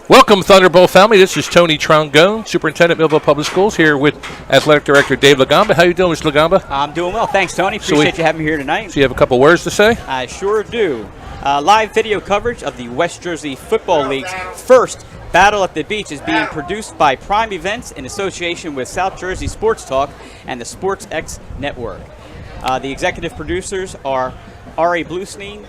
Welcome, Thunderbolt family. This is Tony Trongone, Superintendent, Millville Public Schools, here with Athletic Director Dave Lagamba. How you doing, Mr. Lagamba? I'm doing well. Thanks, Tony. Appreciate you having me here tonight. So you have a couple words to say? I sure do. Live video coverage of the West Jersey Football League's first Battle at the Beach is being produced by Prime Events in association with South Jersey Sports Talk and the Sports X Network. The executive producers are R.A. Bluestein,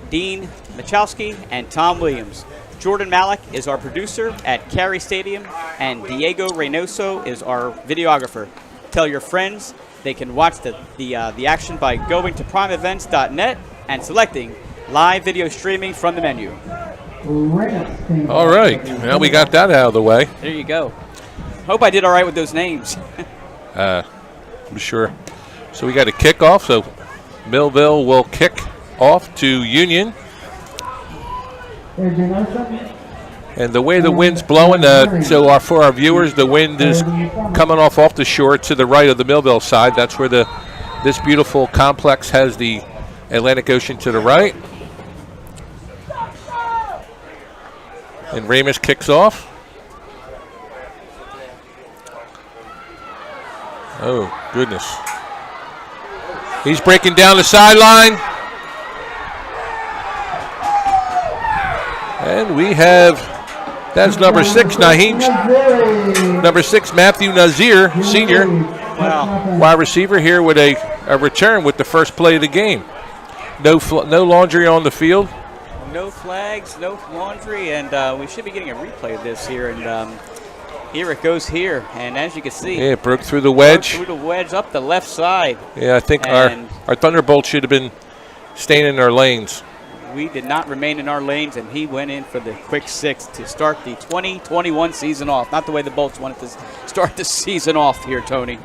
Dean Machowski, and Tom Williams. Jordan Malik is our producer at Cary Stadium, and Diego Reynoso is our videographer. Tell your friends they can watch the action by going to primeevents.net and selecting live video streaming from the menu. All right. Well, we got that out of the way. There you go. Hope I did all right with those names. I'm sure. So we got a kickoff. So Millville will kick off to Union. And the way the wind's blowing, for our viewers, the wind is coming off the shore to the right of the Millville side. That's where this beautiful complex has the Atlantic Ocean to the right. And Ramus kicks off. Oh, goodness. He's breaking down the sideline. And we have, that's number 6, Naheem. Number 6, Matthew Nazir, senior. Wow. Wide receiver here with a return with the first play of the game. No laundry on the field. No flags, no laundry, and we should be getting a replay of this here. And here it goes here. And as you can see, yeah, it broke through the wedge. Through the wedge up the left side. Yeah, I think our Thunderbolt should have been staying in their lanes. We did not remain in our lanes, and he went in for the quick 6 to start the 2021 season off. Not the way the Bolts wanted to start the season off here, Tony.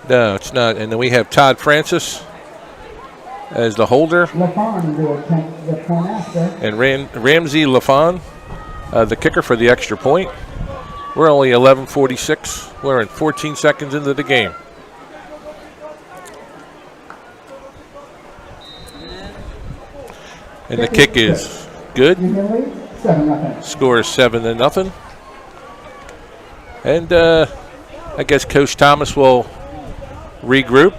No, it's not. And then we have Todd Francis as the holder. And Ramsey Lafon, the kicker for the extra point. We're only 11:46. We're in 14 seconds into the game. And the kick is good. Score is 7-0. And I guess Coach Thomas will regroup.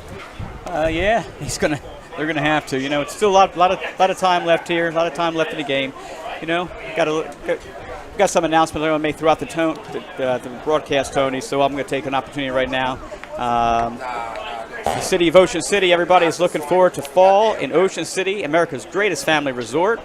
Yeah, they're gonna have to. You know, it's still a lot of time left here. A lot of time left in the game. You know, got some announcements I'm gonna make throughout the broadcast, Tony. So I'm gonna take an opportunity right now. The city of Ocean City, everybody is looking forward to fall in Ocean City, America's greatest family resort.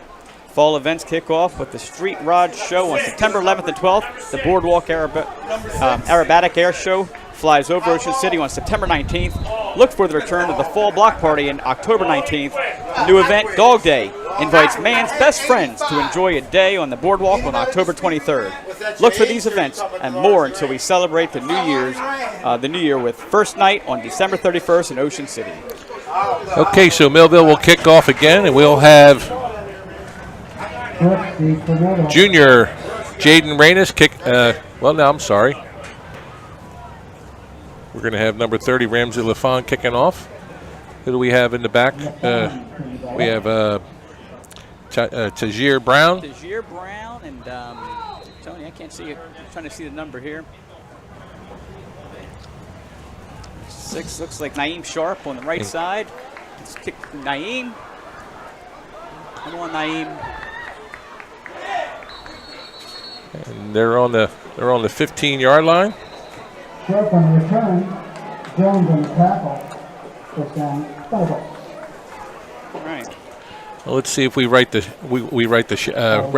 Fall events kick off with the Street Rod Show on September 11th and 12th. The Boardwalk Aerobatic Air Show flies over Ocean City on September 19th. Look for the return of the Fall Block Party on October 19th. The new event, Dog Day, invites man's best friends to enjoy a day on the boardwalk on October 23rd. Look for these events and more until we celebrate the New Year with first night on December 31st in Ocean City. Okay, so Millville will kick off again, and we'll have junior Jaden Raines kick. I'm sorry. We're going to have number 30, Ramsey Lafon, kicking off. Who do we have in the back? We have Tajir Brown. Tajir Brown and Tony, I can't see it. I'm trying to see the number here. 6 looks like Naeem Sharp on the right side. Let's kick Naeem. Come on, Naeem. And they're on the 15-yard line. Sharp on the return. Jones on the tackle. First down. All right. Well, let's see if we right the ship. All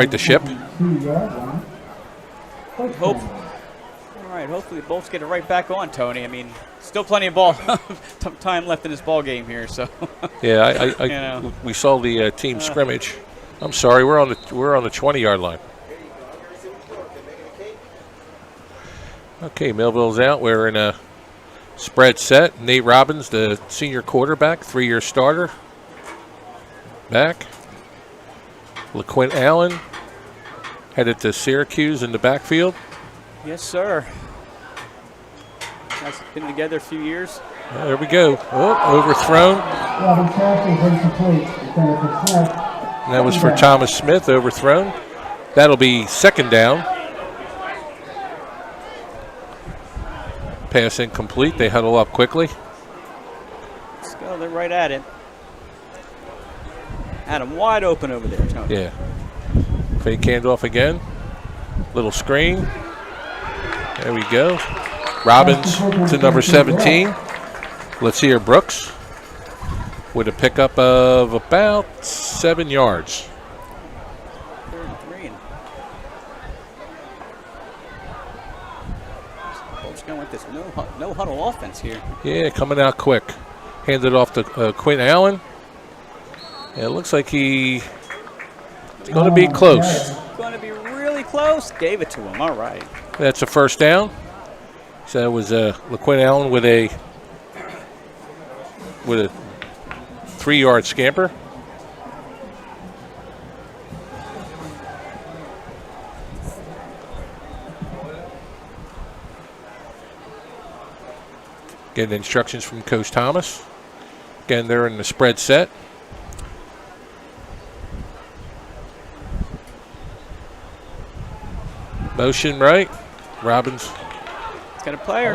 right. Hopefully, the Bolts get it right back on, Tony. I mean, still plenty of time left in this ball game here. So. Yeah, we saw the team scrimmage. I'm sorry, we're on the 20-yard line. Okay, Millville's out. We're in a spread set. Nate Robbins, the senior quarterback, 3-year starter. Back. LaQuint Allen headed to Syracuse in the backfield. Yes, sir. Guys been together a few years. There we go. Oh, overthrown. And that was for Thomas Smith, overthrown. That'll be second down. Pass incomplete. They huddle up quickly. Let's go. They're right at it. Had him wide open over there, Tony. Yeah. Fake handoff again. Little screen. There we go. Robbins to number 17. Let's see here, Brooks with a pickup of about 7 yards. 33. Folks going with this no huddle offense here. Yeah, coming out quick. Handed off to Quinn Allen. And it looks like he's going to be close. Going to be really close. Gave it to him. All right. That's a first down. So it was LaQuinn Allen with a 3-yard scamper. Getting instructions from Coach Thomas. Again, they're in the spread set. Motion right. Robbins. He's got a player.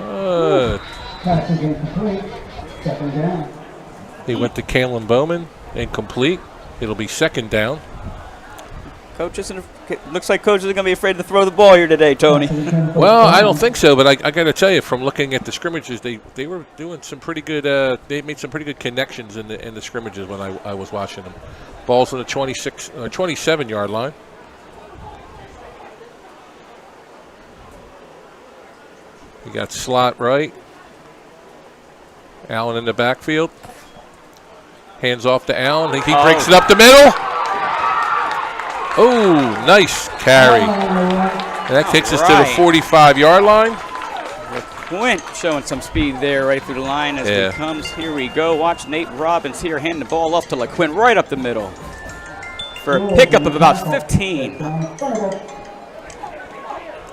Pass is incomplete. Second down. He went to Kalen Bowman. Incomplete. It'll be second down. Looks like coaches are going to be afraid to throw the ball here today, Tony. Well, I don't think so, but I got to tell you, from looking at the scrimmages, they were doing some pretty good. They made some pretty good connections in the scrimmages when I was watching them. Ball's on the 27-yard line. We got slot right. Allen in the backfield. Hands off to Allen. He breaks it up the middle. Oh, nice carry. And that takes us to the 45-yard line. Quint showing some speed there right through the line as he comes. Here we go. Watch Nate Robbins here hand the ball off to LaQuint right up the middle for a pickup of about 15.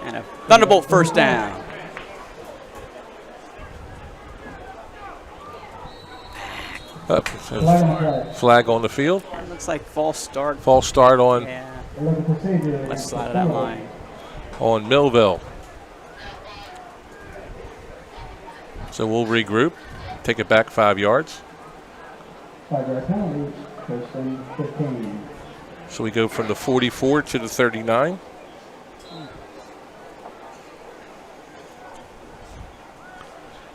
And a Thunderbolt first down. Flag on the field. It looks like false start. False start on. Yeah. Let's slide that line. On Millville. So we'll regroup. Take it back 5 yards. 5-yard penalty. First and 15. So we go from the 44 to the 39.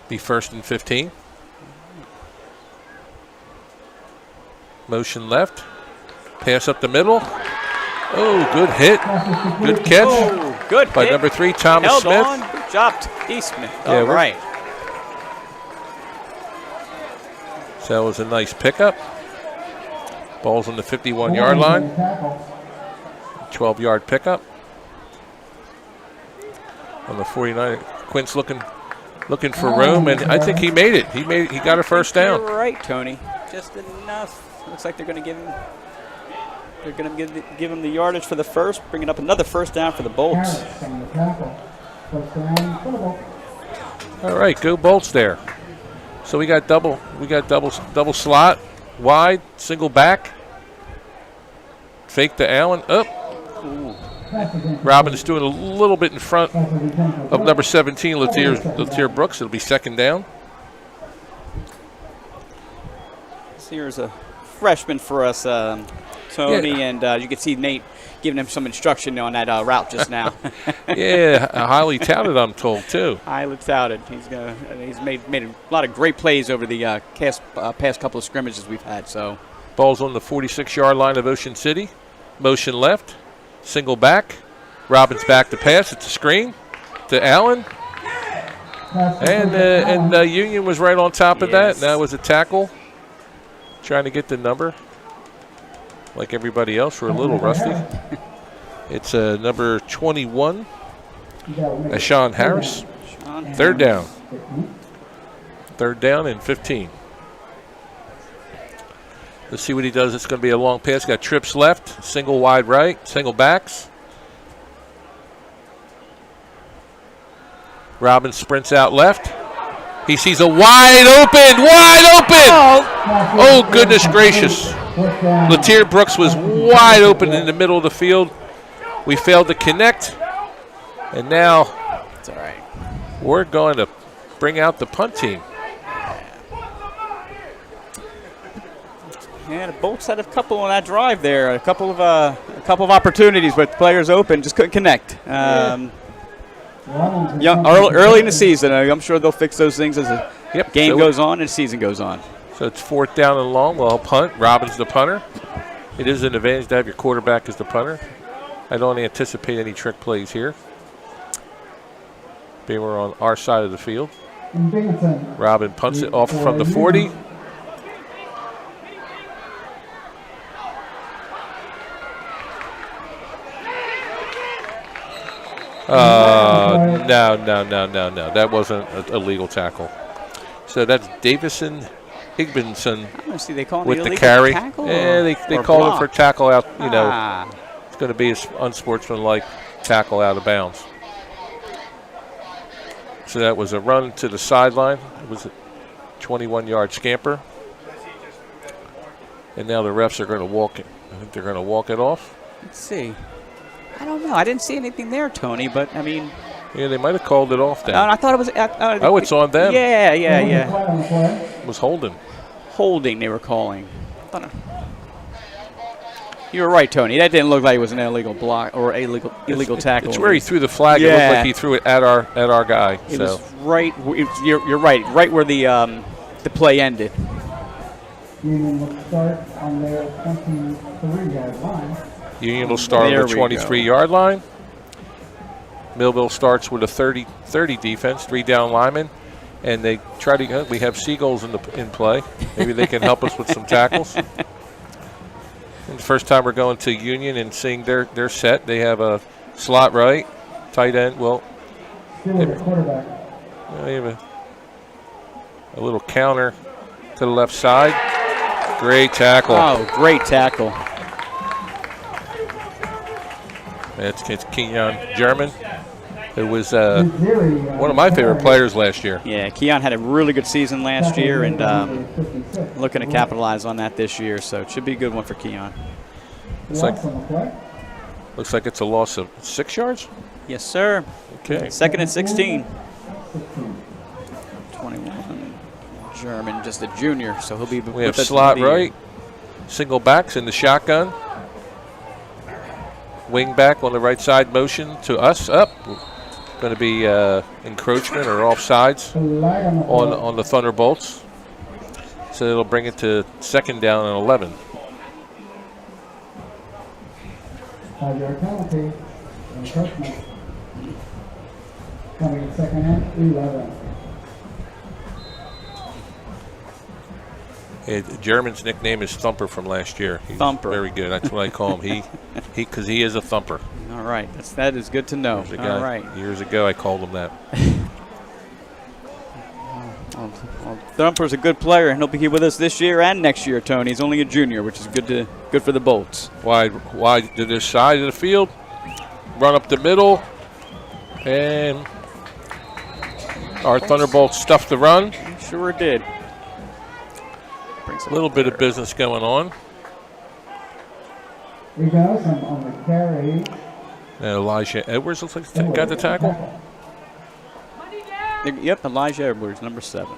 Be first and 15. Motion left. Pass up the middle. Oh, good hit. Good catch. Oh, good by hit. number 3, Thomas Held Smith. on. Good job, T. Smith. Yeah, All right. So that was a nice pickup. Ball's on the 51-yard line. 12-yard pickup. On the 49. Quint's looking for room, and I think he made it. He got a first down. You're right, Tony. Just enough. Looks like they're going to give him. They're going to give him the yardage for the first, bringing up another first down for the Bolts. All right, go Bolts there. So we got double slot, wide, single back. Fake to Allen. Up. Robbins doing a little bit in front of number 17, Latier Brooks. It'll be second down. Here's a freshman for us, Tony, and you can see Nate giving him some instruction on that route just now. Yeah, highly touted, I'm told, too. Highly touted. He's made a lot of great plays over the past couple of scrimmages we've had. So, ball's on the 46-yard line of Ocean City. Motion left, single back. Robbins back to pass. It's a screen to Allen. And Union was right on top of that. And that was a tackle. Trying to get the number. Like everybody else, we're a little rusty. It's number 21, Sean Harris. Third down. Third down and 15. Let's see what he does. It's going to be a long pass. Got trips left, single wide right, single backs. Robbins sprints out left. He sees a wide open. Oh, goodness gracious. Latier Brooks was wide open in the middle of the field. We failed to connect. And now it's all right. we're going to bring out the punt team. Yeah, the Bolts had a couple on that drive there. A couple of opportunities with players open, just couldn't connect. Early in the season, I'm sure they'll fix those things as the game goes on and the season goes on. So it's 4th down and long. Well, punt. Robbins the punter. It is an advantage to have your quarterback as the punter. I don't anticipate any trick plays here. Being we're on our side of the field. Robin punts it off from the 40. No. That wasn't a legal tackle. So that's Davison Higginson they call it with the carry. Tackle, yeah, they called it for tackle out. You know, it's going to be an unsportsmanlike tackle out of bounds. So that was a run to the sideline. It was a 21-yard scamper. And now the refs are going to walk it. I think they're going to walk it off. Let's see. I don't know. I didn't see anything there, Tony, but, I mean. Yeah, they might have called it off then. I thought it was. It's on them. Yeah. It was holding. Holding, they were calling. You were right, Tony. That didn't look like it was an illegal block or illegal tackle. It's where he threw the flag. Yeah. It looked like he threw it at our guy. It was right. You're right. Right where the play ended. Union will start on their 23-yard line. Union will start on the 23-yard line. Millville starts with a 30 defense, 3 down linemen, and they try to. We have Seagulls in play. Maybe they can help us with some tackles. And the first time we're going to Union and seeing their set, they have a slot right, tight end. Well, Still with the quarterback. they have a little counter to the left side. Great tackle. Oh, great tackle. It's Kenyon German, who was one of my favorite players last year. Yeah, Keon had a really good season last year, and looking to capitalize on that this year. So it should be a good one for Keon. Looks like it's a loss of 6 yards. Yes, sir. Okay. 2nd and 16. 21. German, just a junior, so he'll be. We have slot right, single backs in the shotgun. Wing back on the right side motion to us up. Going to be encroachment or offsides on the Thunderbolts. So it'll bring it to 2nd down and 11. 5-yard penalty. Encroachment. Coming 2nd and 11. German's nickname is Thumper from last year. He's Thumper. Very good. That's what I call him. Because he is a thumper. All right. That is good to know. All right. Years ago, I called him that. Well, Thumper's a good player, and he'll be here with us this year and next year, Tony. He's only a junior, which is good for the Bolts. Wide to this side of the field. Run up the middle. And our Thunderbolts stuffed the run. Sure did. A little bit of business going on. He goes on the carry. And Elijah Edwards looks like got the tackle. Yep, Elijah Edwards, number 7.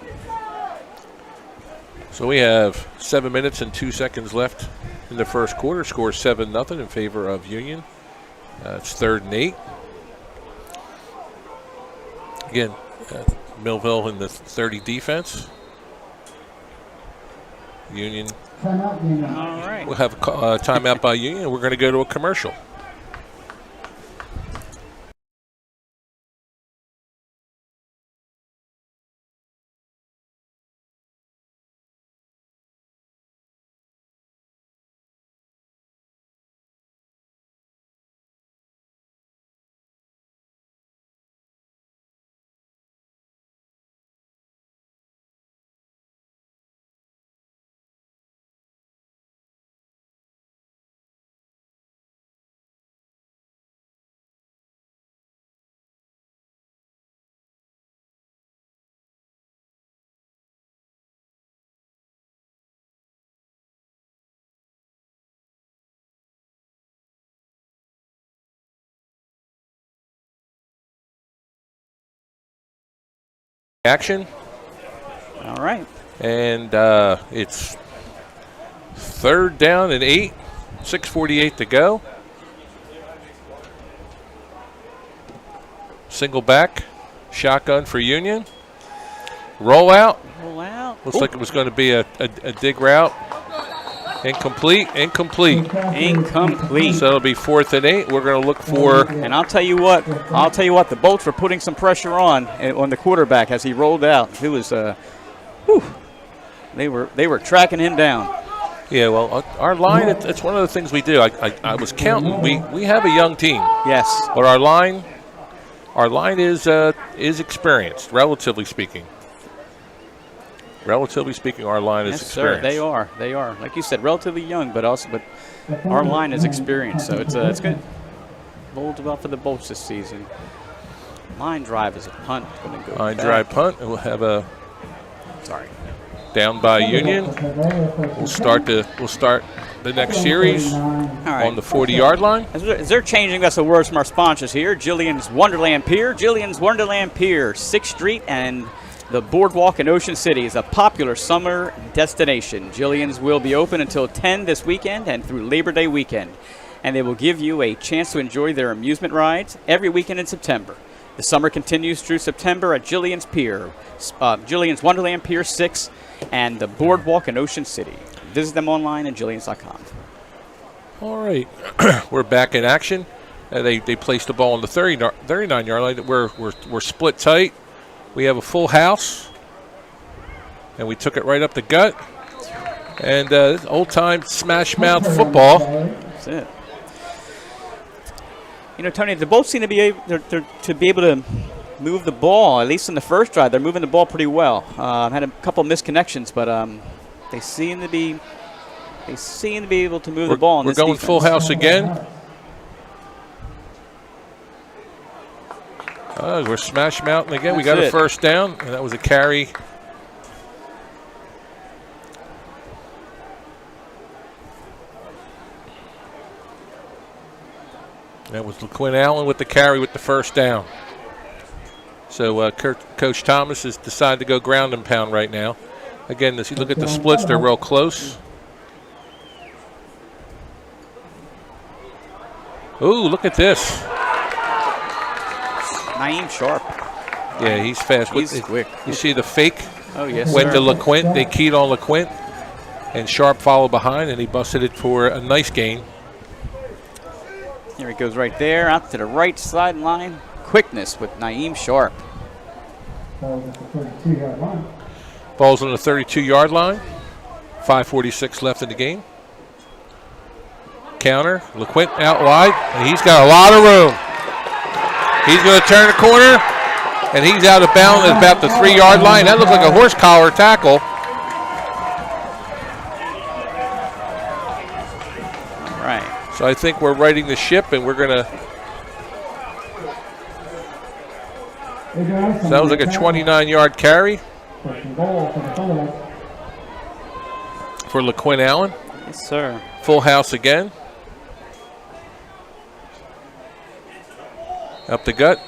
So we have 7 minutes and 2 seconds left in the first quarter. Score 7-0 in favor of Union. It's 3rd and 8. Again, Millville in the 30 defense. Union. Timeout, Union. All right. We'll have a timeout by Union. We're going to go to a commercial. Action. All right. And it's 3rd down and 8. 6:48 to go. Single back. Shotgun for Union. Roll out. Roll out. Looks like it was going to be a dig route. Incomplete. Incomplete. So it'll be 4th and 8. We're going to look for. And I'll tell you what. The Bolts were putting some pressure on the quarterback as he rolled out. It was, they were tracking him down. Yeah, well, our line, it's one of the things we do. I was counting. We have a young team. Yes. But our line is experienced, relatively speaking. Relatively speaking, our line is experienced. Sir, they are. Like you said, relatively young, but our line is experienced. So it's good. Bold well for the Bolts this season. Line drive is a punt. Going to go line back. drive punt, and we'll have a. Sorry. Down by Union. We'll start the next series on the 40-yard line. As they're changing us the words from our sponsors here, Jillian's Wonderland Pier. Jillian's Wonderland Pier, 6th Street and the Boardwalk in Ocean City is a popular summer destination. Jillian's will be open until 10 this weekend and through Labor Day weekend. And they will give you a chance to enjoy their amusement rides every weekend in September. The summer continues through September at Jillian's Pier, Jillian's Wonderland Pier 6, and the Boardwalk in Ocean City. Visit them online at jillians.com. All right. We're back in action. They placed the ball on the 39-yard line. We're split tight. We have a full house. And we took it right up the gut. And old-time smash-mouth football. That's it. You know, Tony, the Bolts seem to be able to move the ball. At least in the first drive, they're moving the ball pretty well. Had a couple of misconnections, but they seem to be able to move the ball. We're going full house again. We're smash mountain again. We got a first down, and that was a carry. That was LaQuinn Allen with the carry with the first down. So Coach Thomas has decided to go ground and pound right now. Again, as you look at the splits, they're real close. Ooh, look at this. Naeem Sharp. Yeah, he's fast. He's quick. You see the fake? Oh, yes, went sir. to LaQuinn. They keyed on LaQuinn. And Sharp followed behind, and he busted it for a nice gain. Here he goes right there, out to the right sideline. Quickness with Naeem Sharp. Ball's on the 32-yard line. 5:46 left in the game. Counter. LaQuinn out wide, and he's got a lot of room. He's going to turn the corner, and he's out of bounds at about the 3-yard line. That looked like a horse collar tackle. All right. So I think we're righting the ship, and we're going to. So that was like a 29-yard carry for LaQuinn Allen. Yes, sir. Full house again. Up the gut.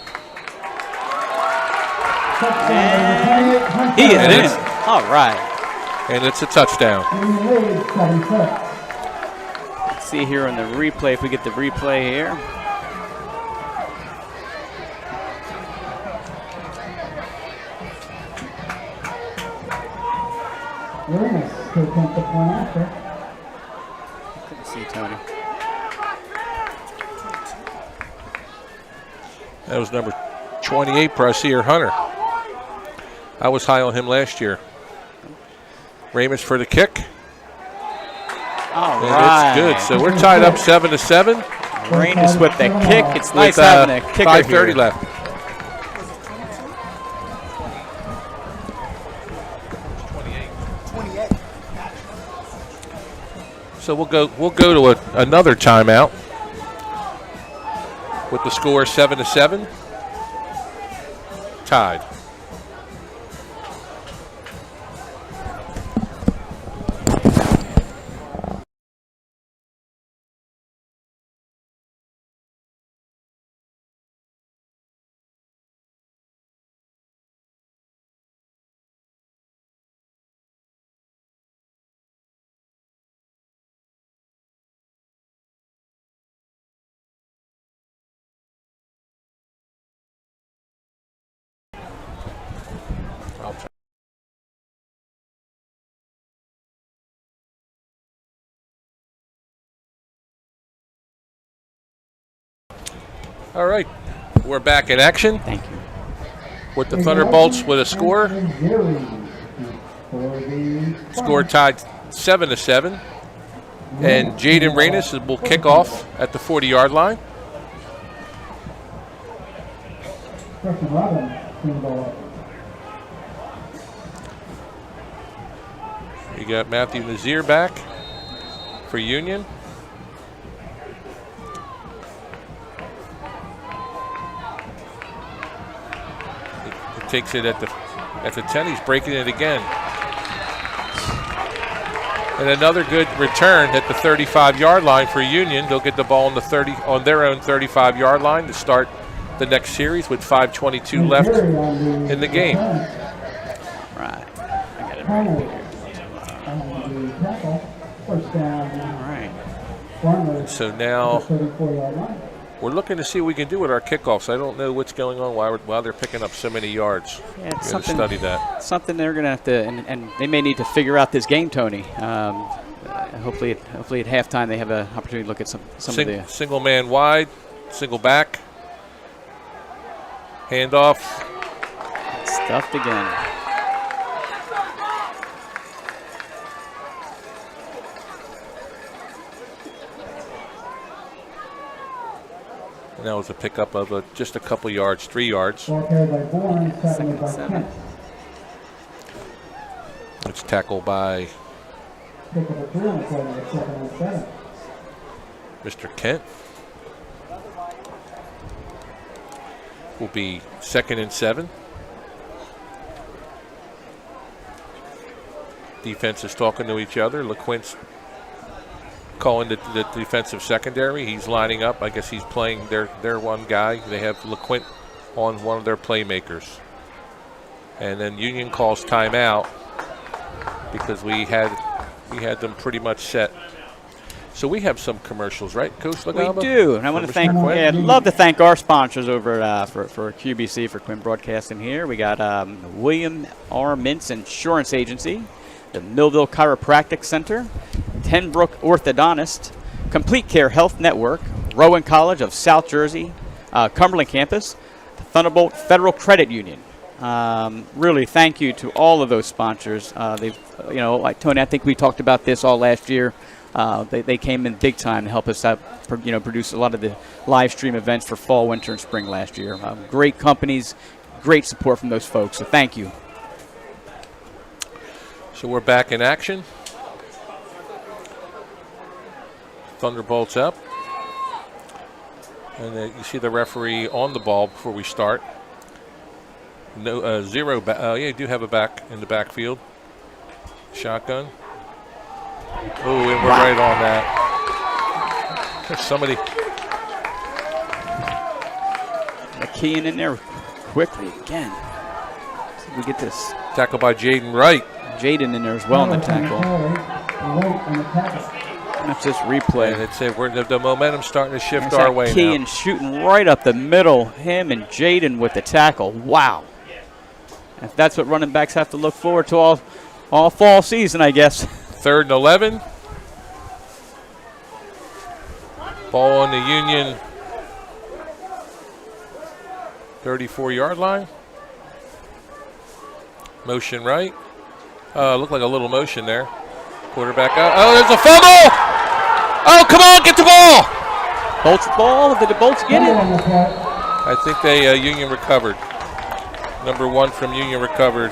And he is in. All right. And it's a touchdown. Let's see here on the replay, if we get the replay here. Couldn't see Tony. That was number 28, Brassier Hunter. I was high on him last year. Ramus for the kick. All And right. it's good. So we're tied up 7-7. Ramus with the kick. It's nice having a kicker 5:30 here. left. So we'll go to another timeout with the score 7-7. Tied. All right, we're back in action Thank you. with the Thunderbolts with a score. Score tied 7-7. And Jaden Reynes will kick off at the 40-yard line. You got Matthew Nazir back for Union. He takes it at the 10. He's breaking it again. And another good return at the 35-yard line for Union. They'll get the ball on their own 35-yard line to start the next series with 5:22 left in the game. Right. I got it right here. All right. So now we're looking to see what we can do with our kickoffs. I don't know what's going on while they're picking up so many yards. Yeah, We're it's going to study that. Something they're going to have to, and they may need to figure out this game, Tony. Hopefully at halftime they have an opportunity to look at some of the Single man wide, single back, handoff. stuffed again. And that was a pickup of just a couple yards, 3 yards. Second and 7. It's tackled by Mr. Kent. Will be 2nd and 7. Defense is talking to each other. LeQuint's calling the defensive secondary. He's lining up. I guess he's playing their one guy. They have LeQuint on one of their playmakers. And then Union calls timeout because we had them pretty much set. So we have some commercials, right, Coach Lagaba? We do, and I want to thank. Yeah, I'd love to thank our sponsors over for QBC for Quinn Broadcasting here. We got William R. Mintz Insurance Agency, the Millville Chiropractic Center, Tenbrook Orthodontist, Complete Care Health Network, Rowan College of South Jersey, Cumberland Campus, Thunderbolt Federal Credit Union. Really, thank you to all of those sponsors. They've, like Tony, I think we talked about this all last year. They came in big time to help us out, produce a lot of the live stream events for fall, winter, and spring last year. Great companies, great support from those folks. So thank you. So we're back in action. Thunderbolts up. And you see the referee on the ball before we start. No, zero back. Yeah, you do have a back in the backfield. Shotgun. Oh, and we're right on that. There's somebody. McKeon in there quickly again. See if we get this. Tackle by Jaden Wright. Jaden in there as well on the tackle. That's just replay. And it's the momentum's starting to shift There's our that way Kean now. shooting right up the middle. Him and Jaden with the tackle. Wow. If that's what running backs have to look forward to all fall season, I guess. 3rd and 11. Ball on the Union 34-yard line. Motion right. Looked like a little motion there. Quarterback out. Oh, there's a fumble! Oh, come on, get the ball! Bolts ball. Did the Bolts get it? I think they Union recovered. Number 1 from Union recovered.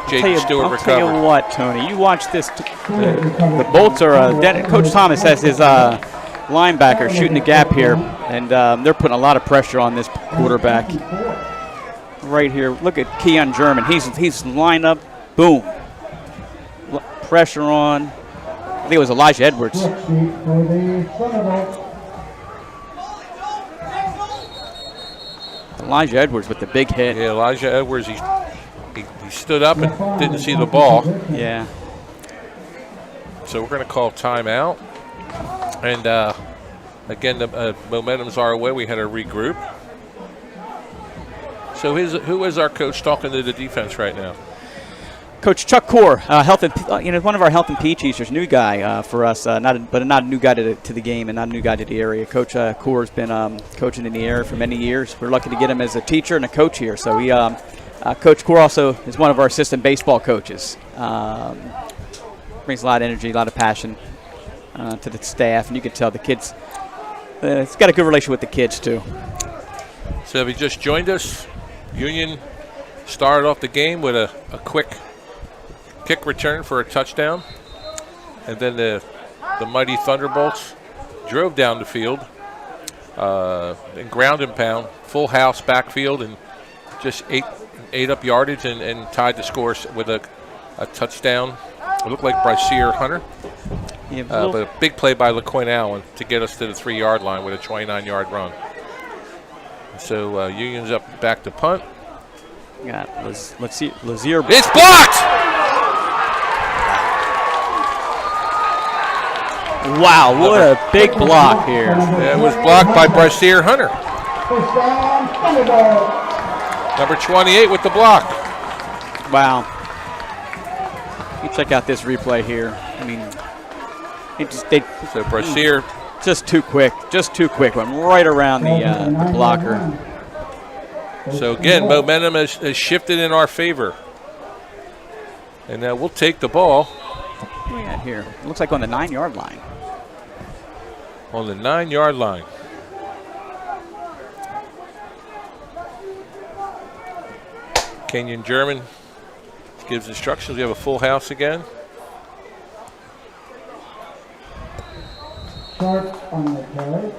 Jaden Stewart I'll tell recovered. you what, Tony. You watch this. The Bolts are. Coach Thomas has his linebacker shooting the gap here, and they're putting a lot of pressure on this quarterback. Right here, look at Keon German. He's lined up. Boom. Pressure on. I think it was Elijah Edwards. Elijah Edwards with the big hit. Yeah, Elijah Edwards, he stood up and didn't see the ball. Yeah. So we're going to call timeout. And again, the momentum's our way. We had to regroup. So who is our coach talking to the defense right now? Coach Chuck Core, health and one of our health and PE teachers, new guy for us, not a new guy to the game and not a new guy to the area. Coach Core has been coaching in the area for many years. We're lucky to get him as a teacher and a coach here. So we, Coach Core also is one of our assistant baseball coaches. Brings a lot of energy, a lot of passion to the staff, and you can tell the kids. It's got a good relationship with the kids too. So if you just joined us, Union started off the game with a quick kick return for a touchdown, and then the mighty Thunderbolts drove down the field and ground and pound, full house backfield, and just ate up yardage and tied the score with a touchdown. It looked like Bryceer Hunter, Yeah, but a big play by LaQuinn Allen to get us to the 3-yard line with a 29-yard run. So Union's up back to punt. Let's see, Lazier. It's blocked! Wow, what a big block here. It was blocked by Bryceer Hunter. First down, Thunderbolt. Number 28 with the block. Wow. You check out this replay here. I mean, So Bryceer, just too quick. Went right around the blocker. so again, momentum has shifted in our favor. And now we'll take the ball What do we got here? It looks like on the 9-yard line. on the 9-yard line. Kenyon German gives instructions. We have a full house again. Sharp on the carry.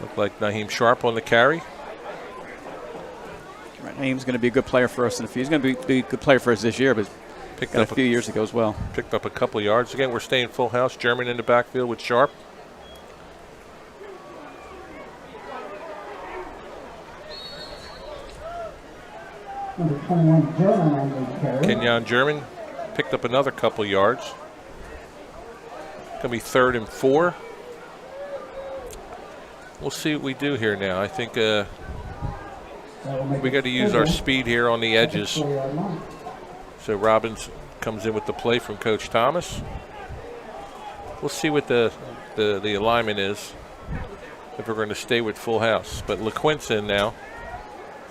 Looked like Naheem Sharp on the carry. Naheem's going to be a good player for us in the future. He's going to be a good player for us this year, but Picked got up a few years ago as well. Picked up a couple yards. Again, we're staying full house. German in the backfield with Sharp. Number 21, German on the carry. Kenyon German picked up another couple yards. Going to be 3rd and 4. We'll see what we do here now. I think we got to use our speed here on the edges. So Robbins comes in with the play from Coach Thomas. We'll see what the alignment is if we're going to stay with full house. But LaQuint's in now.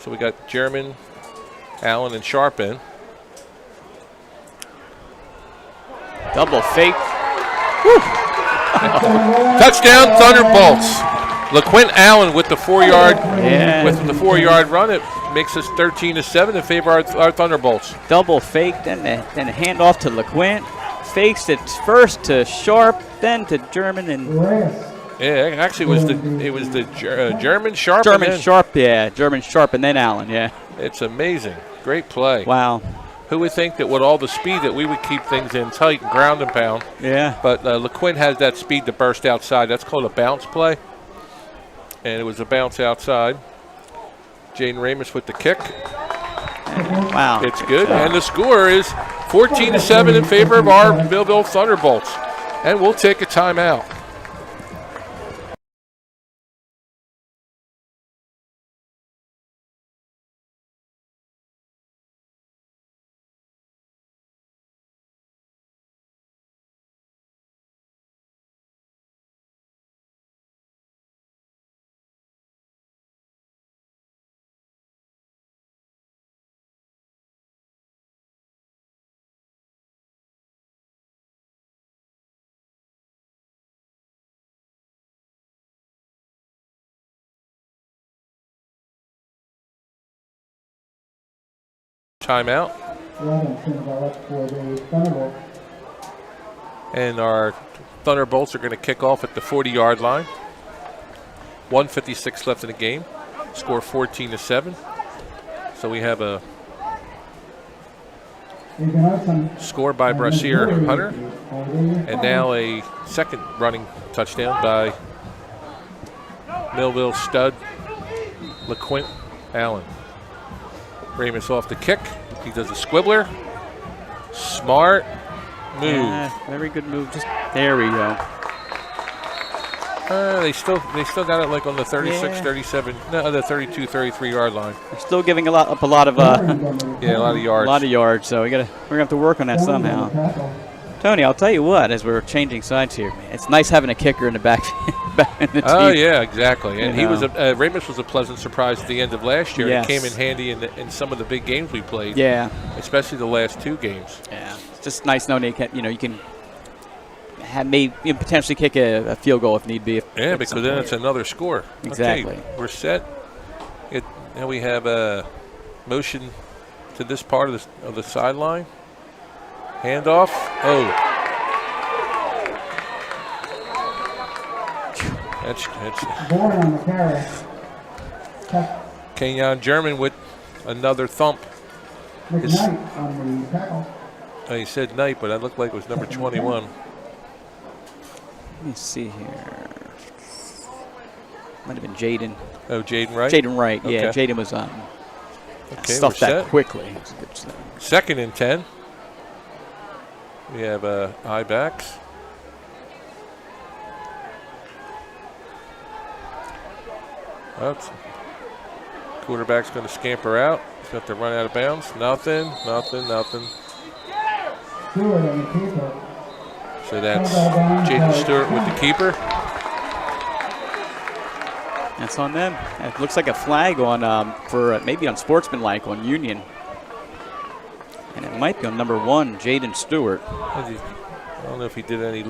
So we got German, Allen, and Sharp in. Double fake. Touchdown Thunderbolts. LaQuinn Allen with the 4-yard Yeah. with the 4-yard run. It makes us 13-7 in favor of our Thunderbolts. Double fake, then a handoff to LaQuint. Fakes it first to Sharp, then to German and Reyes. Yeah, actually it was the German Sharp. and German then- Sharp, yeah. German Sharp and then Allen, yeah. It's amazing. Great play. Wow. Who would think that with all the speed that we would keep things in tight and ground and pound? Yeah. But LaQuinn has that speed to burst outside. That's called a bounce play. And it was a bounce outside. Jaden Ramus with the kick. Wow. It's good. And the score is 14-7 in favor of our Millville Thunderbolts. And we'll take a timeout. Timeout. Robinson up for the Thunderbolt. And our Thunderbolts are going to kick off at the 40-yard line. 1:56 left in the game. Score 14-7. So we have a score by Bryceer Hunter. And now a second running touchdown by Millville stud LaQuint Allen. Ramus off the kick. He does a squibbler. Smart move. Yeah, very good move. Just there we go. They still got it like on the 36, Yeah. 37, no, the 32, 33 yard line. They're still giving up a lot of Yeah, a lot of yards. So we're gonna have to work on that somehow. Tony, I'll tell you what, as we're changing sides here, man, it's nice having a kicker in the back in the team. Oh yeah, exactly. And You he was know. Ramus was a pleasant surprise at the end of last year. Yes. It came in handy in some of the big games we played. Yeah. Especially the last 2 games. Yeah. It's just nice knowing you can potentially kick a field goal if need be. Yeah, because then it's another score. Exactly. Okay, we're set. Now we have a motion to this part of the sideline. Handoff. Oh. That's Bourne on the carry. Kenyon German with another thump. McKnight on the tackle. Oh, he said Knight, but that looked like it was number 21. Let me see here. Might have been Jaden. Oh, Jaden Wright? Jaden Wright, yeah. Okay. Jaden was Okay, stuffed we're that set. quickly. Second and 10. We have eye backs. Quarterback's going to scamper out. He's got to run out of bounds. Nothing. Stewart on the keeper. So that's Jaden Stewart with the keeper. That's on them. It looks like a flag on for maybe on sportsmanlike on Union. And it might be on number 1, Jaden Stewart. I don't know if he did any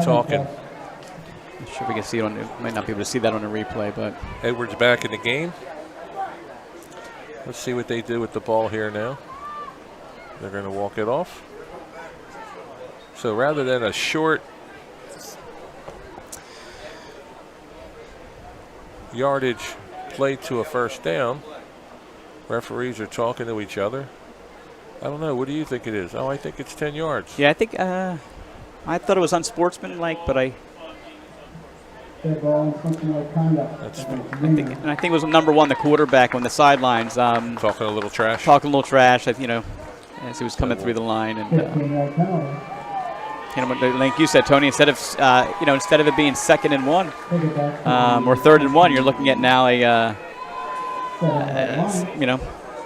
talking. Not sure if we can see it on. Might not be able to see that on the replay, but Edwards back in the game. Let's see what they do with the ball here now. They're going to walk it off. So rather than a short yardage play to a first down, referees are talking to each other. I don't know. What do you think it is? Oh, I think it's 10 yards. yeah, I think I thought it was unsportsmanlike, but I think it was number 1, the quarterback, on the sidelines. Talking a little trash. Talking a little trash, as he was coming through the line, and like you said, Tony, instead of it being 2nd and 1 or 3rd and 1, you're looking at now a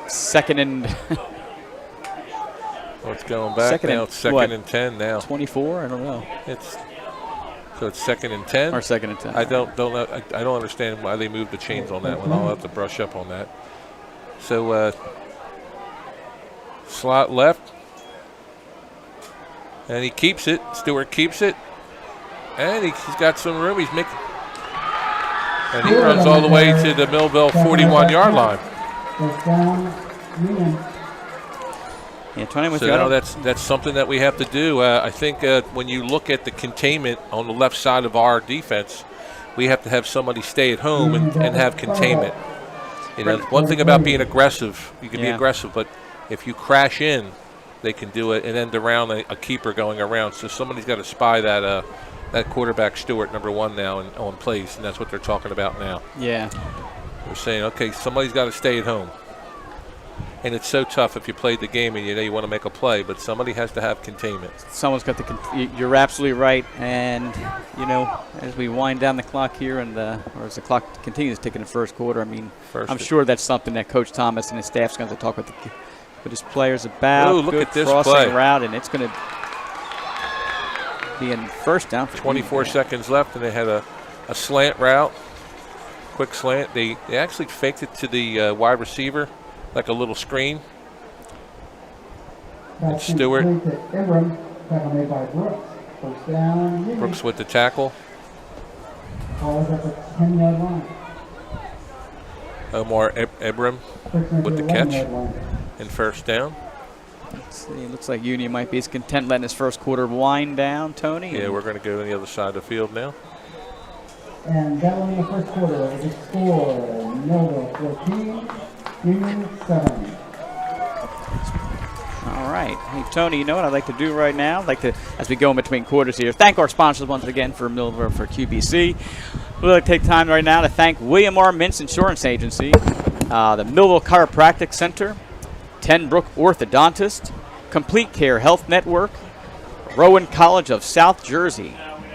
2nd and Well, it's going back now. It's 2nd and 10 now. 24. I don't know. So it's 2nd and 10. Or 2nd and 10. I don't know. I don't understand why they moved the chains on that one. I'll have to brush up on that. So slot left, and he keeps it. Stewart keeps it, and he's got some room. He's making, and he runs all the way to the Millville 41-yard line. Yeah, Tony, with So that's something that we have to do. I think when you look at the containment on the left side of our defense, we have to have somebody stay at home and have containment. One thing about being aggressive, you can be aggressive, but if you crash in, they can do it and end around a keeper going around. So somebody's got to spy that quarterback Stewart, number 1 now, on plays, and that's what they're talking about now. Yeah. They're saying, okay, somebody's got to stay at home. And it's so tough if you played the game and you want to make a play, but somebody has to have containment. Someone's got you're absolutely right. And, as we wind down the clock here or as the clock continues ticking in the first quarter, I'm sure that's something that Coach Thomas and his staff's going to talk with his players about. Ooh, look at this crossing play. route, and it's going to be in first down. For 24 seconds left, and they had a slant route, quick slant. They actually faked it to the wide receiver, like a little screen. And Stewart. Brooks with the tackle. Omar Ebram with the catch and first down. Let's see, it looks like Union might be content letting his first quarter wind down, Tony. Yeah, we're going to go to the other side of the field now. And that one in the first quarter is a score, Millville 14, Union 7. All right. Hey, Tony, you know what I'd like to do right now? I'd like to, as we go in between quarters here, thank our sponsors once again for Millville, for QBC. We'd like to take time right now to thank William R. Mintz Insurance Agency, the Millville Chiropractic Center, Tenbrook Orthodontist, Complete Care Health Network, Rowan College of South Jersey,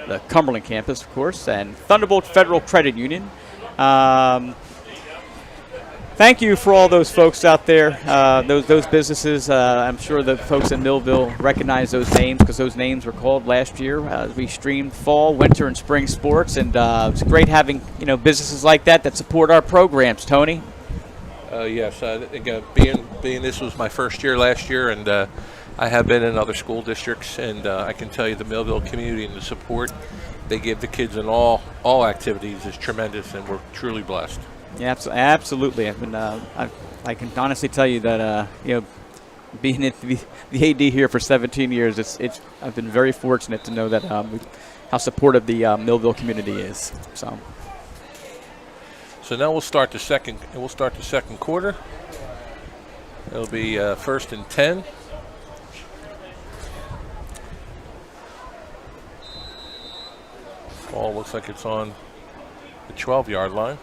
the Cumberland campus, of course, and Thunderbolt Federal Credit Union. Thank you for all those folks out there, those businesses. I'm sure the folks in Millville recognize those names because those names were called last year. We streamed fall, winter, and spring sports, and it's great having businesses like that support our programs. Tony. Yes, again, being this was my first year last year, and I have been in other school districts, and I can tell you the Millville community and the support they give the kids in all activities is tremendous, and we're truly blessed. Yeah, absolutely. I've been. I can honestly tell you that being at the AD here for 17 years, I've been very fortunate to know that how supportive the Millville community is. So now we'll start the second. Quarter. It'll be 1st and 10. Ball looks like it's on the 12-yard line.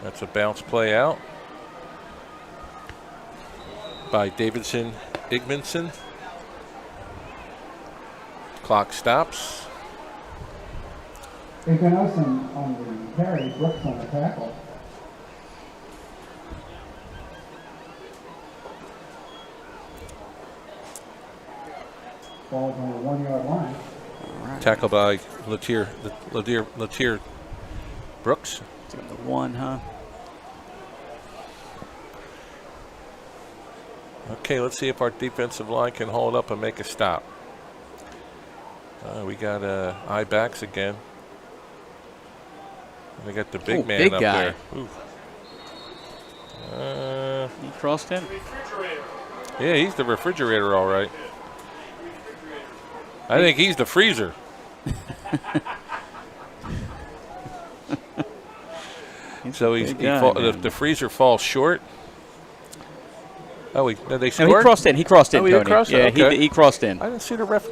That's a bounce play out by Davidson Igmanson. Clock stops. Igmanson on the carry, Brooks on the tackle. Ball's on the 1-yard line. right. Tackled by Latier Brooks. The 1, huh? Okay, let's see if our defensive line can hold up and make a stop. We got eye backs again. We got the big man big up guy. there. He crossed him. Yeah, he's the refrigerator, all right. I think he's the freezer. So the freezer falls short. Oh, they scored? No, he crossed in. He crossed in, Tony. Tony. Crossed yeah, okay. he crossed in. I didn't see the ref.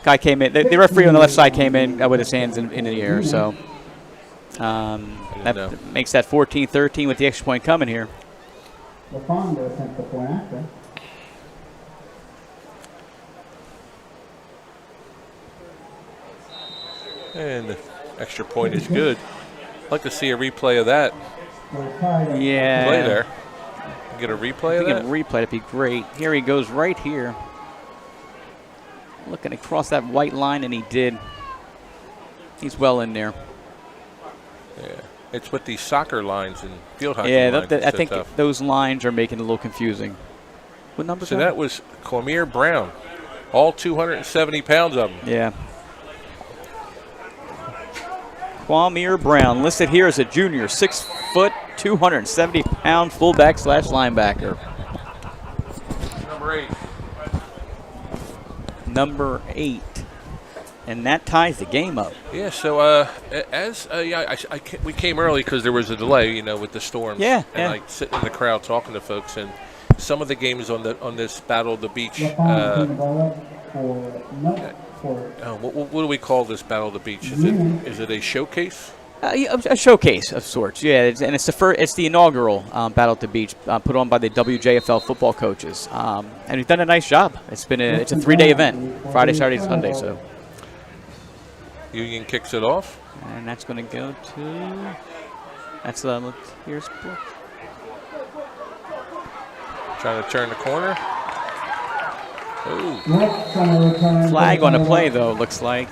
Guy came in. The referee on the left side came in with his hands in the air. So that makes that 14-13 with the extra point coming here. LaFonda sent the point after. And the extra point is good. I'd like to see a replay of that. Yeah. Play there. Get a replay of that? A replay, that'd be great. Here he goes right here. Looking across that white line, and he did. He's well in there. Yeah. It's with these soccer lines and field hockey lines. I think those lines are making it a little confusing. What number? So that was Cormier Brown. All 270 pounds of them. Yeah. Kwame Brown, listed here as a junior, 6 foot, 270-pound fullback / linebacker. Number 8. And that ties the game up. Yeah, so we came early because there was a delay, with the storms. Yeah. And I sit in the crowd talking to folks, and some of the games on this Battle of the Beach. What do we call this Battle of the Beach? Is it a showcase? A showcase of sorts, yeah. It's the inaugural Battle at the Beach put on by the WJFL football coaches, and we've done a nice job. It's a 3-day event, Friday, Saturday, Sunday. So Union kicks it off, and that's going to go to here's trying to turn the corner. Ooh. Flag on a play, though, looks like.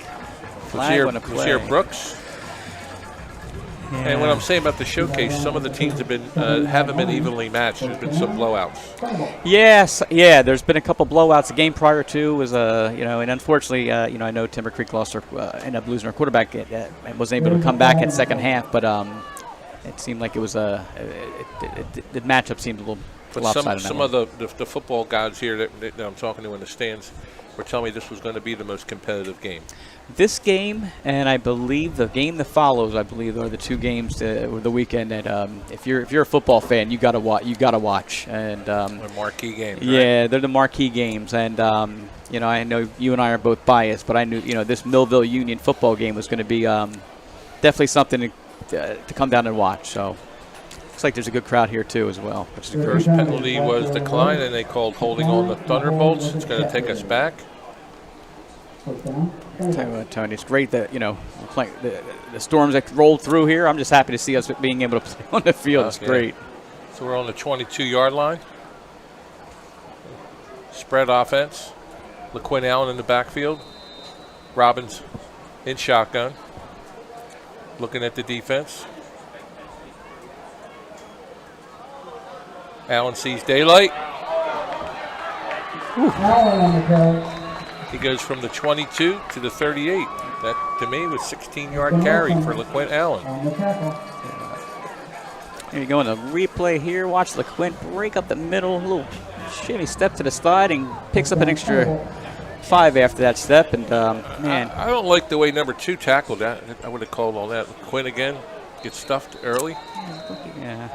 Flag on a play. Was here Brooks? Yeah. And what I'm saying about the showcase, some of the teams haven't been evenly matched. There's been some blowouts. Yes, yeah. There's been a couple blowouts. The game prior to was and unfortunately, I know Timber Creek lost ended up losing our quarterback and wasn't able to come back at second half. But it seemed like it was the matchup seemed a little. But some of the football gods here that I'm talking to in the stands were telling me this was going to be the most competitive game. This game, and I believe the game that follows, are the two games over the weekend. That if you're a football fan, you gotta watch. And they're marquee games. Yeah, right? They're the marquee games. And I know you and I are both biased, but I knew this Millville Union football game was going to be definitely something to come down and watch. So. Looks like there's a good crowd here too as well. Which the first penalty was declined, and they called holding on the Thunderbolts. It's going to take us back. First down. Tell you what, Tony, it's great that, we're playing the storms that rolled through here. I'm just happy to see us being able to play on the field. It's great. So we're on the 22-yard line. Spread offense. LaQuinn Allen in the backfield. Robbins in shotgun. Looking at the defense. Allen sees daylight. Allen on the carry. He goes from the 22 to the 38. That, to me, was 16-yard carry for LaQuinn Allen. On the tackle. Here you go in the replay here. Watch LaQuinn break up the middle, a little shimmy step to the side, and picks up an extra 5 after that step. And man, I don't like the way number 2 tackled that. I would have called on that. LaQuinn again gets stuffed early. yeah,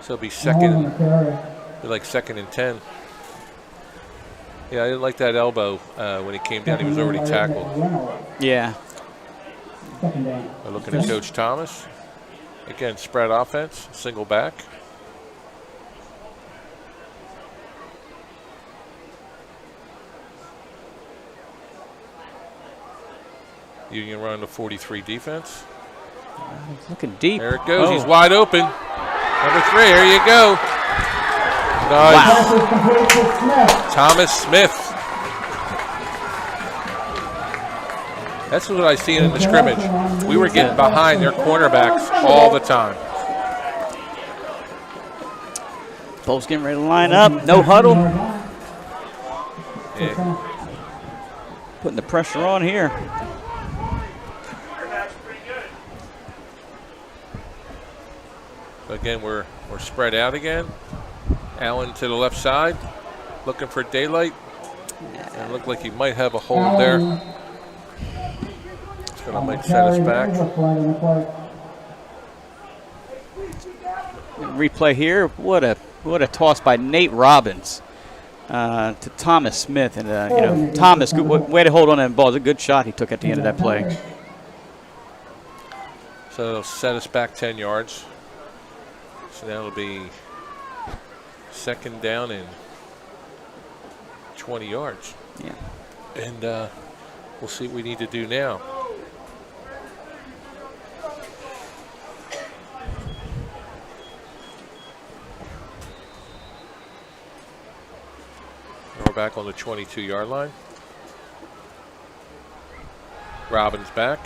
So it'll be Allen on the second, carry. be like 2nd and 10. Yeah, I didn't like that elbow when he came down. He was already tackled. yeah. Second down. We're looking at Coach Thomas. Again, spread offense, single back. Union running the 43 defense. He's looking deep. There it goes. Oh. He's wide open. Number 3. There you go. Nice. Pass is complete to Smith. Thomas Smith. That's what I seen in the scrimmage. We were getting behind their cornerbacks all the time. Both getting ready to line up. No huddle. Yeah. Putting the pressure on here. Again, we're spread out again. Allen to the left side, looking for daylight. And it looked like he might have a hold there. It's going to might set us back. Replay here. What a toss by Nate Robbins to Thomas Smith, and Thomas, good way to hold on to that ball. It's a good shot he took at the end of that play. So it'll set us back 10 yards. So now it'll be 2nd down and 20 yards. Yeah. And we'll see what we need to do now. Now we're back on the 22-yard line. Robbins back,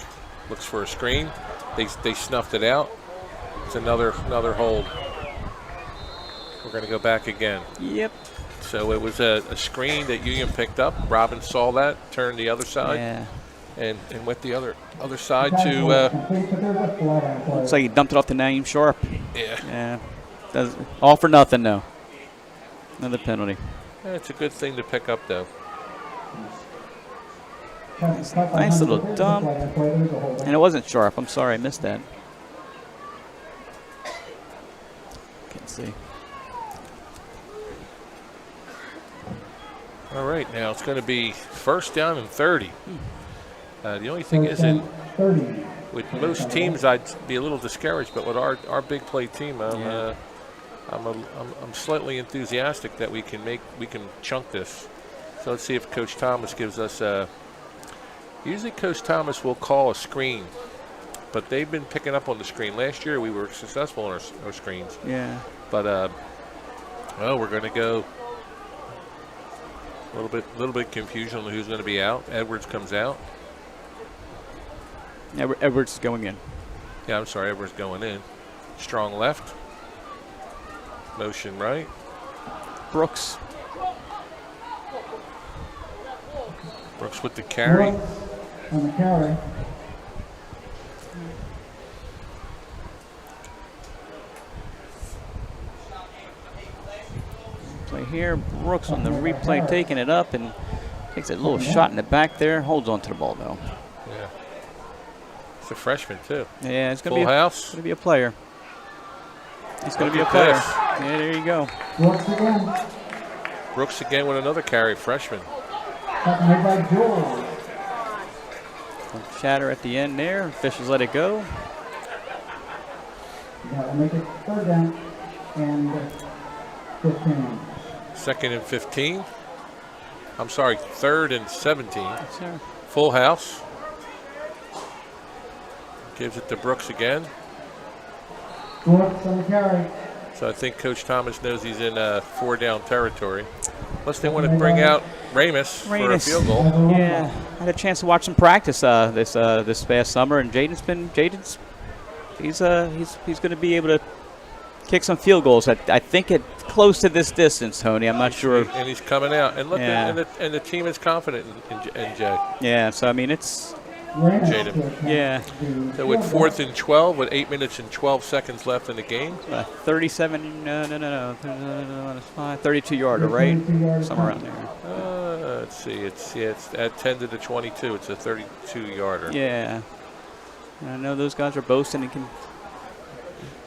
looks for a screen. They snuffed it out. It's another hold. We're going to go back again. Yep. So it was a screen that Union picked up. Robbins saw that, turned the other side, Yeah. and went the other side to. Looks like he dumped it off to Naeem Sharp. Yeah. Yeah. All for nothing, though. Another penalty. It's a good thing to pick up, though. Nice little dump. And it wasn't Sharp. I'm sorry, I missed that. Can't see. All right, now it's going to be 1st down and 30. The only thing is that with most teams, I'd be a little discouraged, but with our big play team, I'm slightly enthusiastic that we can chunk this. So let's see if Coach Thomas gives us. Usually, Coach Thomas will call a screen, but they've been picking up on the screen. Last year, we were successful on our screens. Yeah. But we're going to go. A little bit confusion on who's going to be out. Edwards comes out. Edwards is going in. Yeah, I'm sorry, Edwards going in. Strong left. Motion right. Brooks. Brooks with the carry. On the carry. Play here. Brooks on the replay taking it up and takes a little shot in the back there. Holds on to the ball, though. Yeah. It's a freshman, too. Yeah, it's going Full to be house. Going to be a player. It's going to be a Look player. at Yeah, there you go. Brooks again. Brooks again with another carry, freshman. Made by George. Shatter at the end there. Officials let it go. That'll make it 3rd down and 15. 2nd and 15. I'm sorry, 3rd and 17. Yes, sir. Full house. Gives it to Brooks again. Brooks on the carry. So I think Coach Thomas knows he's in 4-down territory. Unless they want to bring out Ramus for a field goal. Yeah, I had a chance to watch some practice this past summer, and Jaden's he's going to be able to kick some field goals. I think it close to this distance, Tony. I'm not sure. And he's coming out. And look, Yeah. and the team is confident in Jay. Yeah, so I mean it's Jaden. yeah. So with 4th and 12, with 8 minutes and 12 seconds left in the game. 37, no, 32 yarder, right? Somewhere around there. Let's see. It's at 10 to the 22. It's a 32-yarder. Yeah. And I know those guys are boasting and can.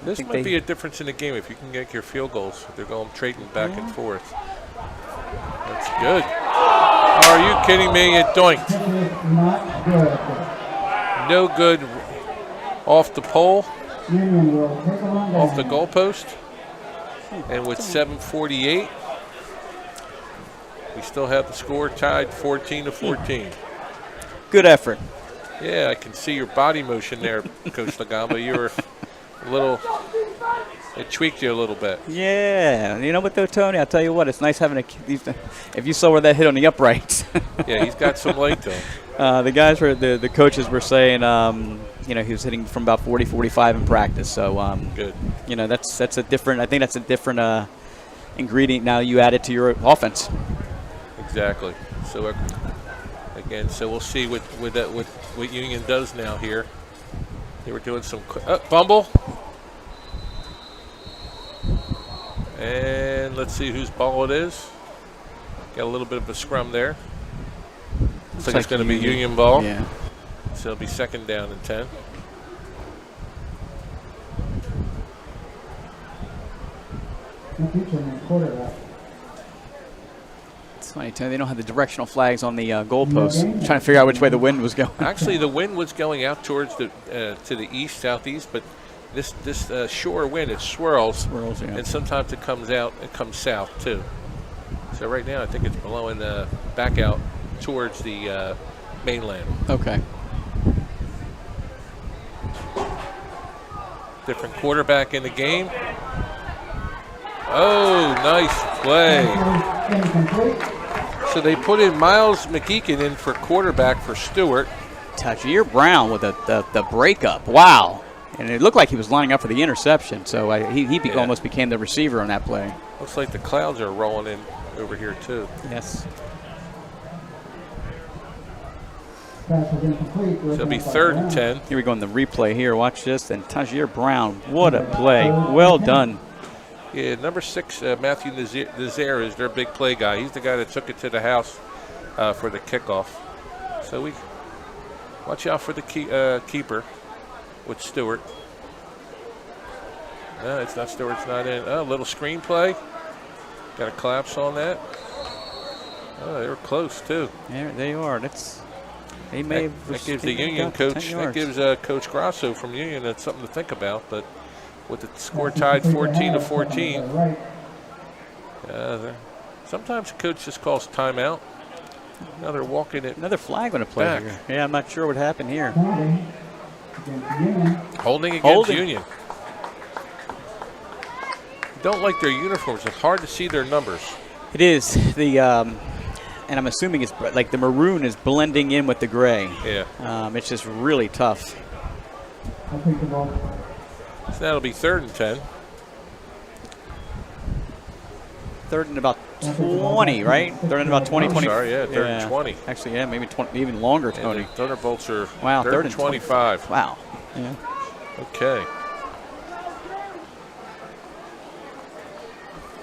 This might be a difference in the game if you can get your field goals. They're going trading back and forth. That's good. Are you kidding me? It doinked. Not good. No good off the pole, Union will take them on off the down. goalpost. And with 7:48, we still have the score tied 14 to 14. Good effort. Yeah, I can see your body motion there, Coach Lagamba. You were a little, it tweaked you a little bit. Yeah. You know what, though, Tony? I'll tell you what. It's nice having if you saw where that hit on the uprights. Yeah, he's got some leg to him. The guys the coaches were saying, he was hitting from about 40, 45 in practice. So, Good. That's a different. I think that's a different ingredient now you add it to your offense. Exactly. So again, so we'll see what Union does now here. They were doing some fumble, and let's see whose ball it is. Got a little bit of a scrum there. Looks like it's going to be Union ball. Yeah. So it'll be 2nd down and 10. No future in the quarterback. It's funny, Tony. They don't have the directional flags on the goalposts. Trying to figure out which way the wind was going. Actually, the wind was going out towards the to the east, southeast, but this shore wind, it swirls, Swirls, yeah. and sometimes it comes south too. So right now, I think it's blowing back out towards the mainland. Okay. Different quarterback in the game. Oh, nice play. Incomplete. So they put in Miles McGeechan in for quarterback for Stewart. Tajir Brown with the breakup. Wow. And it looked like he was lining up for the interception. So he almost became the receiver on that play. Looks like the clouds are rolling in over here too. Yes. Pass was incomplete. So it'll be 3rd and 10. Here we go in the replay here. Watch this. And Tajir Brown, what a play. Well done. Yeah, number 6, Matthew Nazaire is their big play guy. He's the guy that took it to the house for the kickoff. So we watch out for the keeper with Stewart. No, it's not Stewart's not in. Oh, little screen play. Got a collapse on that. Oh, they were close too. There they are. They may have that gives the Union coach. That gives Coach Grasso from Union that's something to think about. But with the score tied 14 to 14. Sometimes the coach just calls timeout. Now they're walking it. Another flag on a play back. here. Yeah, I'm not sure what happened here. Holding against Union. Don't like their uniforms. It's hard to see their numbers. It is. And I'm assuming it's like the maroon is blending in with the gray. Yeah. It's just really tough. I'll take the ball. So that'll be 3rd and 10. 3rd and about 20, right? 3rd and about 20, 20. Sorry, yeah, 3rd and 20. Actually, yeah, maybe 20, even longer, Tony. And the Thunderbolts are Wow, 3rd and 25. Wow. Yeah. Okay.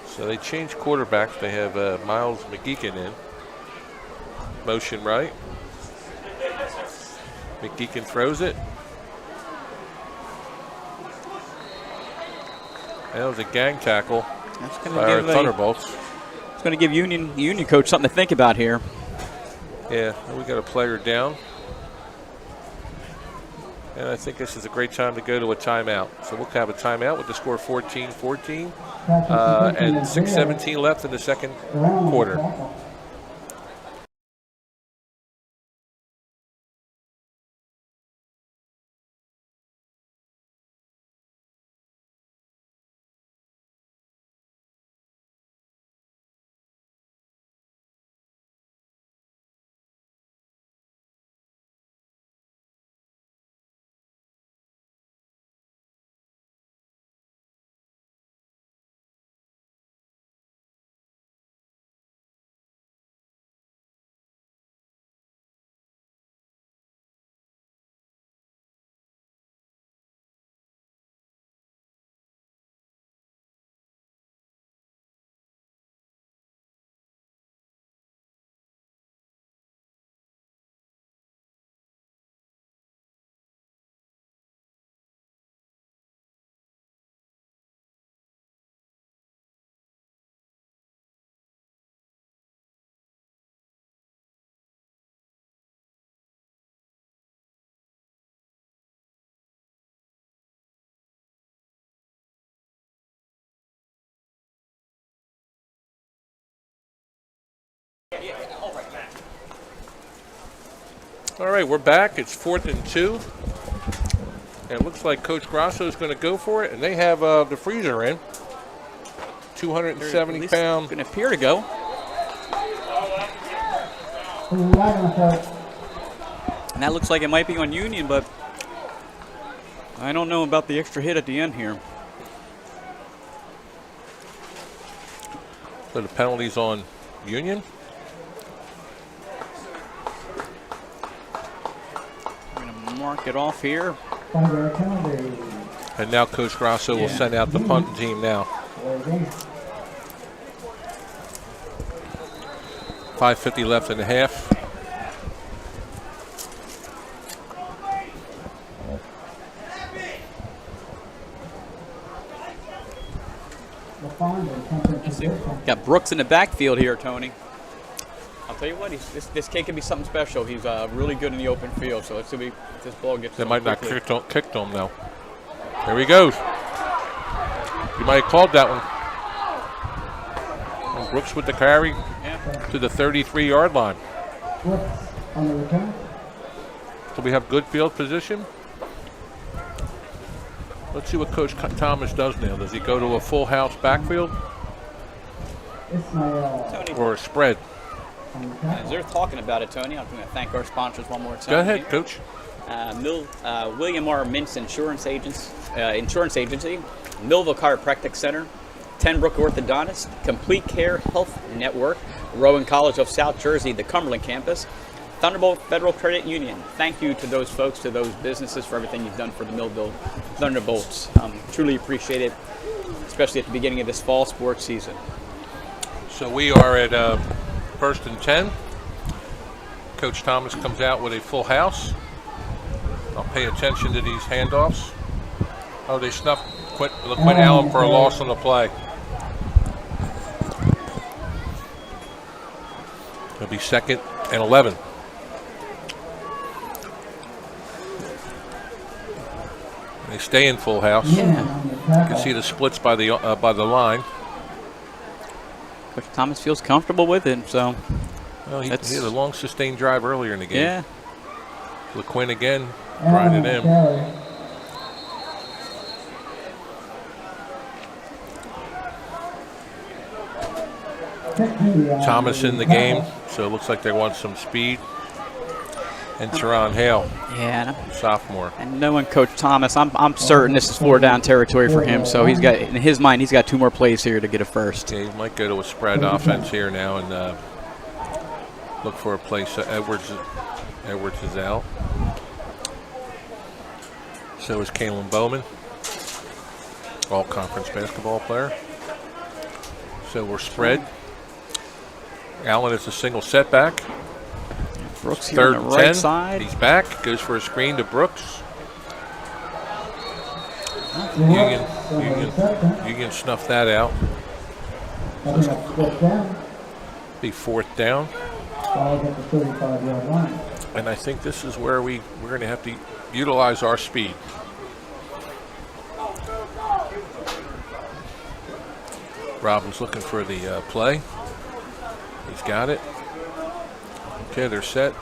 So they changed quarterbacks. They have Miles McGeechan in. Motion right. McGeechan throws it. That was a gang tackle That's by going our to give Thunderbolts. It's going to give Union coach something to think about here. Yeah, we got a player down. And I think this is a great time to go to a timeout. So we'll have a timeout with the score 14-14 and 6:17 left in the second quarter. All right, we're back. It's 4th and 2. And it looks like Coach Grasso is going to go for it, and they have the freezer in. 270 pound. Going to appear to go. And And that looks like it might be on Union, but I don't know about the extra hit at the end here. So the penalty's on Union. We're going to mark it off here. And now Coach Grasso will send out the punting team now. 5:50 left in the half. Got Brooks in the backfield here, Tony. I'll tell you what, this kid can be something special. He's really good in the open field, so let's see if this ball gets. They might not kick to him now. There he goes. You might have called that one. And Brooks with the carry to the 33-yard line. on the return. So we have good field position. Let's see what Coach Thomas does now. Does he go to a full house backfield It's my Tony, or a spread? as they're talking about it, Tony, I'm going to thank our sponsors one more time. Go ahead, Coach. William R. Mintz Insurance Agency, Millville Chiropractic Center, Tenbrook Orthodontist, Complete Care Health Network, Rowan College of South Jersey, the Cumberland campus, Thunderbolt Federal Credit Union. Thank you to those folks, to those businesses for everything you've done for the Millville Thunderbolts. Truly appreciate it, especially at the beginning of this fall sports season. So we are at 1st and 10. Coach Thomas comes out with a full house. I'll pay attention to these handoffs. Oh, they snuffed LaQuinn Allen for a loss on the play. It'll be 2nd and 11. They stay in full house. Yeah. You can see the splits by the line. Coach Thomas feels comfortable with it, so. Well, he had a long sustained drive earlier in the game. Yeah. LaQuinn again, grinding in. Thomas in the game, so it looks like they want some speed. And Teron Hale, sophomore. And knowing Coach Thomas, I'm certain this is 4 down territory for him. So he's got, in his mind, he's got 2 more plays here to get a first. Yeah, he might go to a spread offense here now and look for a play. So Edwards is out. So is Kalen Bowman, all-conference basketball player. So we're spread. Allen is a single setback. Brooks here on the right side. He's back. Goes for a screen to Brooks. Union snuffed that out. Be 4th down. And I think this is where we're going to have to utilize our speed. Robbins looking for the play. He's got it. Okay, they're set.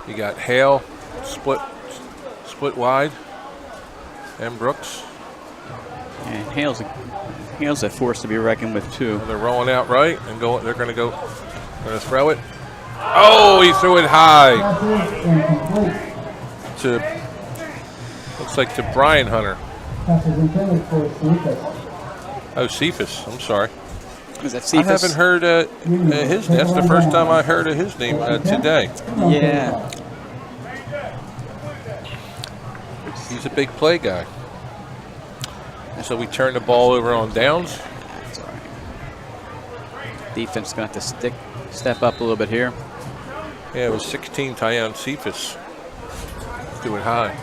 You got Hale split wide, and Brooks. And Hale's a force to be reckoned with too. And they're rolling out right and going. They're going to throw it. Oh, he threw it high. Looks like to Brian Hunter. Oh, Cephas. I'm sorry. Is that Cephas? I haven't heard his. That's the first time I heard of his name today. Yeah. He's a big play guy. So we turn the ball over on downs. That's all right. Defense going to have to step up a little bit here. Yeah, it was 16 Tyon Cephas. Do it high.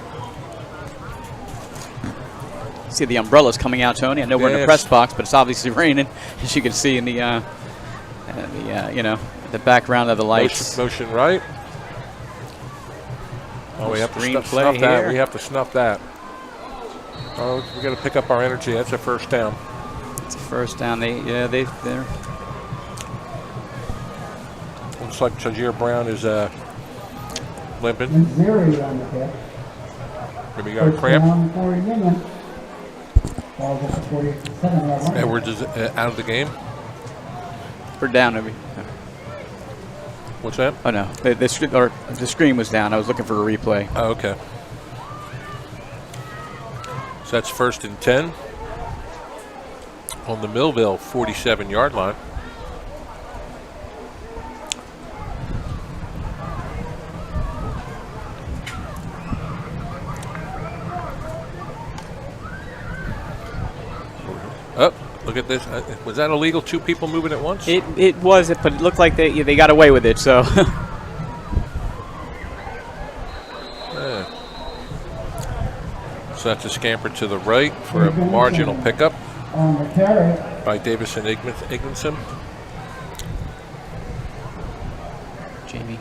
See the umbrellas coming out, Tony. I know we're in the press box, but it's obviously raining, as you can see in the the background of the lights. Motion right. Oh, we have to snuff that. We have to snuff that. Oh, we got to pick up our energy. That's a first down. It's a first down. They're Looks like Tajir Brown is limping. Zeri on the kick. Maybe he got a First cramp. down for Union. Ball's at the 47-yard line. Edwards is out of the game. We're down over. What's that? Oh no, the screen was down. I was looking for a replay. Oh, okay. So that's 1st and 10 on the Millville 47-yard line. Oh, look at this. Was that illegal? 2 people moving at once? It was, but it looked like they got away with it. So. Yeah. So that's a scamper to the right for a marginal pickup On the carry. by Davison Igmanson. Jamie.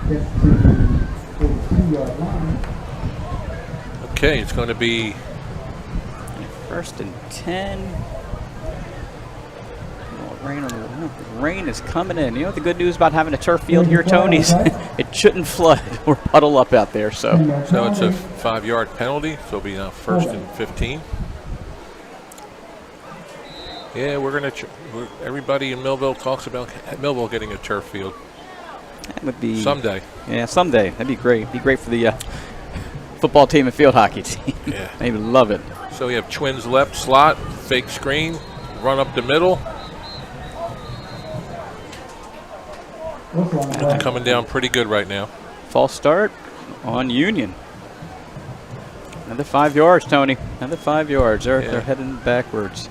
Gets to the 42-yard line. Okay, it's going to be 1st and 10. Rain is coming in. You know what the good news about having a turf field here, Tony? It shouldn't flood or puddle up out there. So it's a 5-yard penalty, so it'll be now 1st and 15. Yeah, we're going to. Everybody in Millville talks about Millville getting a turf field that would be someday. Yeah, someday. That'd be great. Be great for the football team and field hockey team. Yeah. They would love it. So we have twins left slot, fake screen, run up the middle. Coming down pretty good right now. False start on Union. Another 5 yards, Tony. Another 5 yards. They're heading backwards.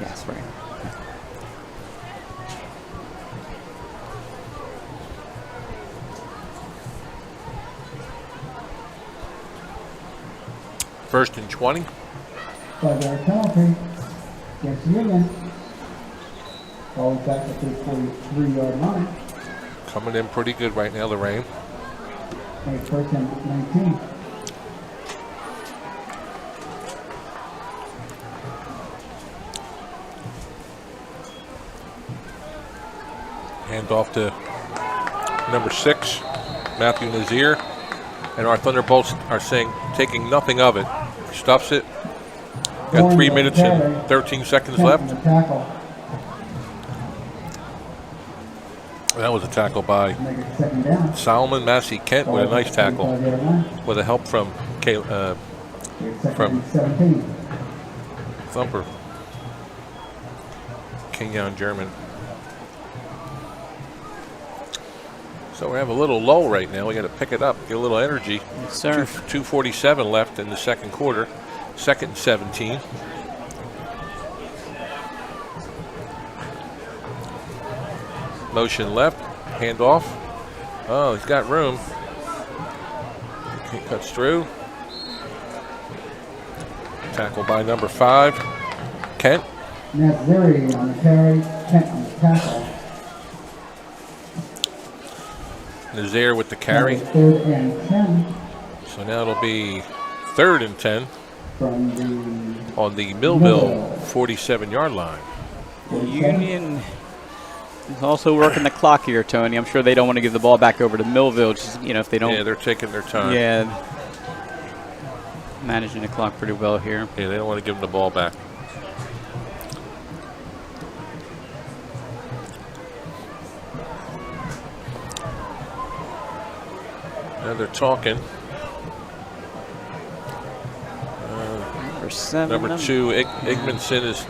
Yes, right. First and 20. 5-yard penalty against Union. Ball back at the 43-yard line. Coming in pretty good right now, the rain. First and 19. Hand off to number 6, Matthew Nazir. And our Thunderbolts are saying, taking nothing of it. Stuffs it. Got 3 minutes and 13 seconds left. That was a tackle by Solomon Massey Kent with a nice tackle. With a help from Thumper. Kenyon German. So we have a little lull right now. We got to pick it up, get a little energy. Yes, sir. 2:47 left in the second quarter. 2nd and 17. Motion left, hand off. Oh, he's got room. He cuts through. Tackle by number 5, Kent. Naziri on the carry, Kent on the tackle. Nazir with the carry. 3rd and 10. So now it'll be 3rd and 10 From on the Millville 47-yard line. Union is also working the clock here, Tony. I'm sure they don't want to give the ball back over to Millville. Just, if they don't. Yeah, they're taking their time. Yeah, managing the clock pretty well here. Yeah, they don't want to give them the ball back. Now they're talking. Number 2, Igmanson is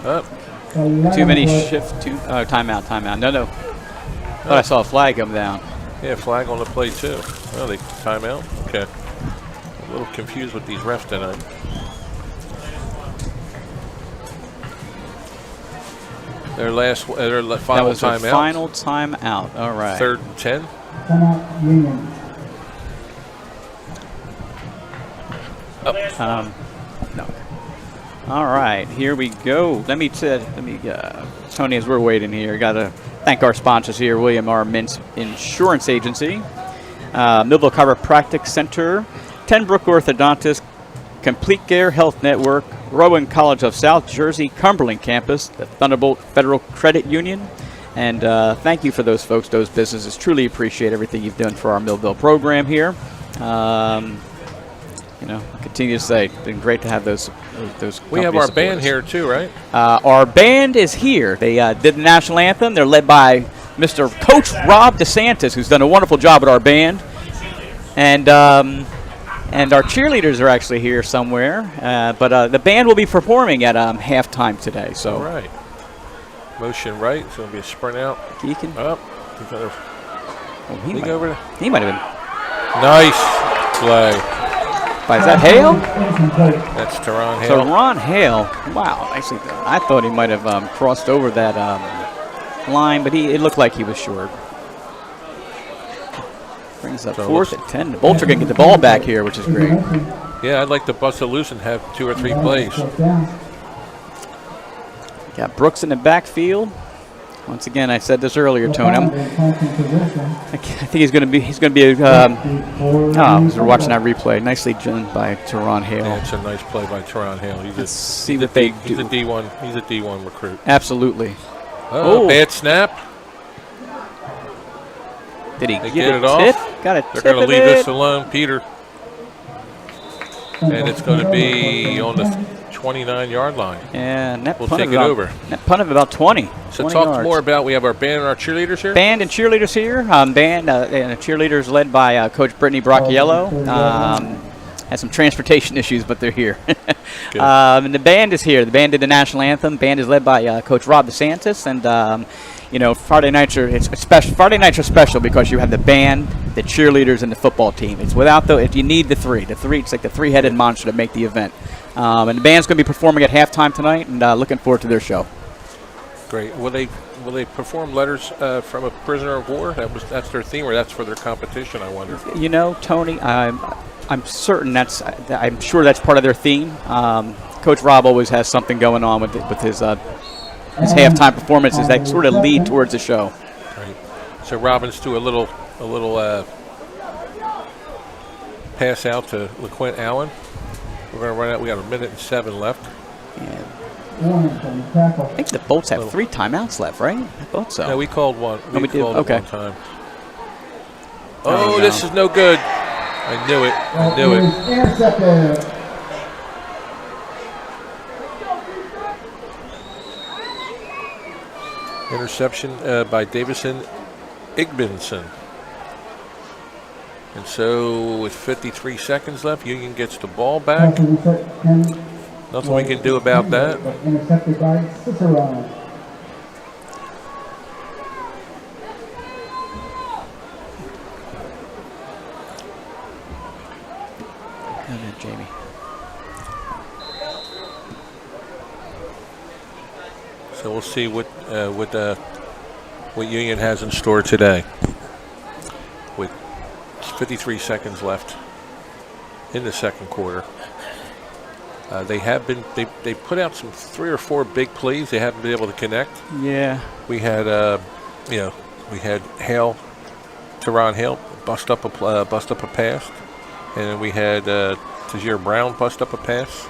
up. Too many shift. Timeout. No. Thought I saw a flag come down. Yeah, flag on the play too. Oh, they timeout. Okay. A little confused with these refs tonight. Their final that was timeout. The final timeout. All right. 3rd and 10. Timeout Union. No. All right, here we go. Let me Tony, as we're waiting here, got to thank our sponsors here, William R. Mintz Insurance Agency. Millville Chiropractic Center, Tenbrook Orthodontist, Complete Care Health Network, Rowan College of South Jersey, Cumberland Campus, the Thunderbolt Federal Credit Union. And thank you for those folks, those businesses. Truly appreciate everything you've done for our Millville program here. You know, I continue to say, it's been great to have those. We have our band here too, right? Our band is here. They did the national anthem. They're led by Mr. Coach Rob DeSantis, who's done a wonderful job at our band. And our cheerleaders are actually here somewhere. But the band will be performing at halftime today. So. All right. Motion right. It's going to be a sprint out. Geekin. Up. He might have been. Nice play. Is that Hale? That's Teron Hale. Teron Hale. Wow, nicely done. I thought he might have crossed over that line, but it looked like he was short. Brings up 4th and 10. The Bolts are going to get the ball back here, which is great. Yeah, I'd like to bust it loose and have 2 or 3 plays. Got Brooks in the backfield. Once again, I said this earlier, Tony. I think he's going to be. As we're watching that replay, nicely done by Teron Hale. Yeah, it's a nice play by Teron Hale. He's a D1. He's a D1 recruit. Absolutely. Oh, bad snap. Did he get it off? Got it. They're going to leave this alone, Peter. And it's going to be on the 29-yard line. And that we'll take it over. That punt of about 20. So talk more about, we have our band and our cheerleaders here? Band and cheerleaders here. Band and the cheerleaders led by Coach Brittany Bracchiello. Had some transportation issues, but they're here. And the band is here. The band did the national anthem. Band is led by Coach Rob DeSantis. And, you know, Friday nights are special. Friday nights are special because you have the band, the cheerleaders, and the football team. It's without if you need the three. It's like the three-headed monster to make the event. And the band's going to be performing at halftime tonight, and looking forward to their show. Great. Will they perform letters from a prisoner of war? That's their theme, or that's for their competition? I wonder. You know, Tony, I'm certain I'm sure that's part of their theme. Coach Rob always has something going on with his halftime performances that sort of lead towards the show. Right. So Robbins do a little pass out to LaQuint Allen. We're going to run out. We got 1:07 left. Yeah. I think the Bolts have 3 timeouts left, right? I thought so. No, we called one. We called okay. One time. Oh, this is no good. I knew it. I knew it. Intercepted. Interception by Davison Igbinson. And so with 53 seconds left, Union gets the ball back. Nothing we can do about that. Intercepted by Cicero. Go ahead, Jamie. So we'll see what Union has in store today. With 53 seconds left in the second quarter. They put out some 3 or 4 big plays. They haven't been able to connect. Yeah. We had Hale, Teron Hale bust up a pass, and then we had Tajir Brown bust up a pass.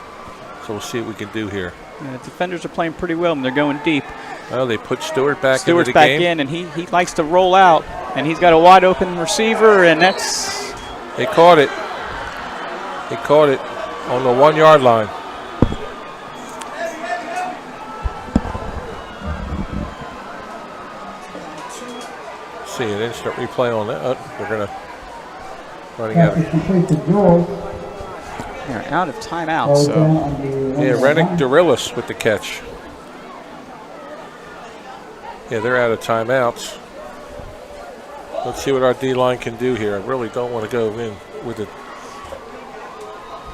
So we'll see what we can do here. Yeah, the defenders are playing pretty well, and they're going deep. Well, they put Stewart back into the game. Stewart's back in, and he likes to roll out, and he's got a wide open receiver, and that's. They caught it. They caught it on the 1-yard line. See an instant replay on that. We're gonna running out. They're out of timeout, so. Yeah, Rennick Dorillis with the catch. Yeah, they're out of timeouts. Let's see what our D-line can do here. I really don't want to go in with it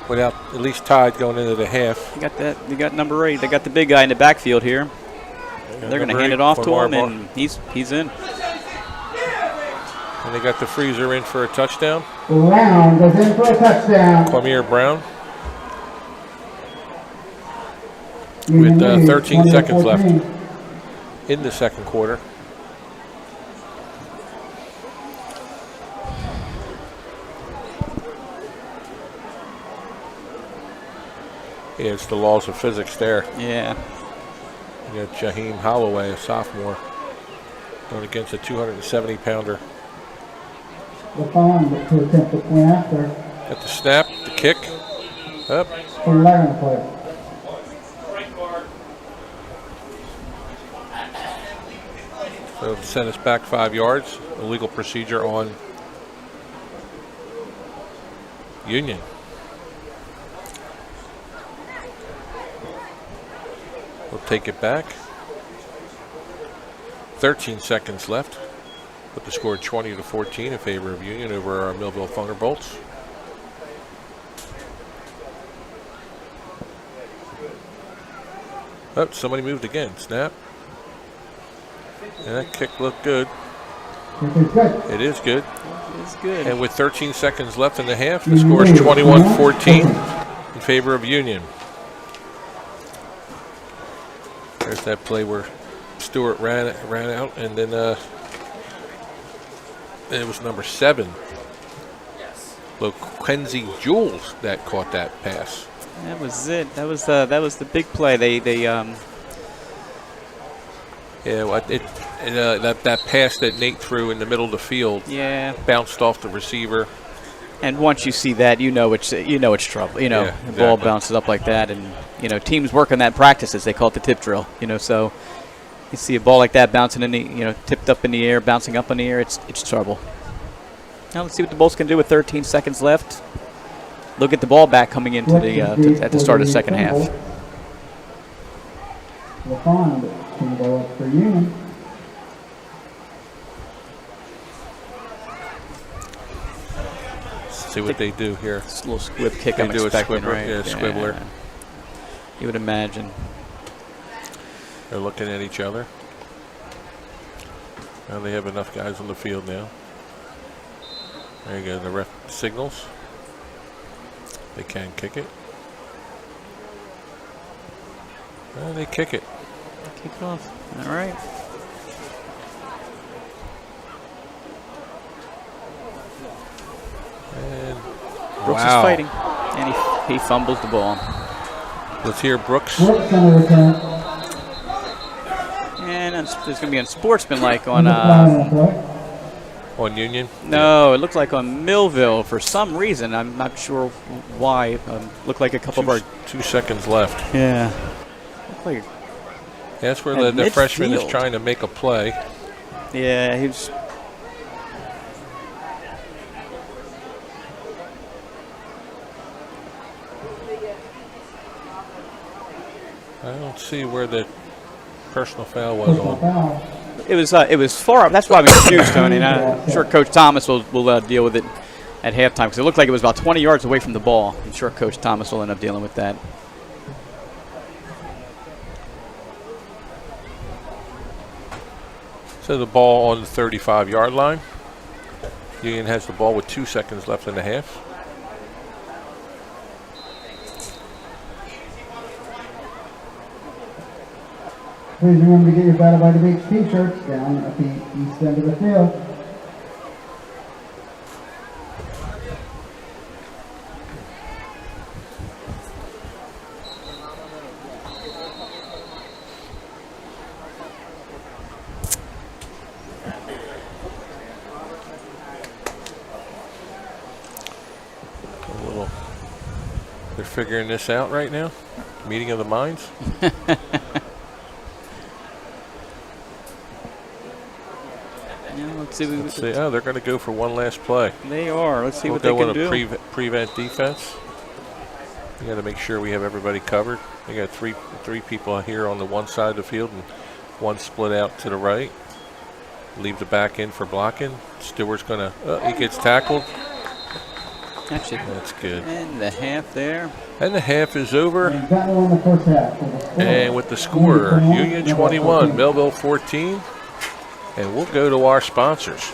without at least tied going into the half. You got that. You got number 8. They got the big guy in the backfield here. They're going to hand it off to him, and he's in. And they got the freezer in for a touchdown. Brown goes in for a touchdown. Kwamir Brown. With 13 seconds left in the second quarter. Yeah, it's the laws of physics there. Yeah. You got Jaheim Holloway, a sophomore, going against a 270-pounder. LaFond to attempt the point after. Got the snap, the kick, up. 11 play. So to send us back 5 yards. Illegal procedure on Union. We'll take it back. 13 seconds left. With the score 20-14 in favor of Union over our Millville Thunderbolts. Oh, somebody moved again. Snap. And that kick looked good. It is good. It's good. And with 13 seconds left in the half, the score is 21-14 in favor of Union. There's that play where Stewart ran out, and then it was number 7, Quincy Jules, that caught that pass. That was it. That was the big play. Yeah, well, that pass that Nate threw in the middle of the field, bounced off the receiver. And once you see that, you know it's trouble. You know, Yeah, the ball exactly. bounces up like that, and teams work on that practices. They call it the tip drill. So you see a ball like that bouncing in the tipped up in the air, bouncing up in the air. It's trouble. Now let's see what the Bolts can do with 13 seconds left. Look at the ball back coming into at the start of the second half. LaFond can go up for Union. See what they do here. It's a little squib kick. They I'm do a expecting, squibbler, right? yeah, squibbler. Yeah. You would imagine. They're looking at each other. Now they have enough guys on the field now. There you go. The ref signals. They can kick it. And they kick it. Kick off. All right. And Brooks is fighting, and he fumbles the ball. Let's hear Brooks. Brooks on the return. And there's going to be unsportsmanlike on. On Union? No, it looked like on Millville for some reason. I'm not sure why. Looked like a couple of our. 2 seconds left. Yeah. Looked like. That's where At the freshman is midfield. trying to make a play. Yeah, he was. I don't see where the personal foul was on. It was far up. That's why we confused, Tony. And I'm sure Coach Thomas will deal with it at halftime because it looked like it was about 20 yards away from the ball. I'm sure Coach Thomas will end up dealing with that. So the ball on the 35-yard line. Union has the ball with 2 seconds left in the half. Please remember to get your Battle by the Beach t-shirts down at the east end of the field. They're figuring this out right now. Meeting of the minds. Let's see. Oh, they're going to go for one last play. They are. Let's see We'll what they go can on do. a prevent defense. We got to make sure we have everybody covered. We got three people here on the one side of the field and one split out to the right. Leave the back in for blocking. Stewart's going to. He gets tackled. Actually, that's good. And the half there. And the half is over. And that one in the first half. And with the score, Union 21, Millville 14. And we'll go to our sponsors.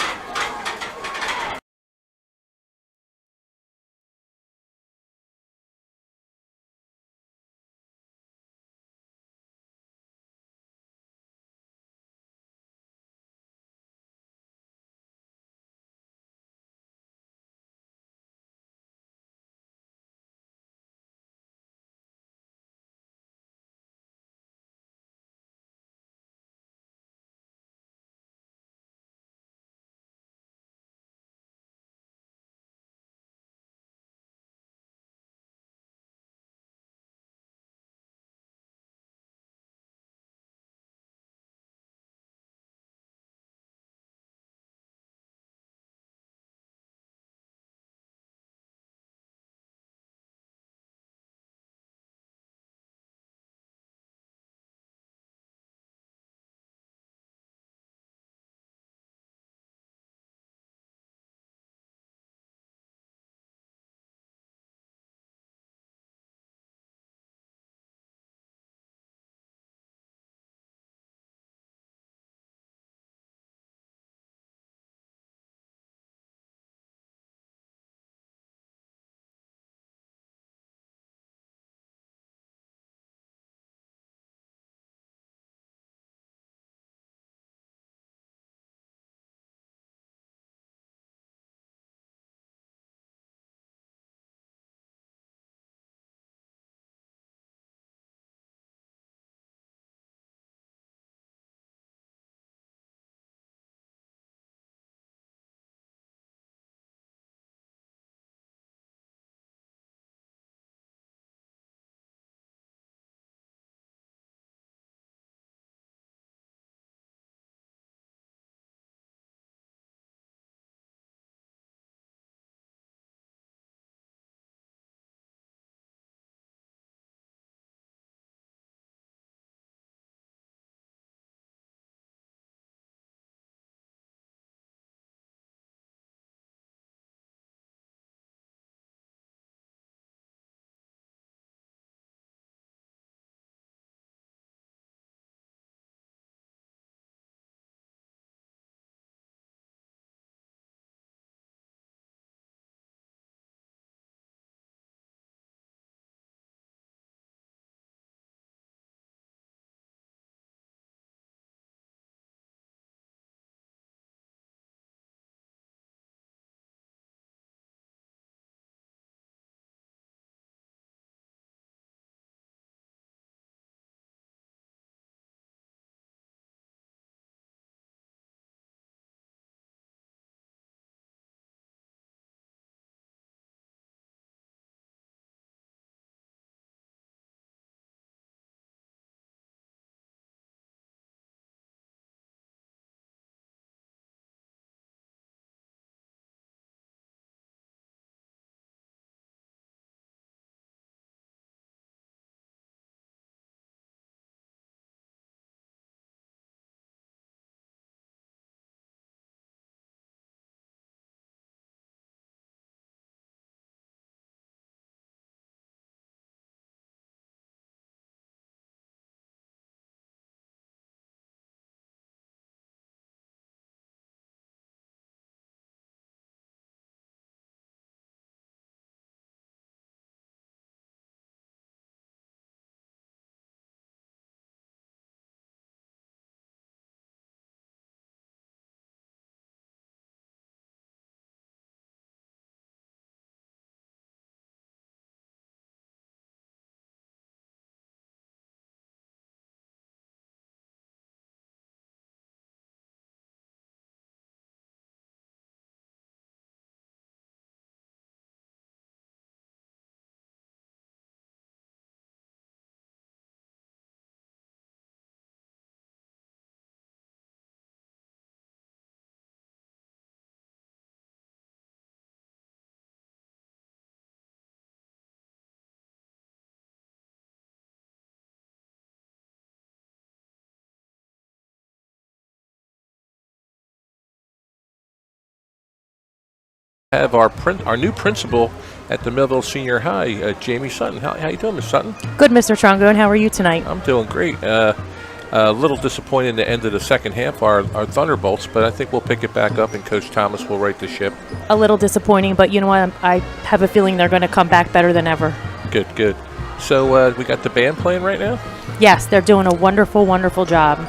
have our new principal at the Millville Senior High, Jamie Sutton. How you doing, Miss Sutton? Good, Mr. Trongo, and how are you tonight? I'm doing great. A little disappointed in the end of the second half, our Thunderbolts, but I think we'll pick it back up, and Coach Thomas will right the ship. A little disappointing, but you know what? I have a feeling they're going to come back better than ever. Good. So we got the band playing right now? Yes, they're doing a wonderful, wonderful job.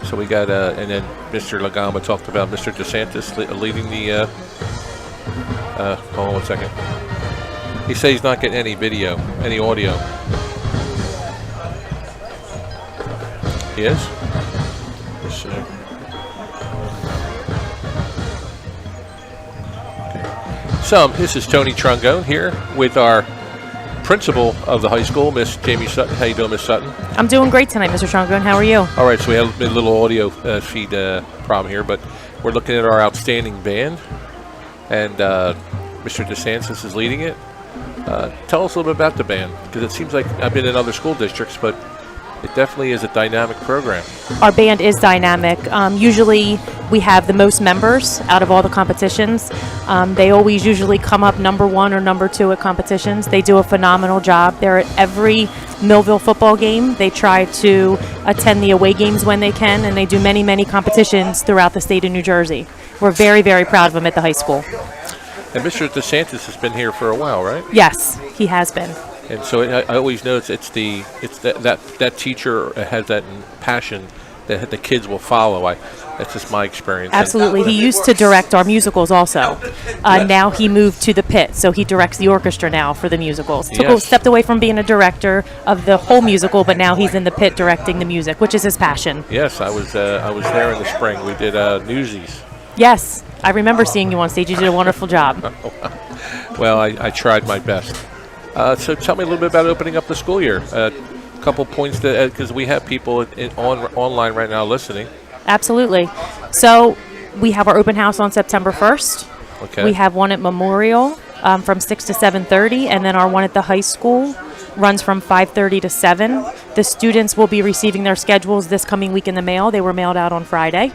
So we got, and then Mr. Lagama talked about Mr. DeSantis leading the, hold on 1 second. He says he's not getting any audio. He is? Let's see. Okay. So this is Tony Trungone here with our principal of the high school, Miss Jamie Sutton. How you doing, Miss Sutton? I'm doing great tonight, Mr. Trongo, and how are you? All right, so we have a little audio feed problem here, but we're looking at our outstanding band, and Mr. DeSantis is leading it. Tell us a little bit about the band, because it seems like I've been in other school districts, but it definitely is a dynamic program. Our band is dynamic. Usually we have the most members out of all the competitions. They always usually come up number 1 or number 2 at competitions. They do a phenomenal job. They're at every Millville football game. They try to attend the away games when they can, and they do many, many competitions throughout the state of New Jersey. We're very, very proud of them at the high school. And Mr. DeSantis has been here for a while, right? Yes, he has been. And so I always notice it's that teacher has that passion that the kids will follow. That's just my experience. Absolutely. He used to direct our musicals also. Now he moved to the pit, so he directs the orchestra now for the musicals. Stepped away from being a director of the whole musical, but now he's in the pit directing the music, which is his passion. Yes, I was there in the spring. We did Newsies. Yes, I remember seeing you on stage. You did a wonderful job. Well, I tried my best. So tell me a little bit about opening up the school year. A couple points, because we have people online right now listening. Absolutely. So we have our open house on September 1st. Okay. We have one at Memorial from 6 to 7:30, and then our one at the high school runs from 5:30 to 7. The students will be receiving their schedules this coming week in the mail. They were mailed out on Friday.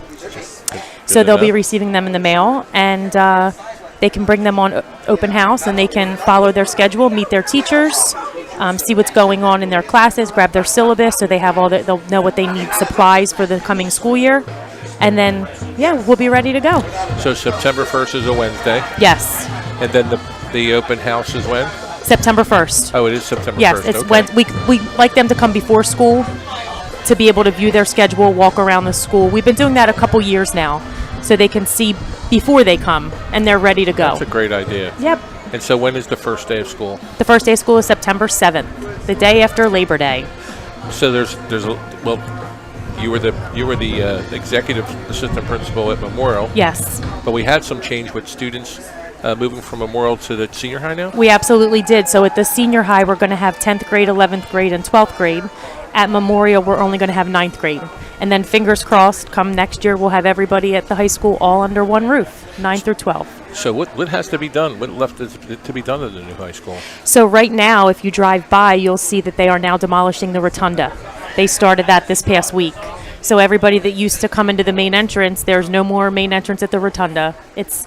So they'll be receiving them in the mail, and they can bring them on open house, and they can follow their schedule, meet their teachers, see what's going on in their classes, grab their syllabus so they have they'll know what they need, supplies for the coming school year. And then, we'll be ready to go. So September 1st is a Wednesday. Yes. And then the open house is when? September 1st. Oh, it is September 1st. Yes, it's when we like them to come before school to be able to view their schedule, walk around the school. We've been doing that a couple years now, so they can see before they come, and they're ready to go. That's a great idea. Yep. And so when is the first day of school? The first day of school is September 7th, the day after Labor Day. So you were the executive assistant principal at Memorial. Yes. But we had some change with students moving from Memorial to the senior high now? We absolutely did. So at the senior high, we're going to have 10th grade, 11th grade, and 12th grade. At Memorial, we're only going to have 9th grade. And then fingers crossed, come next year, we'll have everybody at the high school all under one roof, 9 through 12. So what has to be done? What left is to be done at the new high school? So right now, if you drive by, you'll see that they are now demolishing the rotunda. They started that this past week. So everybody that used to come into the main entrance, there's no more main entrance at the rotunda. It's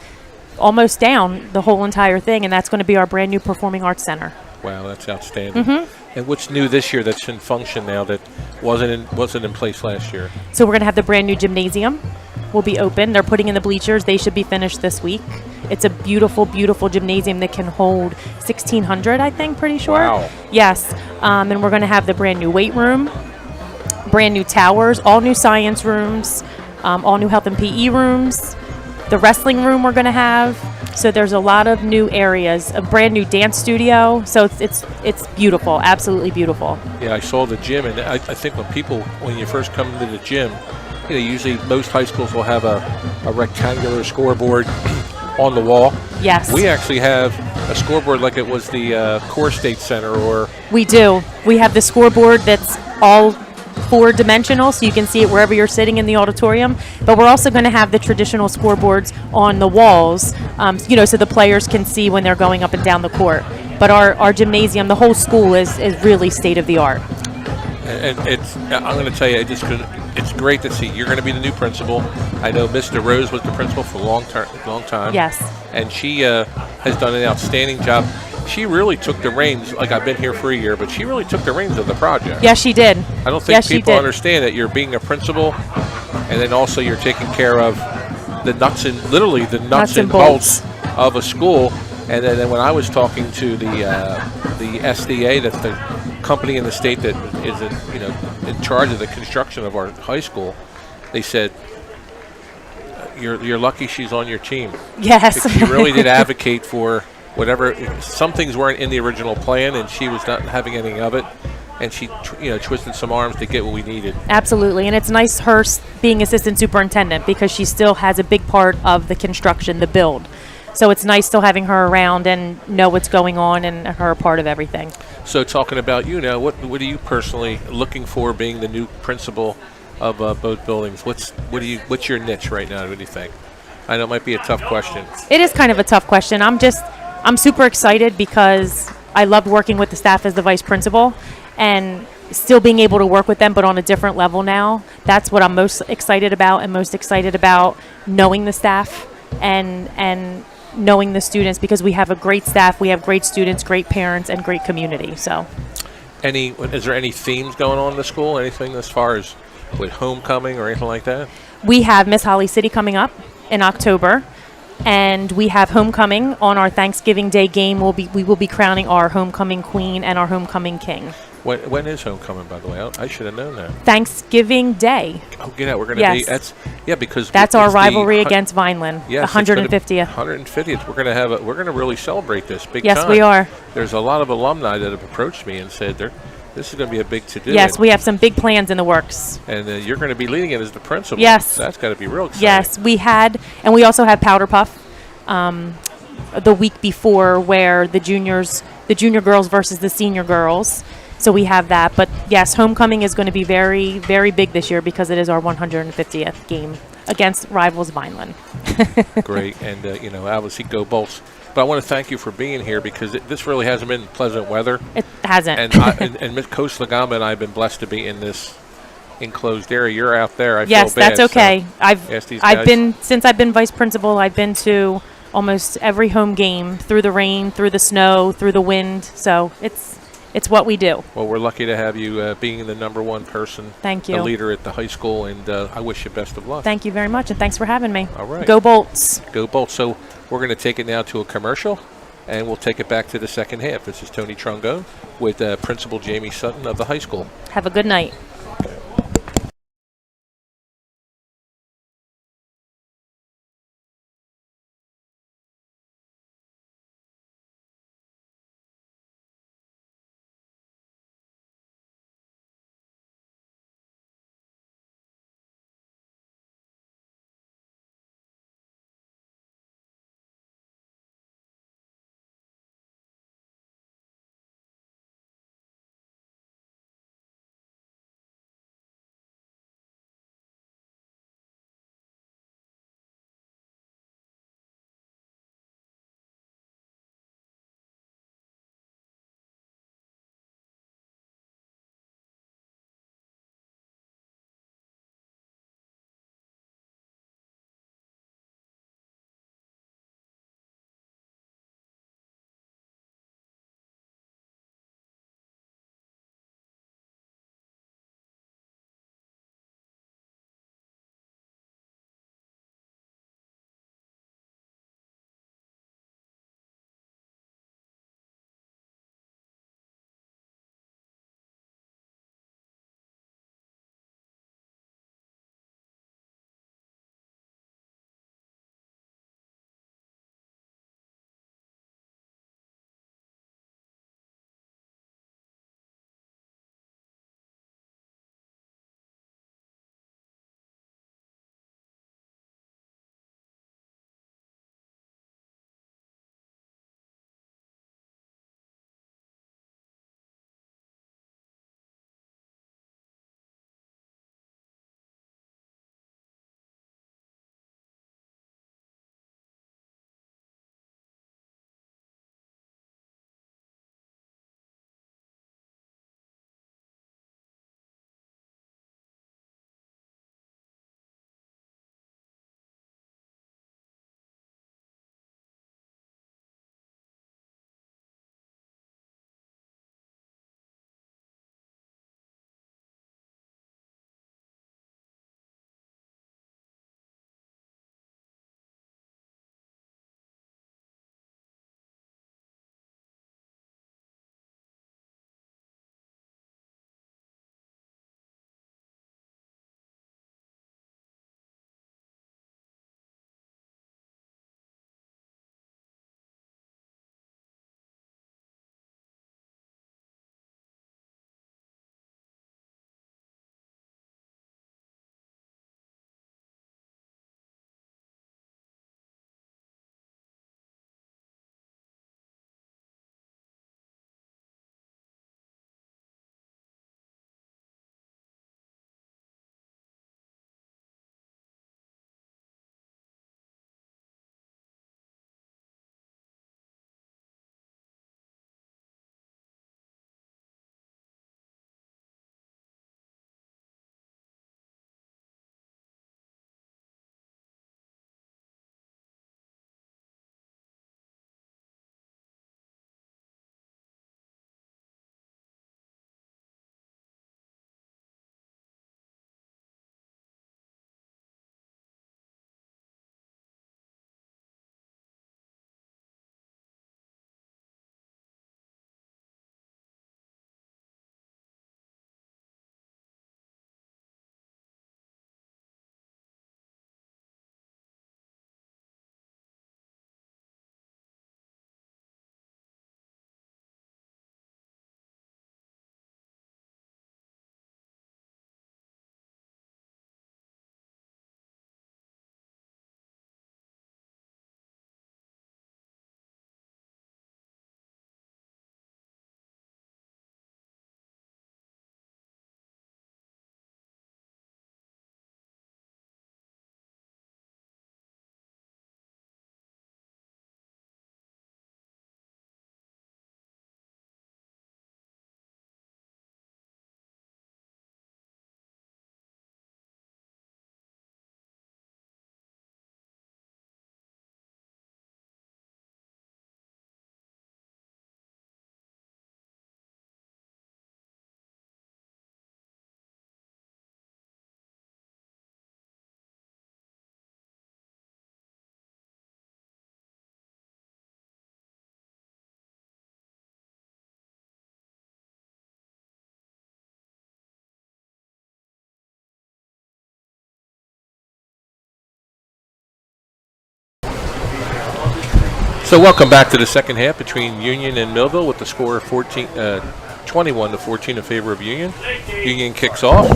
almost down, the whole entire thing, and that's going to be our brand new Performing Arts Center. Wow, that's outstanding. Mm-hmm. And what's new this year that's in function now that wasn't in place last year? So we're going to have the brand new gymnasium. Will be open. They're putting in the bleachers. They should be finished this week. It's a beautiful, beautiful gymnasium that can hold 1,600, I think, pretty sure. Wow. Yes. And we're going to have the brand new weight room, brand new towers, all new science rooms, all new health and PE rooms. The wrestling room we're going to have. So there's a lot of new areas, a brand new dance studio. So it's beautiful, absolutely beautiful. Yeah, I saw the gym, and I think when you first come into the gym, usually most high schools will have a rectangular scoreboard on the wall. Yes. We actually have a scoreboard like it was the Core State Center, or... We do. We have the scoreboard that's all four-dimensional, so you can see it wherever you're sitting in the auditorium. But we're also going to have the traditional scoreboards on the walls, so the players can see when they're going up and down the court. But our gymnasium, the whole school is really state-of-the-art. And I'm going to tell you, it's great to see. You're going to be the new principal. I know Mr. Rose was the principal for a long time. Yes. and she has done an outstanding job. She really took the reins. Like, I've been here for a year, but she really took the reins of the project. Yes, she did. I don't think Yes, she people did. understand that you're being a principal, and then also you're taking care of the nuts and literally the nuts and bolts of a school. And then when I was talking to the SDA, that's the company in the state that is in charge of the construction of our high school, they said, "You're lucky she's on your team." Yes. Because she really did advocate for whatever. Some things weren't in the original plan, and she was not having any of it. And she, twisted some arms to get what we needed. Absolutely, and it's nice her being assistant superintendent because she still has a big part of the construction, the build. So it's nice still having her around and know what's going on and her a part of everything. So talking about you now, what are you personally looking for being the new principal of both buildings? What's your niche right now? What do you think? I know it might be a tough question. It is kind of a tough question. I'm super excited because I loved working with the staff as the vice principal and still being able to work with them, but on a different level now. That's what I'm most excited about, and most excited about knowing the staff and knowing the students, because we have a great staff, we have great students, great parents, and great community. So, is there any themes going on in the school? Anything as far as with homecoming or anything like that? we have Miss Holly City coming up in October, and we have homecoming on our Thanksgiving Day game. We will be crowning our homecoming queen and our homecoming king. When is homecoming, by the way? I should have known that. Thanksgiving Day. Oh, get out. We're going to be. Because that's our it's rivalry against Vineland. Yes, 150th. 150th. We're going to really celebrate this big yes, time. we are. There's a lot of alumni that have approached me and said this is going to be a big to do. Yes, we have some big plans in the works. And you're going to be leading it as the principal. Yes. So that's got to be real exciting. Yes, we had, and we also had Powder Puff the week before, where the junior girls versus the senior girls. So we have that. But yes, homecoming is going to be very, very big this year because it is our 150th game against rivals Vineland. Great. And, obviously go Bolts. But I want to thank you for being here because this really hasn't been pleasant weather. It hasn't. And Ms. Coach Lagamba and I have been blessed to be in this enclosed area. You're out there. I yes, feel bad. That's okay. So since I've been vice principal, I've been to almost every home game, through the rain, through the snow, through the wind. So it's what we do. Well, we're lucky to have you being the number one person. Thank you. The leader at the high school, and I wish you best of luck. Thank you very much, and thanks for having me. All right. Go Bolts. Go Bolts. So we're going to take it now to a commercial, and we'll take it back to the second half. This is Tony Trungone with Principal Jamie Sutton of the high school. Have a good night. So welcome back to the second half between Union and Millville with the score of 21 to 14 in favor of Union. Union kicks off.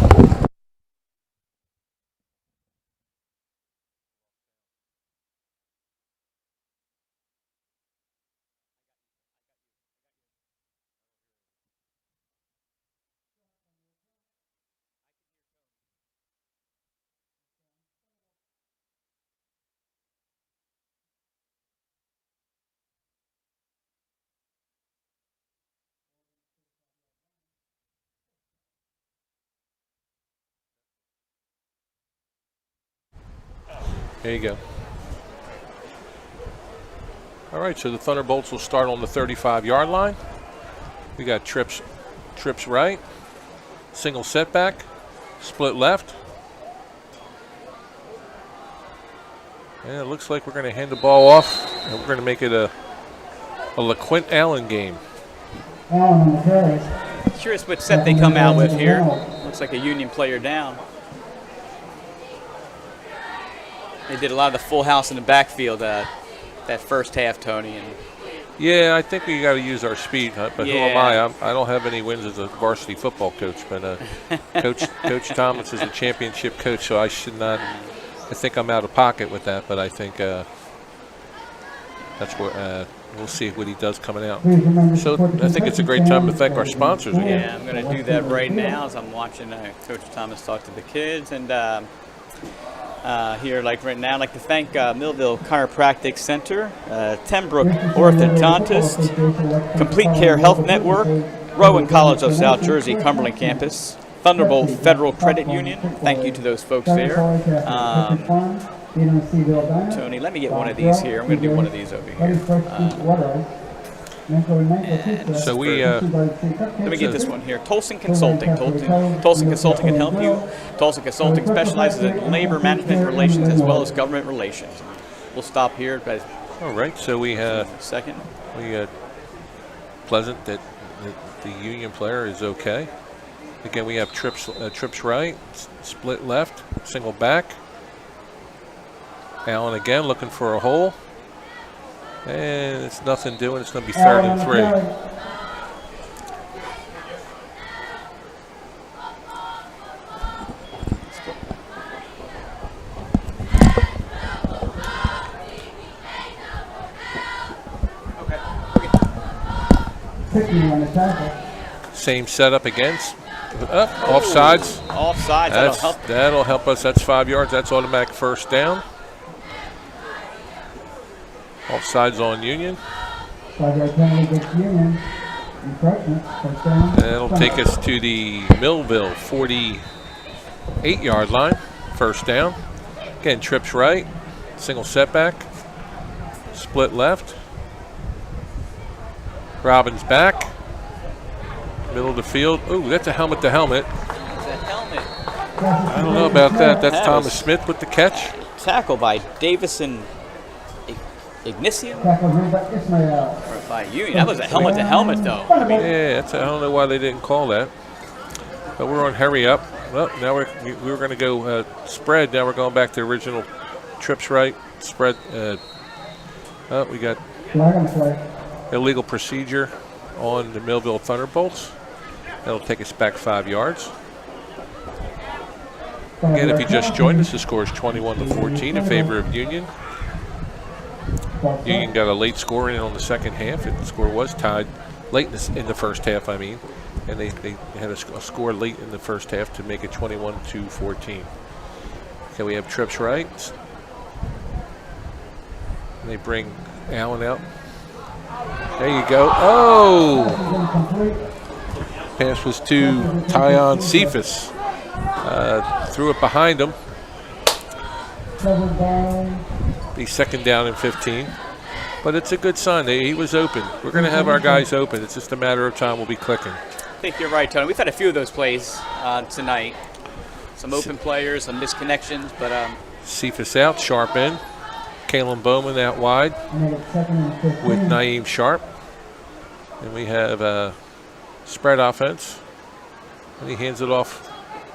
There you go. All right, so the Thunderbolts will start on the 35-yard line. We got trips right, single setback, split left. And it looks like we're going to hand the ball off, and we're going to make it a LeQuint Allen game. Curious what set they come out with here. Looks like a Union player down. They did a lot of the full house in the backfield that first half, Tony. And yeah, I think we got to use our speed, but who am Yeah. I? I don't have any wins as a varsity football coach, but Coach Thomas is a championship coach, so I should not. I think I'm out of pocket with that, but I think that's what we'll see what he does coming out. So I think it's a great time to thank our sponsors again. yeah, I'm going to do that right now as I'm watching Coach Thomas talk to the kids. And here, like right now, I'd like to thank Millville Chiropractic Center, Tenbrook Orthodontist, Complete Care Health Network, Rowan College of South Jersey, Cumberland campus, Thunderbolt Federal Credit Union. Thank you to those folks there. Tony, let me get one of these here. I'm going to do one of these over here. So we Let me get this one here. Tolson Consulting. Tolson Consulting can help you. Tolson Consulting specializes in labor management relations as well as government relations. We'll stop here. But all right. So we second. Pleasant that the Union player is okay. Again, we have trips right, split left, single back. Allen again looking for a hole. And it's nothing doing. It's going to be 3rd and 3. Same setup against. Offsides. Offsides. That'll help us. That's 5 yards. That's automatic first down. Offsides on Union. That'll take us to the Millville 48-yard line. First down. Again, trips right. Single setback. Split left. Robbins back. Middle of the field. Ooh, that's a helmet to helmet. I don't know about that. That's Thomas Smith with the catch. Tackle by Davison Ignicio. By Union. That was a helmet to helmet, though. Yeah, I don't know why they didn't call that. But we're on hurry up. Well, now we were going to go spread. Now we're going back to original trips right. Spread. We got illegal procedure on the Millville Thunderbolts. That'll take us back 5 yards. Again, if you just joined us, the score is 21 to 14 in favor of Union. Union got a late score in on the second half. The score was tied late in the first half, and they had a score late in the first half to make it 21 to 14. Okay, we have trips right. And they bring Allen out. There you go. Oh! Pass was to Tyon Cephas. Threw it behind him. Be 2nd down and 15. But it's a good sign. He was open. We're going to have our guys open. It's just a matter of time. We'll be clicking. I think you're right, Tony. We've had a few of those plays tonight. Some open players, some misconnections, but Cephas out, Sharp in. Kalen Bowman out wide with Naeem Sharp. And we have a spread offense. And he hands it off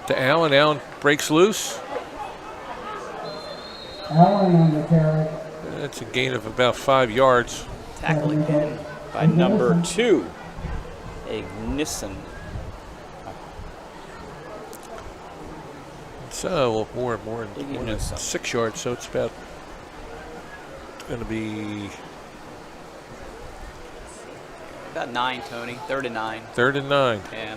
to Allen. Allen breaks loose. That's a gain of about 5 yards. Tackle again by number 2, Ignition. So more than Ignition. 6 yards. So it's about going to be About 9, Tony. 3rd and 9. 3rd and 9. Yeah.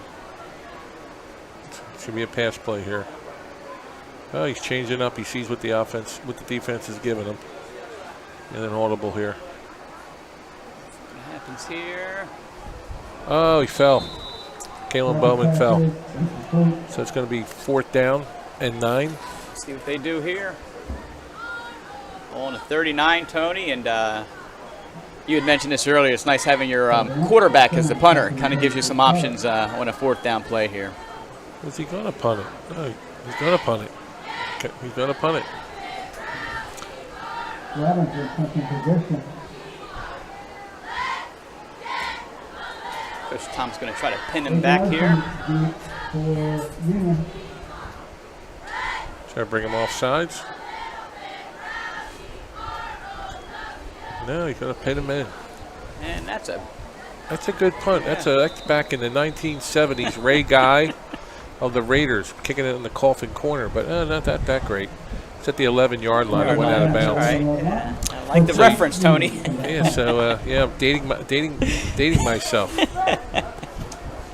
Should be a pass play here. Oh, he's changing up. He sees what the defense is giving him. And an audible here. What happens here? Oh, he fell. Kalen Bowman fell. So it's going to be 4th down and 9. Let's see what they do here. On a 39, Tony, and you had mentioned this earlier. It's nice having your quarterback as the punter. Kind of gives you some options on a 4th down play here. Is he going to punt it? No, he's going to punt it. Okay, he's going to punt it. Robbins in punting position. Coach Tom's going to try to pin him back here. For Union. Try to bring him off sides. No, he's going to pin him in. And that's a good punt. Yeah. That's back in the 1970s. Ray Guy of the Raiders kicking it in the coffin corner, but not that great. It's at the 11-yard line. It went out of all bounds. right. Yeah. I like the reference, Tony. Yeah, so I'm dating myself.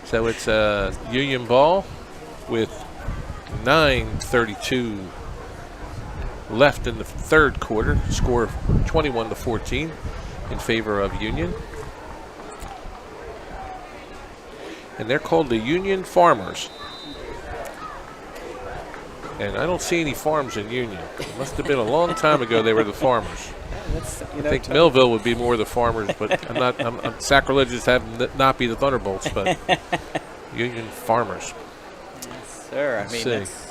So it's Union ball with 9:32 left in the 3rd quarter. Score 21-14 in favor of Union. And they're called the Union Farmers. And I don't see any farms in Union. It must have been a long time ago they were the Farmers. I think Millville would be more the Farmers, but I'm sacrilegious to have them not be the Thunderbolts, but Union Farmers. Yes, sir. I mean,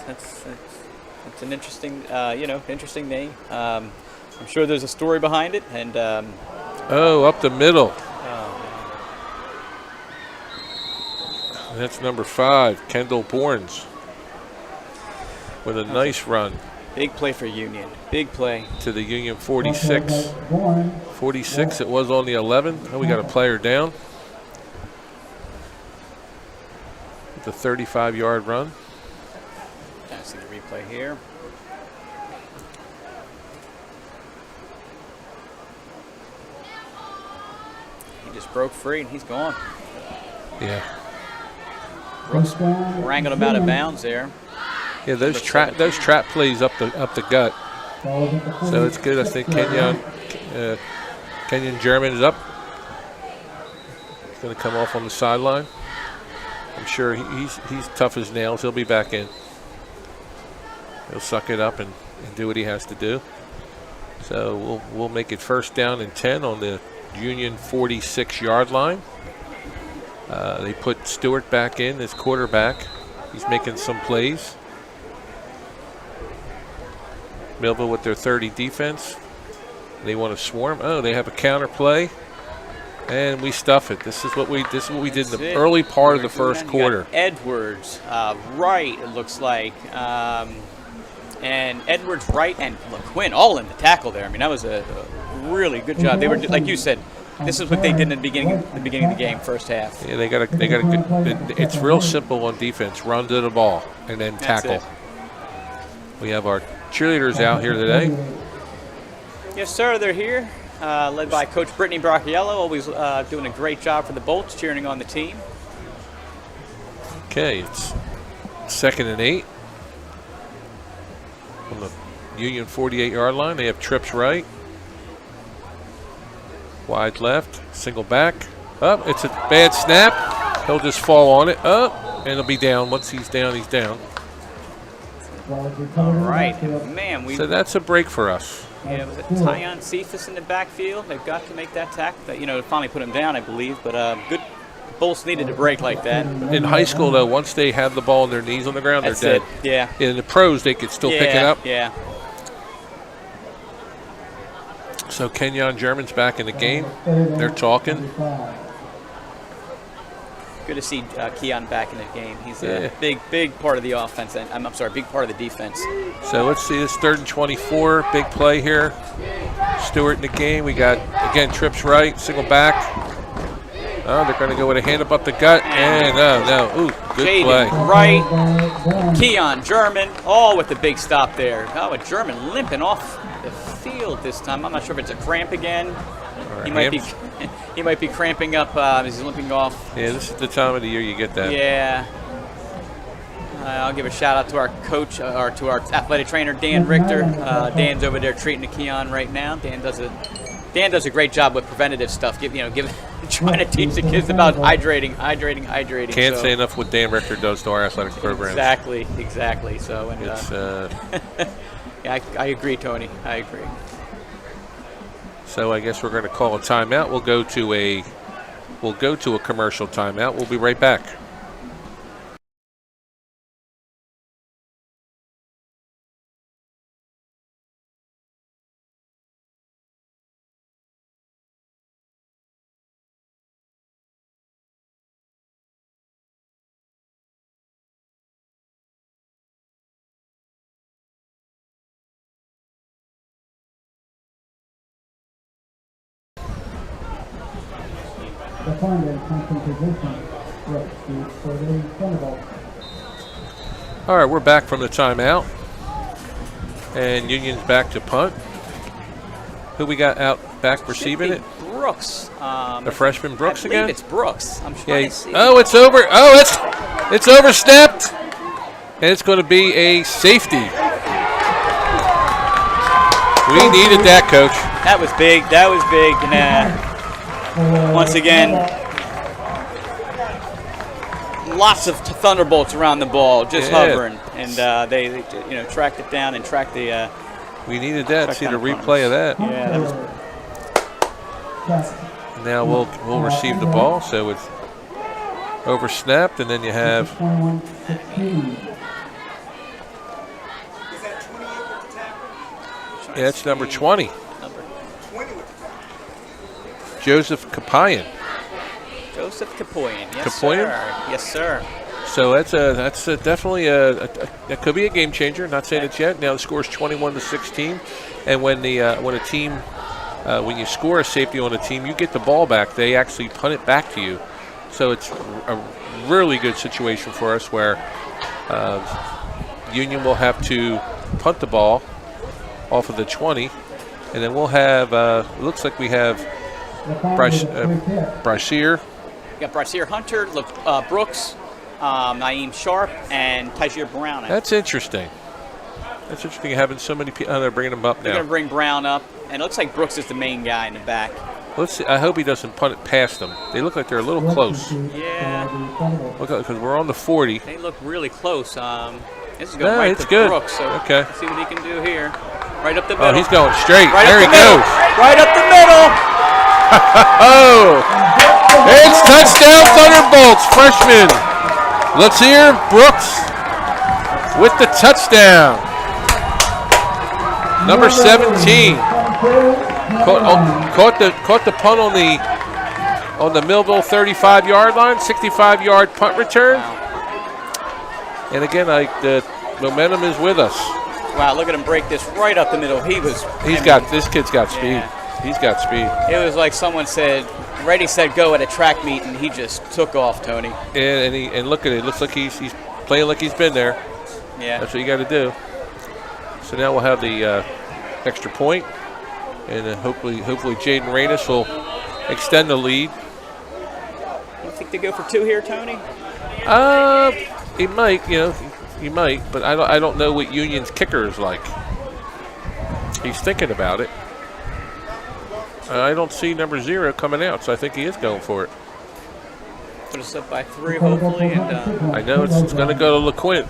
that's an interesting, interesting name. I'm sure there's a story behind it, and up the middle. And that's number 5, Kendall Bournes, with a nice run. Big play for Union. Big play. To the Union 46. 46, it was on the 11. Oh, we got a player down. With a 35-yard run. I see the replay here. He just broke free and he's gone. Yeah. Brooks wrangled him out of bounds there. Yeah, those trap plays up the gut. So it's good. I think Kenyon German is up. He's going to come off on the sideline. I'm sure he's tough as nails. He'll be back in. He'll suck it up and do what he has to do. So we'll make it 1st down and 10 on the Union 46-yard line. They put Stewart back in as quarterback. He's making some plays. Millville with their 30 defense. They want to swarm. Oh, they have a counter play, and we stuff it. This is what we did in the early part of the 1st quarter. Edwards, right. It looks like, and Edwards, right, and LeQuinn all in the tackle there. I mean, that was a really good job. They were, like you said, this is what they did in the beginning of the game, 1st half. Yeah, they got a good. It's real simple on defense. Run to the ball and then tackle. We have our cheerleaders out here today. Yes, sir. They're here, led by Coach Brittany Bracchiello, always doing a great job for the Bolts, cheering on the team. Okay, it's 2nd and 8 on the Union 48-yard line. They have trips right, wide left, single back. Up, it's a bad snap. He'll just fall on it. Up, and he'll be down. Once he's down, he's down. All right, man. So that's a break for us. Yeah, was it Tyon Cephas in the backfield? They've got to make that tackle. To finally put him down, I believe. But good. Bolts needed a break like that. In high school, though, once they have the ball on their knees on the ground, That's they're dead. it. Yeah. In the pros, they could still pick it up. Yeah. So Kenyon German's back in the game. They're talking. Good to see Keon back in the game. He's a big part of the offense. And I'm sorry, big part of the defense. So let's see this 3rd and 24. Big play here. Stewart in the game. We got, again, trips right, single back. Oh, they're going to go with a hand up the gut. And no. Ooh, good Jaden play. Wright, Keon German, all with the big stop there. Oh, a German limping off the field this time. I'm not sure if it's a cramp again. He might be cramping up as he's limping off. Yeah, this is the time of the year you get that. Yeah. I'll give a shout out to our coach, or to our athletic trainer, Dan Richter. Dan's over there treating the Keon right now. Dan does a great job with preventative stuff. Trying to teach the kids about hydrating. Can't say enough what Dan Richter does to our athletic programs. Exactly. So, and It's yeah, I agree, Tony. I agree. So I guess we're going to call a timeout. We'll go to a commercial timeout. We'll be right back. The find and come from position. Right, for the Thunderbolt. All right, we're back from the timeout. And Union's back to punt. Who we got out back receiving it? Brooks. The freshman Brooks I believe again? it's Brooks. I'm trying to see. Oh, it's over. Oh, it's overstepped. And it's going to be a safety. We needed that, Coach. That was big. Nah. Once again, lots of thunderbolts around the ball, just hovering, and they tracked it down and tracked the. We needed that. See the replay of that. Yeah, that was. Now we'll receive the ball, so it's oversnapped, and then you have. 21-16. Yeah, it's number 20. Joseph Kapayan. Joseph Kapoyan. Yes, Kapoyan? sir. Yes, sir. So that's definitely that could be a game changer. Not saying it yet. Now the score is 21-16, and when a team when you score a safety on a team, you get the ball back. They actually punt it back to you. So it's a really good situation for us where Union will have to punt the ball off of the 20, and then we'll have. It looks like we have. Brashear. You got Brashear Hunter, Brooks, Naeem Sharp, and Tajir Brown. That's interesting. That's interesting having so many people. Oh, they're bringing them up now. They're going to bring Brown up, and it looks like Brooks is the main guy in the back. Let's see. I hope he doesn't punt it past them. They look like they're a little close. Yeah. Because we're on the 40. They look really close. This is going right it's to good. Brooks. So okay. Let's see what he can do here. Right up the middle. Oh, he's going straight. Right there he goes. Right up the middle. Oh, it's touchdown Thunderbolts, freshman. Let's hear Brooks with the touchdown. Number 17 caught the punt on the Millville 35-yard line, 65-yard punt return. And again, the momentum is with us. Wow, look at him break this right up the middle. This kid's got speed. Yeah. He's got speed. It was like someone said, Reddy said go at a track meet, and he just took off, Tony. And look at it. It looks like he's playing like he's been there. Yeah. That's what you got to do. So now we'll have the extra point, and hopefully Jaden Reynes will extend the lead. You think they go for two here, Tony? He might. He might, but I don't know what Union's kicker is like. He's thinking about it. I don't see number 0 coming out, so I think he is going for it. Put us up by 3, hopefully. And I know it's going to go to LeQuint.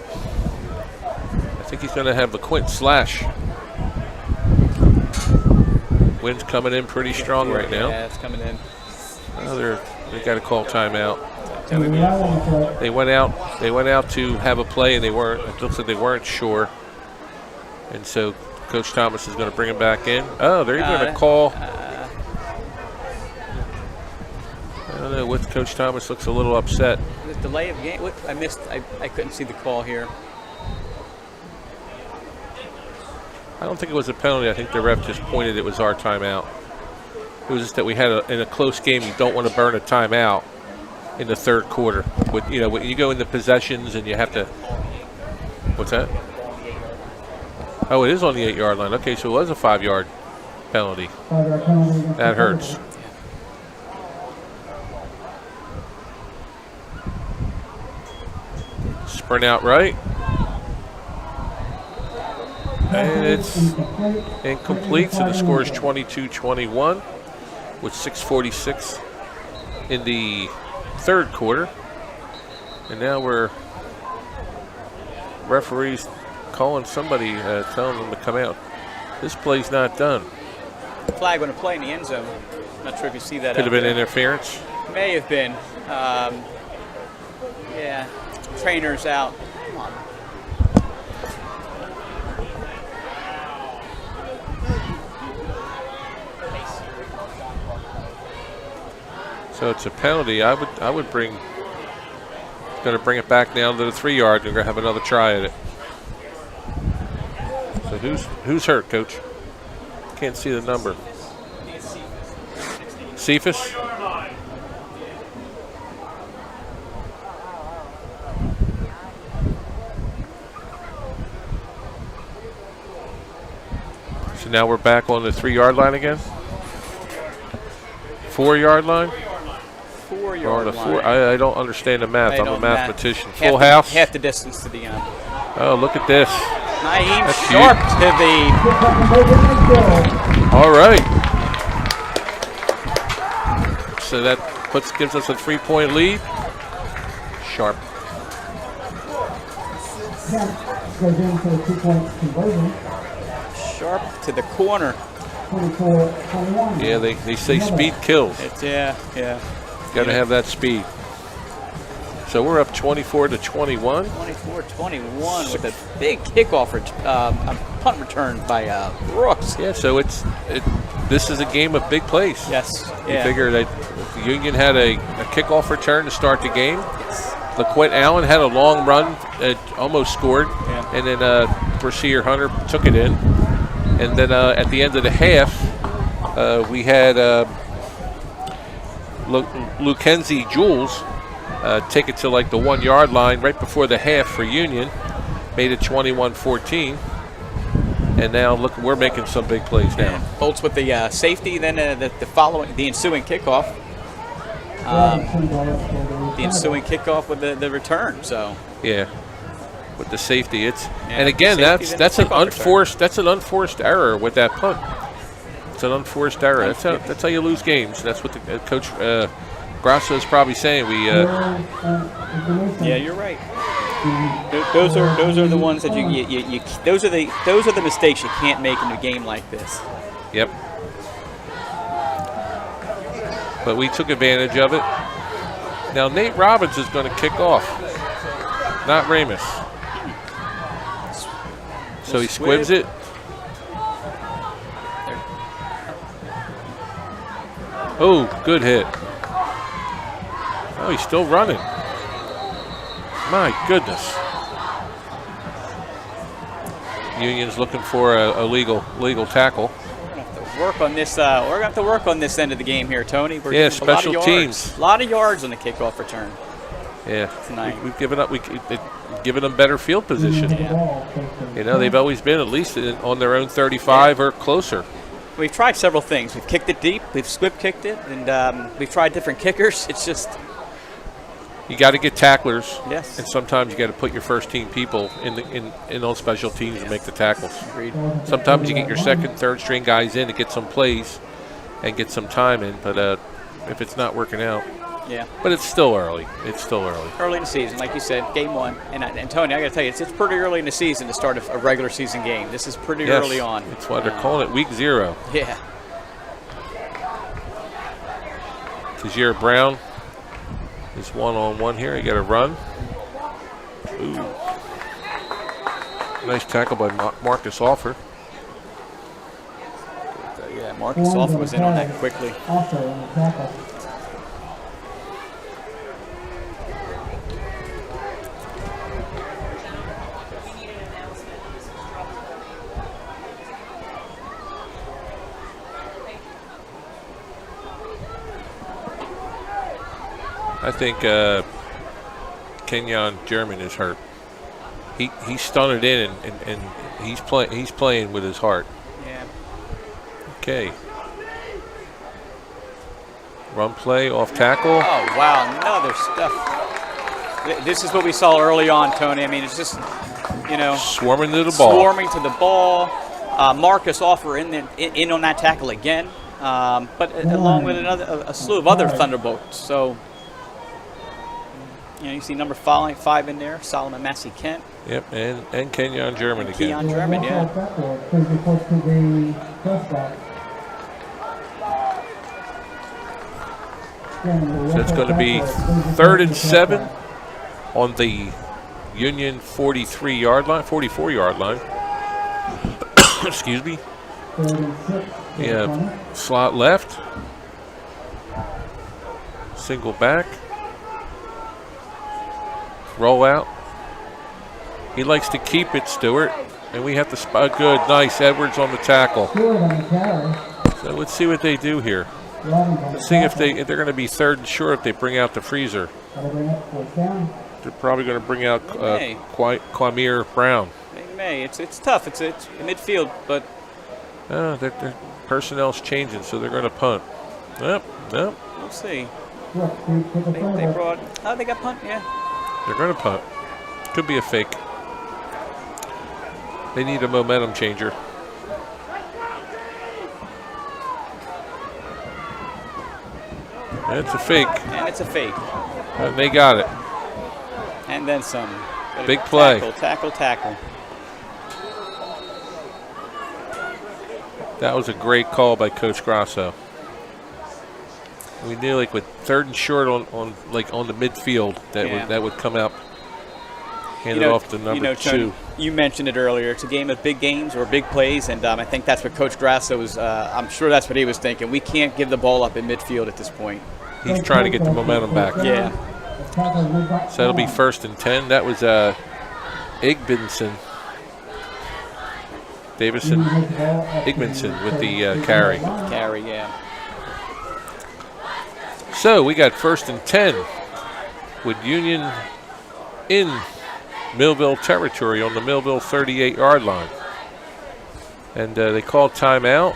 I think he's going to have LeQuint slash. Wind's coming in pretty strong right now. Yeah, it's coming in. Oh, they got to call timeout. They went out to have a play, and it looks like they weren't sure. And so Coach Thomas is going to bring him back in. Oh, they're going to call. I don't know what Coach Thomas looks a little upset. The delay of game. What I missed. I couldn't see the call here. I don't think it was a penalty. I think the ref just pointed it was our timeout. It was just that we had in a close game, you don't want to burn a timeout in the third quarter. When you go into possessions and you have to. What's that? Oh, it is on the 8-yard line. Okay, so it was a 5-yard penalty. 5-yard penalty. That hurts. Sprint out right. And it's incomplete, so the score is 22-21 with 6:46 in the third quarter. And now referees calling somebody, telling them to come out. This play's not done. Flag on a play in the end zone. Not sure if you see that. Could have been there. interference. May have been. Yeah, trainer's out. Come on. So it's a penalty. I would bring. Going to bring it back down to the 3-yard. We're going to have another try at it. So who's hurt, Coach? Can't see the number. Cephas? So now we're back on the 3-yard line again? 4-yard line? 4-yard line. I don't understand the math. I'm a mathematician. Full half house? Half the distance to the end. Oh, look at this. Naeem That's Sharp to the. All right. So that gives us a 3-point lead. Sharp. Goes in for a 2-point conversion. Sharp to the corner. 24-21. Yeah, they say speed kills. Yeah. Got to have that speed. So we're up 24-21. 24-21 with a big kickoff, a punt return by Brooks. Yeah, so this is a game of big plays. Yes. You Yeah. figure that Union had a kickoff return to start the game. LaQuint Allen had a long run, almost scored, and then Brashear Hunter took it in. And then at the end of the half, we had Luckenzie Jules take it to like the 1-yard line right before the half for Union, made it 21-14. And now look, we're making some big plays now. Bolts with the safety, then the ensuing kickoff. The ensuing kickoff with the return. So yeah, with the safety, and again that's an unforced error with that punt. It's an unforced error. That's how you lose games. That's what the coach Grasso is probably saying. Yeah, you're right. Those are the ones that those are the mistakes you can't make in a game like this. Yep. But we took advantage of it. Now Nate Robbins is going to kick off, not Ramus. So he squibs it. Oh, good hit. Oh, he's still running. My goodness. Union's looking for a legal tackle. We're going to have to work on this end of the game here, Tony. We're getting special teams. A lot of yards on the kickoff return. Yeah, tonight. We've given up. We've given them better field position. Yeah. You know, they've always been at least on their own 35 or closer. We've tried several things. We've kicked it deep. We've squib kicked it, and we've tried different kickers. It's just you got to get tacklers. Yes. And sometimes you got to put your first team people in those special teams to make the tackles. Agreed. Sometimes you get your second, third string guys in to get some plays and get some time in, but if it's not working out. Yeah. But it's still early. It's still early. Early in the season, like you said, game one. And Tony, I got to tell you, it's pretty early in the season to start a regular season game. This is pretty early on. That's why they're calling it week 0. Yeah. Tajir Brown is one-on-one here. You got to run. Ooh. Nice tackle by Marcus Offer. Yeah, Marcus Offer was in on that quickly. Also on the tackle. I think Kenyon German is hurt. He stunted in and he's playing with his heart. Yeah. Okay. Run play off tackle. Oh wow, another stuff. This is what we saw early on, Tony. I mean, it's just, you know, Swarming to the ball. Swarming to the ball. Marcus Offer in on that tackle again, but along with a slew of other thunderbolts. So, you know, you see number 5 in there, Solomon Massey Kent. Yep, and Kenyon German again. Kenyon German, yeah. So it's going to be 3rd and 7 on the Union 44-yard line. Excuse me. Yeah, slot left. Single back. Roll out. He likes to keep it, Stewart. And we have to spot. Good, nice. Edwards on the tackle. So let's see what they do here. Let's see if they're going to be 3rd and short if they bring out the freezer. They're probably going to bring out Kwamir Brown. They may. It's tough. It's midfield, but their personnel's changing, so they're going to punt. Yep. we'll see. They brought. Oh, they got punt. Yeah. They're going to punt. Could be a fake. They need a momentum changer. It's a fake. And it's a fake. And they got it. And then some. Big play. Tackle. That was a great call by Coach Grasso. We knew, like, with 3rd and short on the midfield that would come out, hand it off to number 2. Tony, you mentioned it earlier. It's a game of big games or big plays, and I think that's what Coach Grasso was. I'm sure that's what he was thinking. We can't give the ball up in midfield at this point. He's trying to get the momentum back. Yeah. So that'll be 1st and 10. That was Igbenson with the carry. Carry, yeah. So we got 1st and 10 with Union in Millville territory on the Millville 38-yard line. And they called timeout.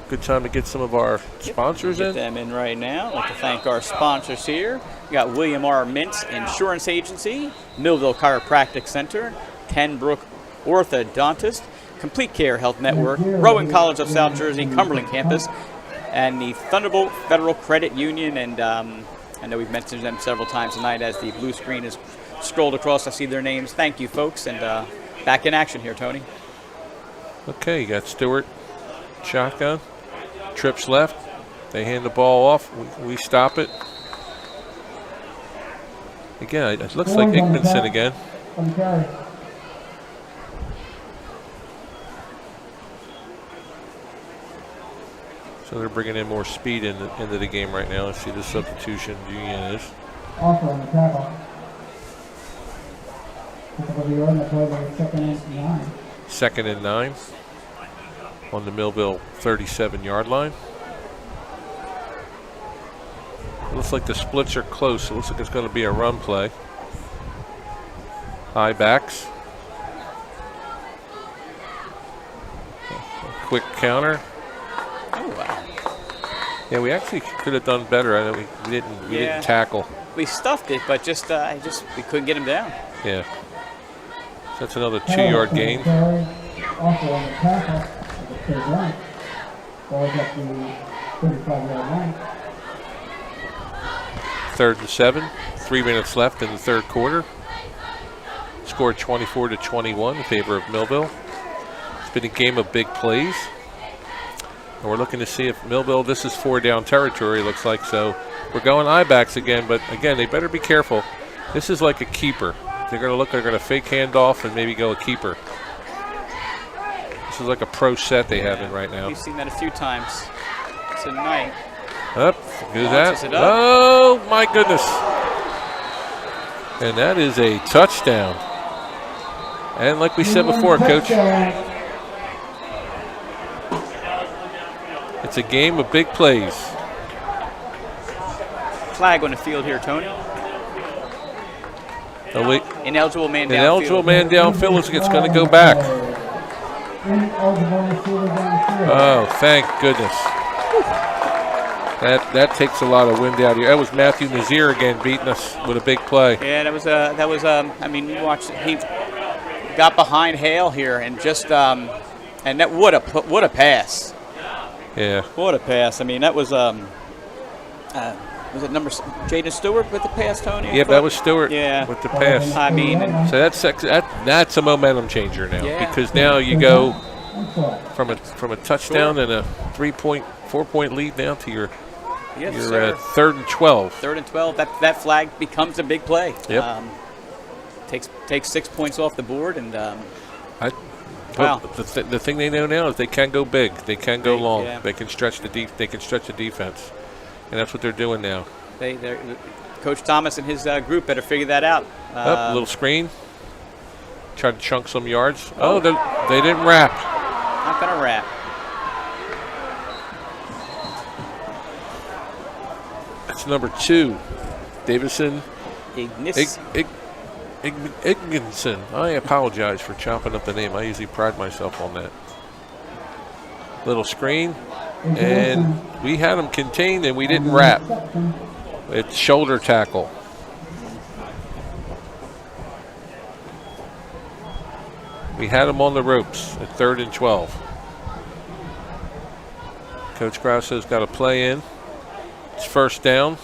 Good time to get some of our sponsors Get them in right now. I'd like to thank our sponsors here. We got William R. Mintz Insurance Agency, Millville Chiropractic Center, Tenbrook Orthodontist, Complete Care Health Network, Rowan College of South Jersey, Cumberland campus, and the Thunderbolt Federal Credit Union. And I know we've mentioned them several times tonight as the blue screen is scrolled across. I see their names. Thank you, folks. And back in action here, Tony. Okay, you got Stewart, shotgun, trips left. They hand the ball off. We stop it. Again, it looks like Igbenson again. So they're bringing in more speed into the game right now. Let's see the substitution Union is. Also on the tackle. 2nd and 9 on the Millville 37-yard line. It looks like the splits are close. It looks like it's going to be a run play. High backs. A quick counter. Oh, wow. Yeah, we actually could have done better. I know we didn't tackle. We stuffed it, but we couldn't get him down. Yeah. So that's another 2-yard gain. Also on the tackle, the 3rd line. Ball's at the 35-yard line. 3rd and 7. 3 minutes left in the 3rd quarter. Scored 24-21 in favor of Millville. It's been a game of big plays. And we're looking to see if Millville, this is 4-down territory, looks like. So we're going I-backs again, but again, they better be careful. This is like a keeper. They're going to fake handoff and maybe go a keeper. This is like a pro set they have in right now. We've seen that a few times tonight. Up, do that. It up. Oh my goodness! And that is a touchdown. And like we said before, Coach, it's a game of big plays. flag on the field here, Tony. Ineligible man downfield. Ineligible man downfield. It's going to go back. Oh, thank goodness. That takes a lot of wind out here. That was Matthew Nazir again beating us with a big play. Yeah, that was. I mean, you watched. He got behind Hale here and just and that what a pass. Yeah. What a pass. I mean, that was it number Jaden Stewart with the pass, Tony? Yeah, that was Stewart yeah. with the pass. I mean, so that's a momentum changer now because now you go from a touchdown and a 4-point lead now to your 3rd and 12. 3rd and 12. That flag becomes a big play. Yep. Takes 6 points off the board and. Wow. The thing they know now is they can go big. They can go long. Yeah. They can stretch the defense, and that's what they're doing now. Coach Thomas and his group better figure that out. A little screen. Try to chunk some yards. Oh, they didn't wrap. Not gonna wrap. That's number 2, Davison Igginson. I apologize for chopping up the name. I usually pride myself on that. Little screen, and we had them contained, and we didn't wrap. It's shoulder tackle. We had them on the ropes at 3rd and 12. Coach Grasso's got a play in. It's 1st down.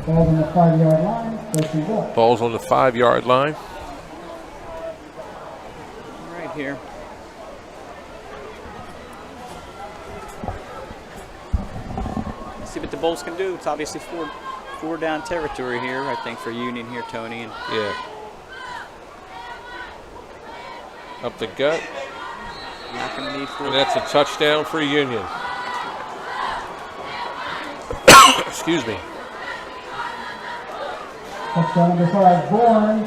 Ball's on the 5-yard line. Ball's on the 5-yard line. Right here. Let's see what the Bulls can do. It's obviously four down territory here, I think, for Union here, Tony. And yeah. Up the gut. Not going to need 4. And that's a touchdown for Union. Excuse me. Touchdown number 5, Bourne.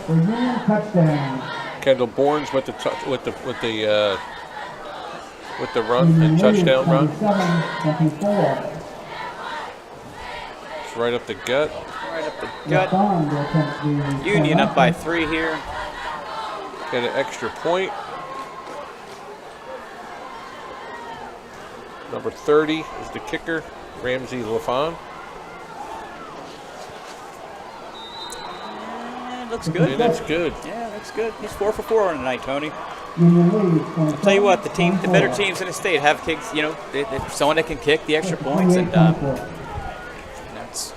For Union, touchdown. Kendall Bournes with the run and touchdown run. 27-24. It's right up the gut. Right up the gut. Union up by 3 here. Get an extra point. Number 30 is the kicker, Ramsey LaFon. Looks good. And that's good. Yeah, that's good. He's 4 for 4 on the night, Tony. I'll tell you what, the better teams in the state have kicks. You know, they're someone that can kick the extra points, and that's.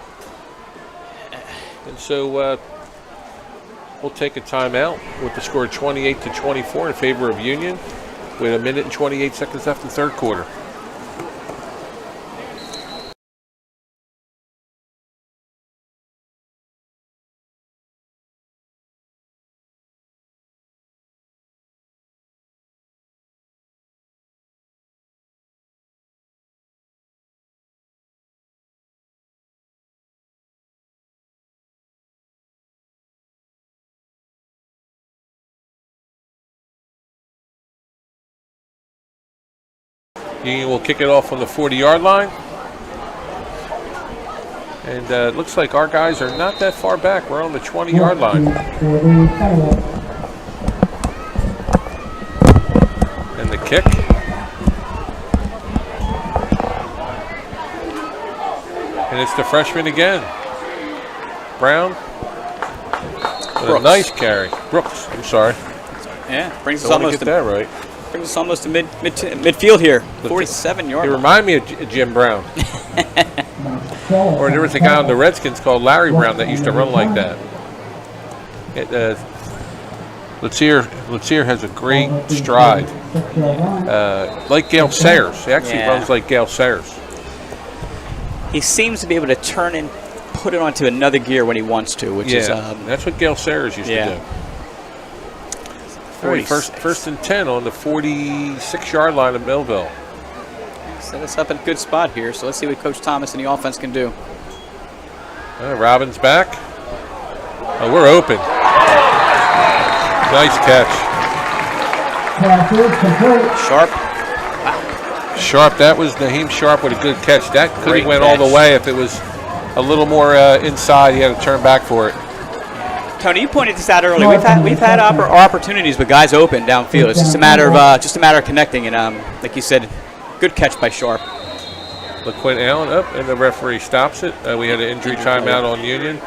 And so we'll take a timeout with the score 28-24 in favor of Union, with 1 minute and 28 seconds left in the 3rd quarter. Union will kick it off on the 40-yard line. And it looks like our guys are not that far back. We're on the 20-yard line. And the kick. And it's the freshman again. Brown. With a nice carry. Brooks, I'm sorry. Yeah, brings us Don't almost get that right. Brings us almost to midfield here. 47-yard. You remind me of Jim Brown. Or there was a guy on the Redskins called Larry Brown that used to run like that. Letzier has a great stride. Like Gale Sayers. He actually runs like Gale Sayers. He seems to be able to turn and put it onto another gear when he wants to, which is that's what Gale Sayers used to do. All right, first and 10 on the 46-yard line of Millville. Set us up in a good spot here, so let's see what Coach Thomas and the offense can do. Robbins back. Oh, we're open. Nice catch. Sharp. Wow. Sharp, that was Naheem Sharp with a good catch. That could Great have went all the catch. way if it was a little more inside. He had to turn back for it. Tony, you pointed this out earlier. We've had opportunities with guys open downfield. It's just a matter of connecting. And like you said, good catch by Sharp. LaQuinn Allen up, and the referee stops it. We had an injury timeout on Union.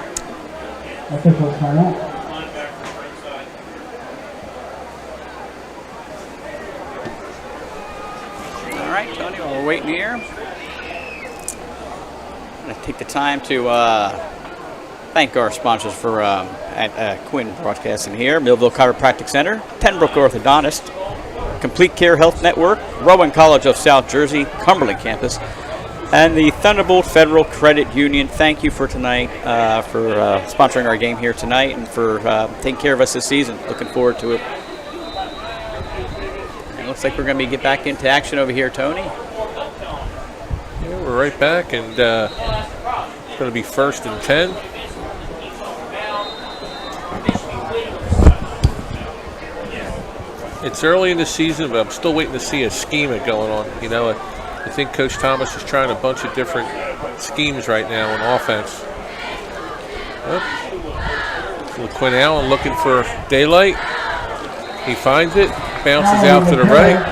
Official timeout. All right, Tony, while we're waiting here, I'm going to take the time to thank our sponsors for at Quinn Broadcasting here, Millville Chiropractic Center, Tenbrook Orthodontist, Complete Care Health Network, Rowan College of South Jersey, Cumberland campus, and the Thunderbolt Federal Credit Union. Thank you for tonight, for sponsoring our game here tonight and for taking care of us this season. Looking forward to it. And it looks like we're going to get back into action over here, Tony. Yeah, we're right back, and it's going to be 1st and 10. It's early in the season, but I'm still waiting to see a schema going on. You know, I think Coach Thomas is trying a bunch of different schemes right now on offense. LaQuinn Allen looking for daylight. He finds it, bounces out to the right.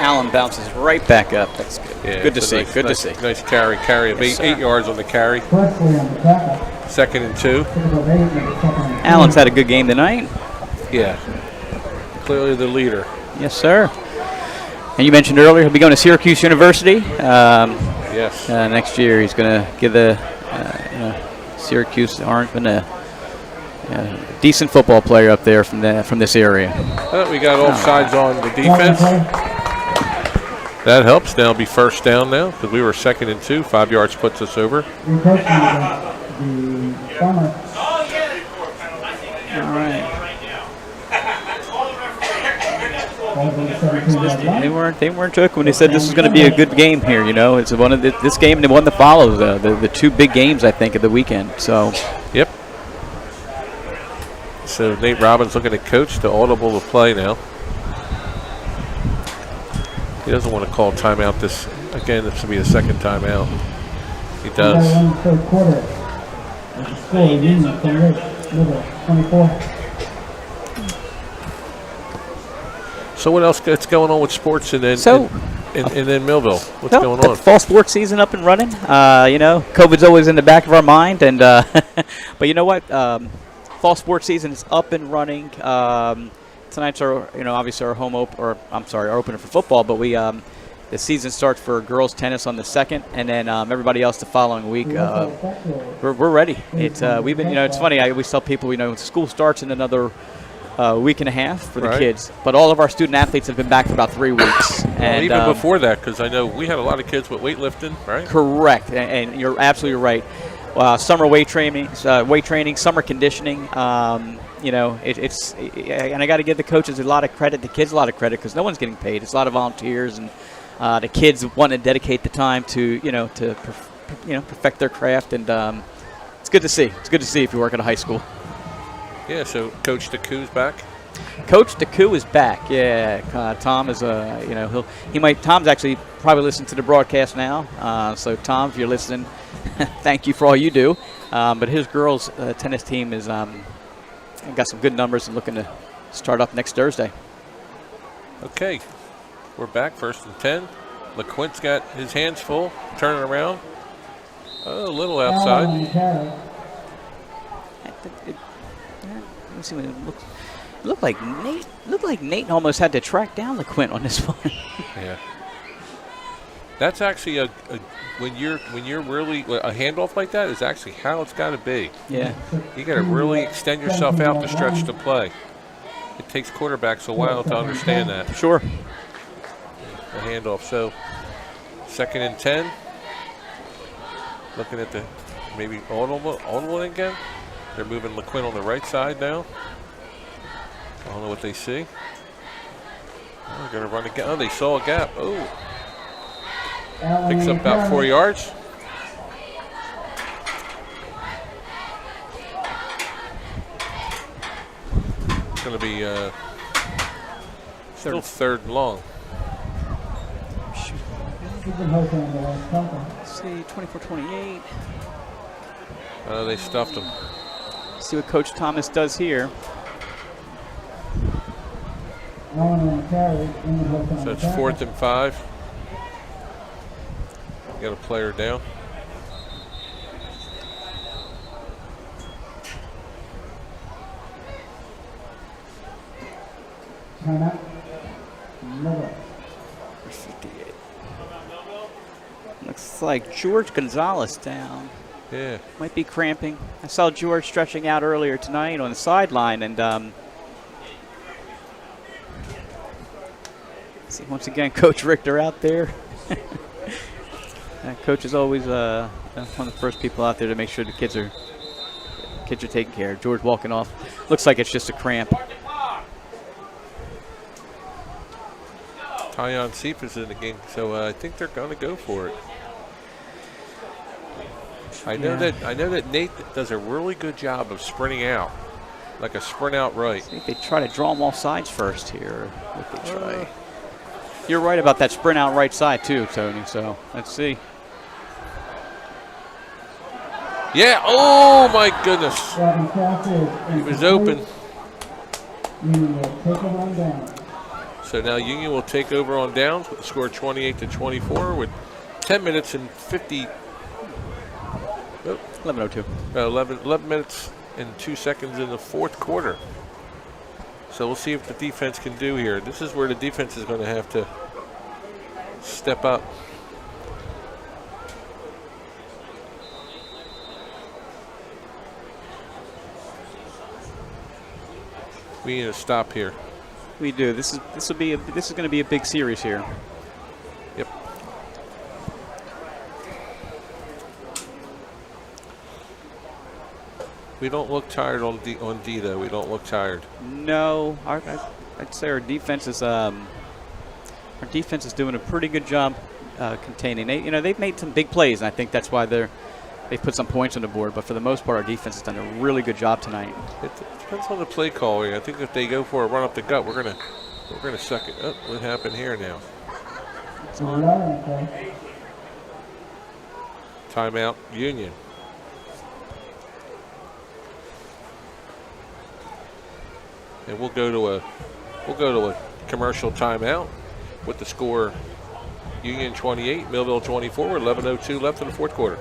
Allen bounces right back up. That's good. Yeah, good to it's see. a nice, Good nice, to see. Nice carry. Carry of Yes, 8 sir. yards on the carry. Presley on the tackle. 2nd and 2. Typical of 8, number 2nd and 2. Allen's had a good game tonight. Yeah. Clearly the leader. Yes, sir. And you mentioned earlier he'll be going to Syracuse University. Yes. Next year he's going to give the Syracuse Orangemen a decent football player up there from this area. We got offsides on the defense. That helps. Now it'll be 1st down now because we were 2nd and 2. 5 yards puts us over. Recoaching against the former. All right. Ball's on the 17-yard line. They weren't joking when they said this was going to be a good game here. You know, it's one of this game and the one that follows the 2 big games I think of the weekend. So. Yep. So Nate Robbins looking at coach to audible the play now. He doesn't want to call timeout this again. This will be the 2nd timeout. He does. We got one third quarter. As the score, Union 28, Millville 24. So what else is going on with sports and then and then Millville? What's going on? Fall sports season up and running. You know, COVID's always in the back of our mind, and but you know what? Fall sports season is up and running. Tonight's our, obviously our our opener for football, but the season starts for girls tennis on the 2nd, and then everybody else the following week. We're ready. It's we've been, it's funny. I always tell people, school starts in another week and a half for the kids, but all of our student athletes have been back for about 3 weeks. And even before that, because I know we had a lot of kids with weightlifting, right? Correct, and you're absolutely right. Summer weight training, summer conditioning. It's and I got to give the coaches a lot of credit, the kids a lot of credit, because no one's getting paid. It's a lot of volunteers, and the kids want to dedicate the time to perfect their craft, and it's good to see. It's good to see if you work at a high school. Yeah. So Coach DeCou's back. Coach DeCou is back. Yeah, Tom is Tom's actually probably listening to the broadcast now. So Tom, if you're listening, thank you for all you do. But his girls' tennis team is got some good numbers and looking to start up next Thursday. Okay, we're back 1st and 10. LaQuint's got his hands full, turning around. Oh, a little outside. Let me see what it looks. It looked like Nate almost had to track down LaQuint on this one. Yeah. That's actually when you're really a handoff like that is actually how it's got to be. Yeah. You got to really extend yourself out to stretch the play. It takes quarterbacks a while to understand that. Sure. The handoff. So 2nd and 10. Looking at the maybe audible again. They're moving LaQuint on the right side now. I don't know what they see. Oh, they're going to run again. Oh, they saw a gap. Oh. Picks up about 4 yards. going to be still third and long. We've been hoping on the last couple. Let's see, 24-28. They stuffed him. See what Coach Thomas does here. Allen on the carry. England hoping on So the it's tackle. 4th and 5. Got a player down. Timeout. Millville. 58. Looks like George Gonzalez down. Yeah. Might be cramping. I saw George stretching out earlier tonight on the sideline, and see once again Coach Richter out there. Coach is always one of the first people out there to make sure the kids are taken care of. George walking off. Looks like it's just a cramp. Tyon Cephas in the game, so I think they're going to go for it. I know that Nate does a really good job of sprinting out, like a sprint out right. I think they try to draw them off sides first here. What they try. You're right about that sprint out right side too, Tony. So let's see. Yeah. Oh my goodness. Second pass is He was open. Union will take a run down. So now Union will take over on downs with the score 28-24 with 10 minutes and 11:02. 11 minutes and 2 seconds in the fourth quarter. So we'll see what the defense can do here. This is where the defense is going to have to step up. We need to stop here. We do. This is going to be a big series here. Yep. We don't look tired on D though. We don't look tired. No, I'd say our defense is doing a pretty good job containing. They've made some big plays, and I think that's why they've put some points on the board. But for the most part, our defense has done a really good job tonight. It depends on the play call. I think if they go for a run up the gut, we're gonna suck it. Oh, what happened here now? It's on. Timeout, Union. And we'll go to a commercial timeout with the score Union 28, Millville 24, 11:02 left in the fourth quarter.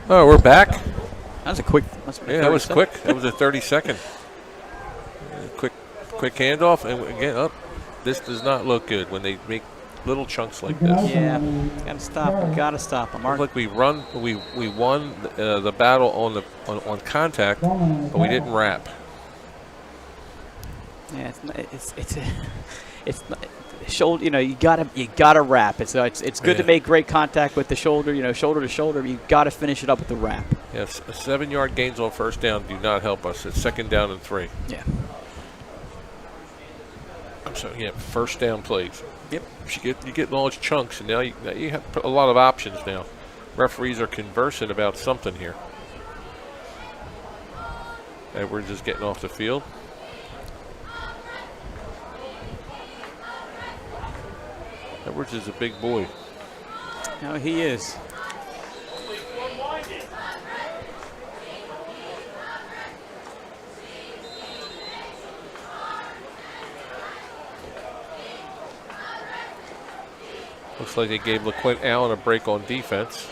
Oh, we're back. That was a quick. Yeah, that was quick. That was a 30-second. Quick handoff, and again, this does not look good when they make little chunks like this. Yeah, gotta stop. Gotta stop them. Looked like we won the battle on contact, but we didn't wrap. Yeah, it's not, shoulder. You gotta wrap. It's good to make great contact with the shoulder. Shoulder to shoulder. You gotta finish it up with the wrap. Yes, 7-yard gains on first down do not help us. It's 2nd down and 3. Yeah. So yeah, first down plays. Yep. You get large chunks, and now you have a lot of options now. Referees are conversing about something here. Edwards is getting off the field. Edwards is a big boy. No, he is. Looks like they gave LaQuint Allen a break on defense.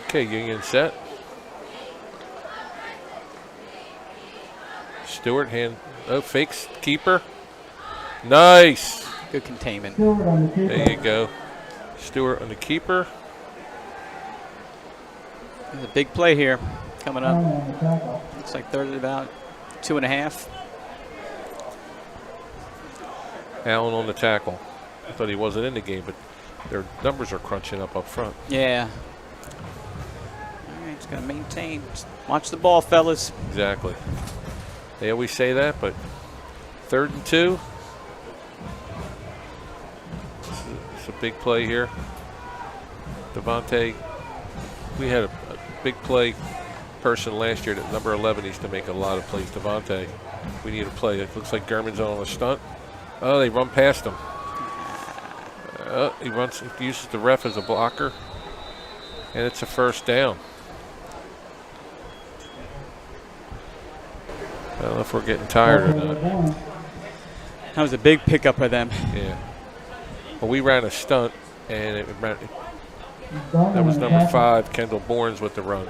Okay, Union set. Stewart fakes keeper. Nice. Good containment. There you go. Stewart on the keeper. There's a big play here. coming Allen up. on the tackle. Looks like third and about 2.5. Allen on the tackle. I thought he wasn't in the game, but their numbers are crunching up front. Yeah. All right, just got to maintain. Just watch the ball, fellas. Exactly. They always say that, but 3rd and 2. It's a big play here. Devontae, we had a big play person last year that number 11 used to make a lot of plays. Devontae, we need a play. It looks like Gurman's on a stunt. Oh, they run past him. He uses the ref as a blocker, and it's a first down. I don't know if we're getting tired or not. That was a big pickup for them. Yeah. Well, we ran a stunt, and that Darling was on the number tackle. 5, Kendall Bournes, with the run.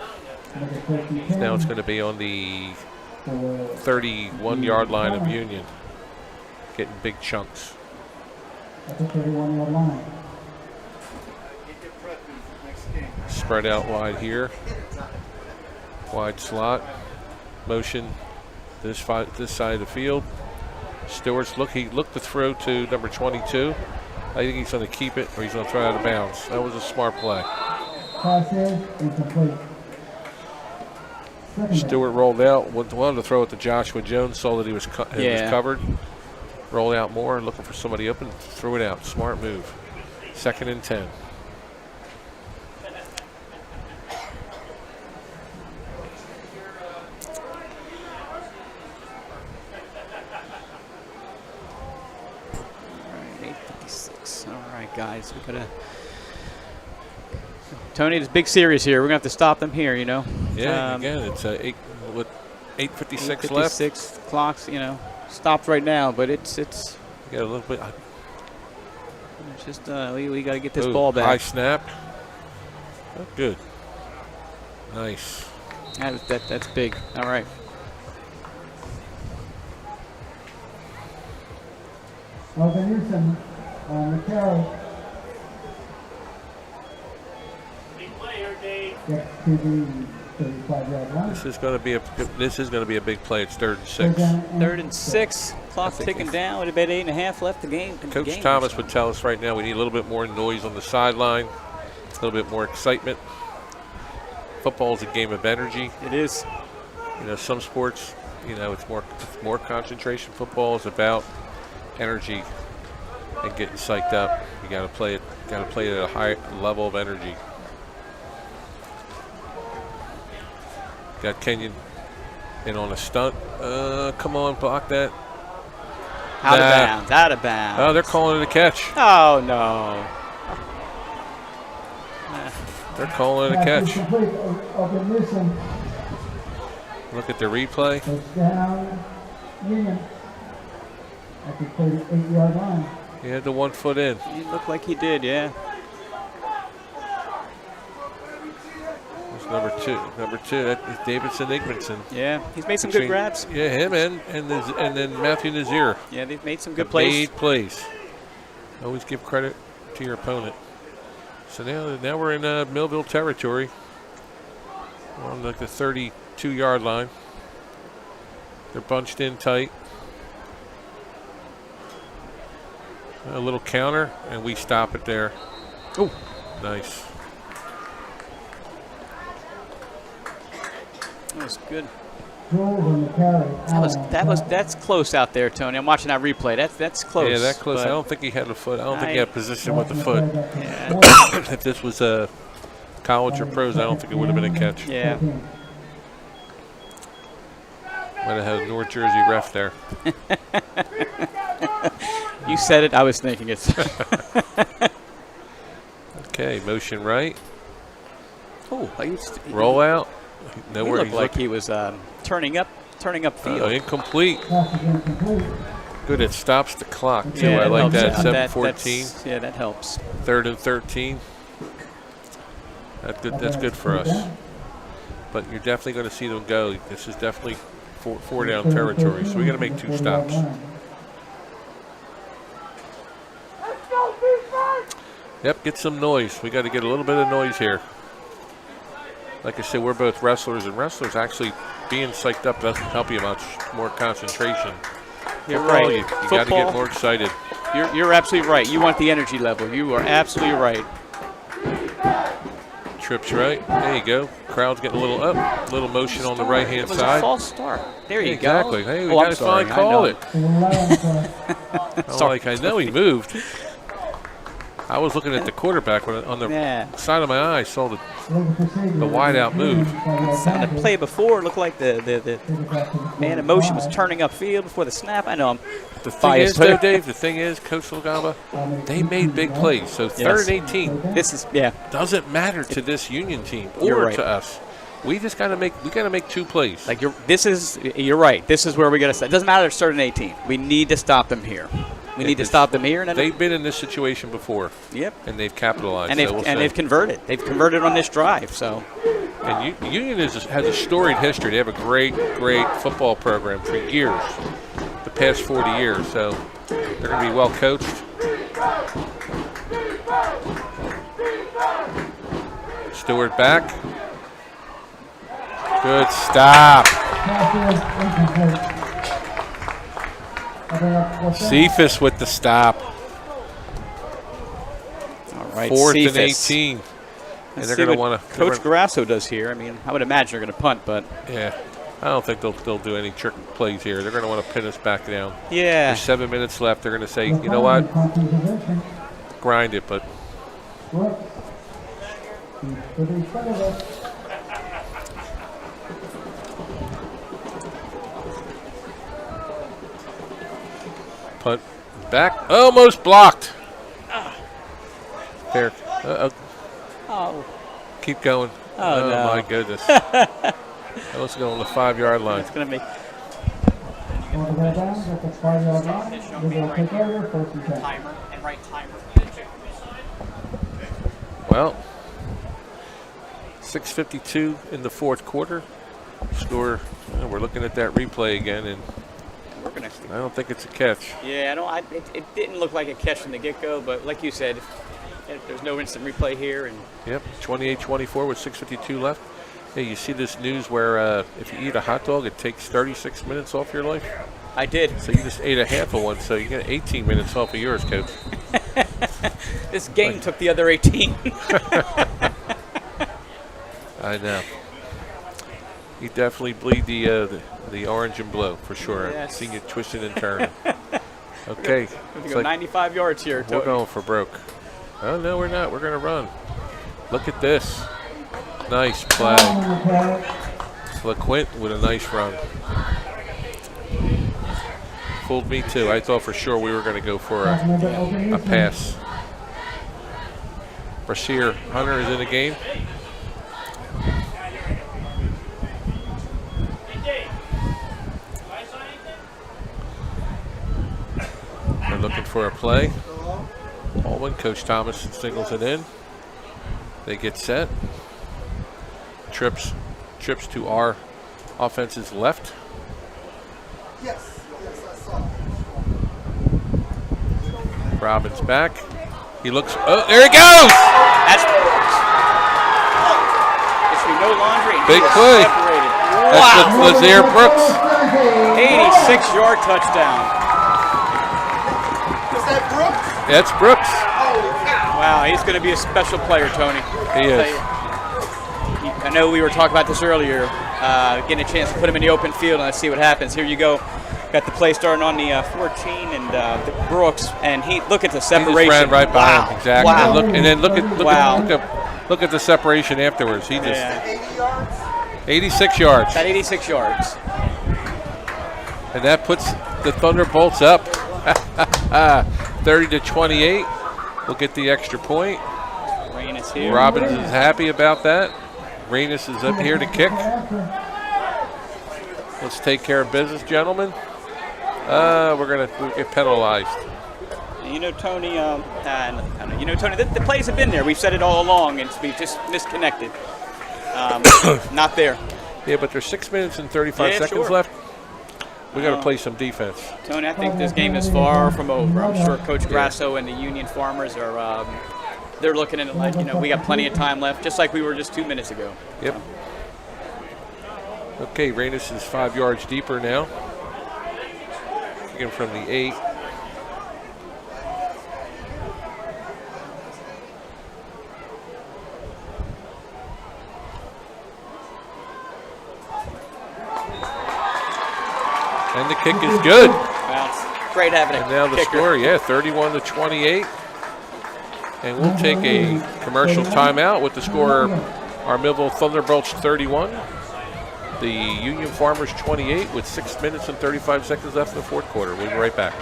Number 50, Now it's going to be on the for 31-yard line of Union, getting big chunks. at the 31-yard line. Spread out wide here. Wide slot. Motion this side of the field. Stewart's he looked to throw to number 22. I think he's going to keep it, or he's going to throw it out of bounds. That was a smart play. Pass is incomplete. Second down. Stewart rolled out, wanted to throw it to Joshua Jones, saw that he was, it was covered. Rolled out more, looking for somebody open, threw it out. Smart move. 2nd and 10. All right, guys, we gotta. Tony, it's big series here. We're gonna have to stop them here, you know. Yeah, again, it's 8:56 left. 8:56 clocks, you know, stopped right now, but it's You got a little bit. just we got to get this Ooh, ball back. High snap. Oh, good. Nice. That's big. All right. Elvin Newsom on the carry. Gets to the 35-yard line. This is going to be a big play. It's 3rd and 6. Third and 6. Clock ticking down with about 8.5 left the game. Coach Thomas would tell us right now we need a little bit more noise on the sideline, a little bit more excitement. Football is a game of energy. It is. You know, some sports, you know, it's more concentration. Football is about energy and getting psyched up. You got to play it. Got to play it at a high level of energy. Got Kenyon in on a stunt. Come on, block that. Out of bounds. Out of bounds. Oh, they're calling it a catch. Oh no. They're calling it a catch. Elvin Newsom. Look at the replay. Touchdown, Union. At the 38-yard line. He had the 1 foot in. It looked like he did, yeah. That's number two. That is Davidson Igmanson. Yeah, he's made some good grabs. Yeah, him and then Matthew Nazir. Yeah, they've made some good plays. Made plays. Always give credit to your opponent. So now we're in Millville territory. We're on like the 32-yard line. They're bunched in tight. A little counter, and we stop it there. Oh, nice. That was good. Jules on the carry. That's close out there, Tony. I'm watching that replay. That's close. Yeah, that close. I don't think he had a foot. I don't think he had position with the foot. Yeah. If this was a college or pros, I don't think it would have been a catch. Yeah. Might have had a North Jersey ref there. You said it. I was thinking it. Okay, motion right. Oh, Roll out. He looked like he was turning up field. Incomplete. Pass is incomplete. Good. It stops the clock too. Yeah, I like that. helps out. 7:14. Yeah, that helps. 3rd and 13. That's good for us. But you're definitely going to see them go. This is definitely four down territory. So we got to make 2 stops. Yep, get some noise. We got to get a little bit of noise here. like I said, we're both wrestlers, and wrestlers actually being psyched up doesn't help you much. More concentration. You're Football, right. You got to Football, get more excited. You're absolutely right. You want the energy level. You are absolutely right. Trips right. There you go. Crowd's getting a little up. A little motion on the right-hand It was side. a false start. There you Exactly. go. Hey, we Oh, got I'm to sorry. finally call it. Sorry. I know he moved. I was looking at the quarterback when on the side of my eye. I saw the wide-out move. On the play before, it looked like the man in motion was turning upfield before the snap. I know I'm The thing biased is, though, player. Dave, the thing is, Coach Lagamba, they made big plays. So third and 18 This is doesn't matter to this Union team You're or right. to us. We just got to make 2 plays. like you're right. This is where we got to stop. It doesn't matter. It's third and 18. We need to stop them here. We need to stop them here. And They've been in this situation before. Yep. And they've capitalized. And so they've converted. They've converted on this drive. So And Union has a storied history. They have a great football program for years, the past 40 years. So they're going to be well coached. Stewart back. Good stop. Cephas with the stop. all right, 4th and Cephas. 18. And Let's they're see going to what want to. Coach Grasso does here. I mean, I would imagine they're going to punt, but Yeah. I don't think they'll do any trick plays here. They're going to want to pin us back down. yeah. There's 7 minutes left. They're going to say, you know what? Grind it, but punt back. Almost blocked. There. Oh. Keep going. Oh, no. My goodness. That was going on the 5-yard line. It's going to be. Timer and right timer. Well, 6:52 in the 4th quarter. Score. We're looking at that replay again, and We're going to. I don't think it's a catch. Yeah, it didn't look like a catch from the get-go, but like you said, if there's no instant replay here, and Yep, 28-24 with 6:52 left. Hey, you see this news where if you eat a hot dog, it takes 36 minutes off your life? I did. So you just ate a half of one, so you get 18 minutes off of yours, Coach. This game took the other 18. I know. You definitely bleed the orange and blue, for sure. Yes. I've seen you twisting and turning. Okay. We It's go like 95 yards here. we're going for broke. Oh, no, we're not. We're going to run. Look at this. Nice play. LeQuint with a nice run. Fooled me, too. I thought for sure we were going to go for a pass. Brashear Hunter is in the game. They're looking for a play. Allman, Coach Thomas singles it in. They get set. Trips to our offense's left. Yes, I saw it. Robbins back. He looks. Oh, there he goes! That's There should be no laundry. and he Big is play. Separated. That's Wow. Lazier Brooks. 86-yard touchdown. Is that Brooks? That's Brooks. Holy cow. Wow, he's going to be a special player, Tony. He is. I know we were talking about this earlier, getting a chance to put him in the open field and let's see what happens. Here you go. Got the play starting on the 14 and the Brooks, and look at the He just separation. ran right by him. Exactly. Wow. And then look Wow. look at the separation afterwards. He just Yeah. 80 yards? 86 yards. At 86 yards. And that puts the Thunderbolts up 30-28. We'll get the extra point. Rain is here. Robbins is happy about that. Renus is up here to kick. Let's take care of business, gentlemen. We'll get penalized. You know, Tony, the plays have been there. We've said it all along, and we just misconnected. Not there. Yeah, but there's 6 minutes and 35 Yeah, seconds sure. left. We got to play some defense. Tony, I think this game is far from over. I'm sure Coach Grasso and the Union Farmers are they're looking at it like, we got plenty of time left, just like we were just 2 minutes ago. Yep. Okay, Reynes is 5 yards deeper now. Kicking from the 8. And the kick is good. Bounce. Great having And a now the kicker. score, 31-28. And we'll take a commercial timeout with the score, our Millville Thunderbolts 31, the Union Farmers 28, with 6 minutes and 35 seconds left in the fourth quarter. We'll be right back.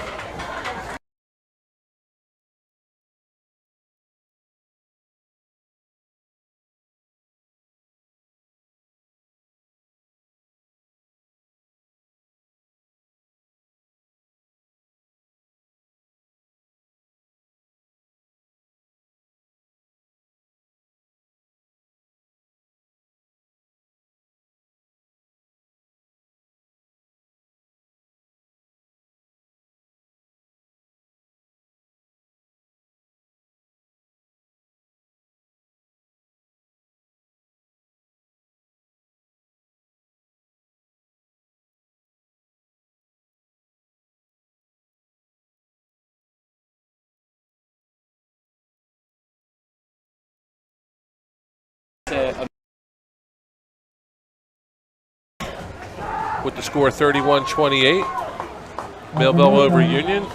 With the score 31-28, Millville over Union.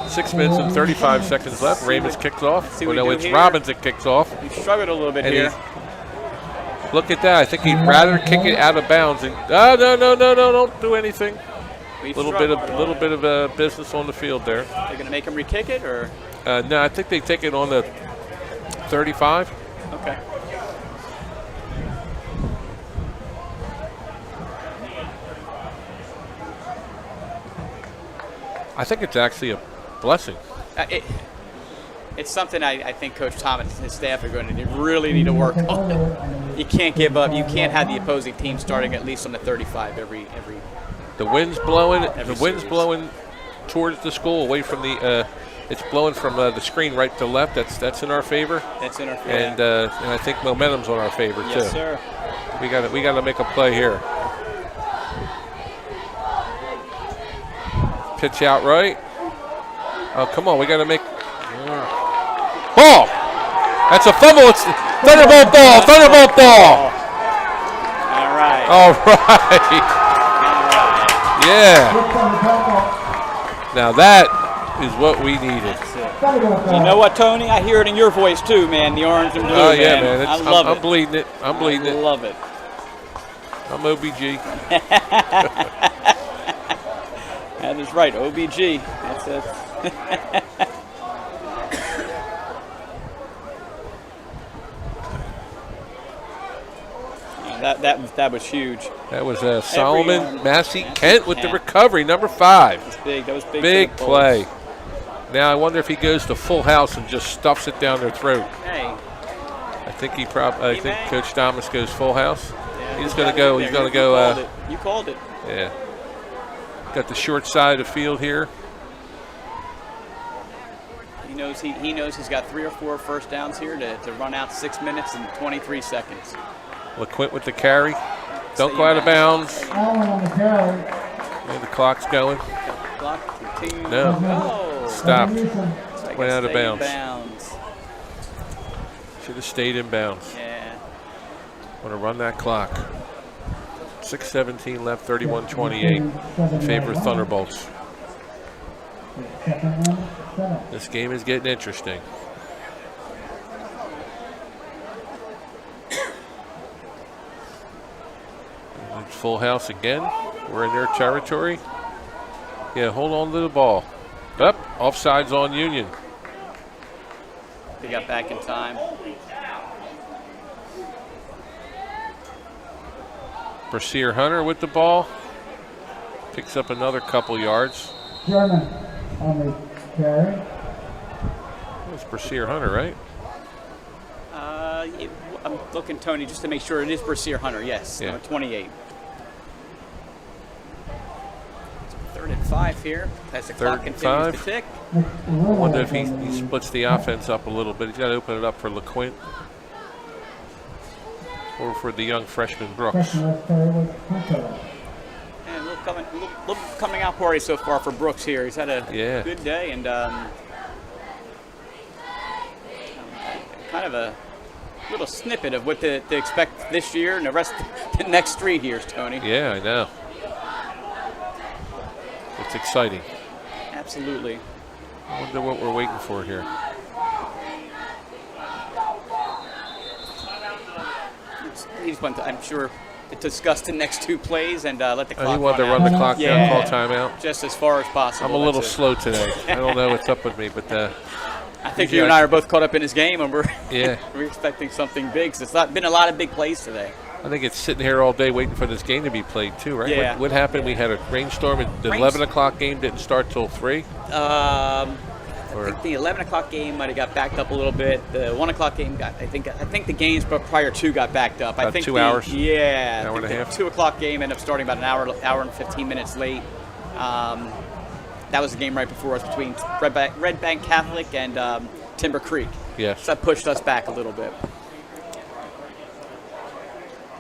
6 minutes and 35 seconds left. Raymond's kicked off. See Oh, what we no, do it's here. Robbins that kicks off. He struggled a little bit And here. Look at that. I think he'd rather kick it out of bounds. And, no, don't do anything. We Little struggled. bit of business on the field there. They're going to make him re-kick it, or? No, I think they take it on the 35. Okay. I think it's actually a blessing. It's something I think Coach Tom and his staff are going to really need to work on. You can't give up. You can't have the opposing team starting at least on the 35 every. The wind's blowing. Every The wind's series. blowing towards the school, away from the. It's blowing from the screen right to left. That's in our favor. That's in our favor. And I think momentum's on our favor too. Yes, sir. We got to make a play here. Pitch out right. Oh, come on. We got to make. Ball. That's a fumble. It's Thunderbolt ball. Thunderbolt ball. All right. All right. Yeah. Now that is what we needed. You know what, Tony? I hear it in your voice too, man. The orange and blue, Oh yeah, man. I love I'm it. bleeding it. I'm bleeding I it. love it. I'm OBG. That is right, OBG. That's it. That was huge. That was Solomon Massey Massey Kent with the Kent. recovery, number 5. That's big. That was big. Big for the play. Bulls. Now I wonder if he goes to full house and just stuffs it down their throat. Hey. I think I think Coach Thomas goes full house. Yeah, He's going to go. He's going to go. You called it. Yeah. Got the short side of the field here. He knows he's got 3 or 4 first downs here to run out 6 minutes and 23 seconds. LeQuint with the carry. Don't Stay go out of bounds. Allen on the carry. And the clock's going. Clock continues. No. No. Stopped. So I Went guess out of stay in bounds. Should have stayed in bounds. Yeah. Want to run that clock. 6:17 left, 31-28 in favor of Thunderbolts. This game is getting interesting. Full house again. We're in their territory. Yeah, hold on to the ball. Up, offsides on Union. They got back in time. Brashear Hunter with the ball. Picks up another couple yards. German on the carry. It's Brashear Hunter, right? I'm looking, Tony, just to make sure it is Brashear Hunter. Yes, Yeah. number 28. 3rd and 5. 5 here as the clock 3rd and continues to 5. tick. I wonder if he splits the offense up a little bit. He's got to open it up for LeQuint or for the young freshman Brooks. And a little coming out party so far for Brooks here. He's had a good day and kind of a little snippet of what to expect this year and the next 3 years, Tony. Yeah, I know. It's exciting. Absolutely. I wonder what we're waiting for here. He just wanted to, I'm sure, to discuss the next 2 plays and let the clock He wanted to run run out. the clock down, call timeout. Just as far as possible. I'm a little That's it. slow today. I don't know what's up with me, but I think you and I are both caught up in his game, and we're yeah. we're expecting something big. 'Cause it's not been a lot of big plays today. I think it's sitting here all day waiting for this game to be played too, right? Yeah. What happened? We had a rainstorm, and the 11 o'clock game didn't start till 3. I think the 11 o'clock game might have got backed up a little bit. The 1 o'clock game got. I think the games prior to got backed up. I About think 2 hours? Yeah, Hour and a half? The 2 o'clock game ended up starting about an hour and 15 minutes late. That was the game right before us between Red Bank Catholic and Timber Creek. Yes. So that pushed us back a little bit.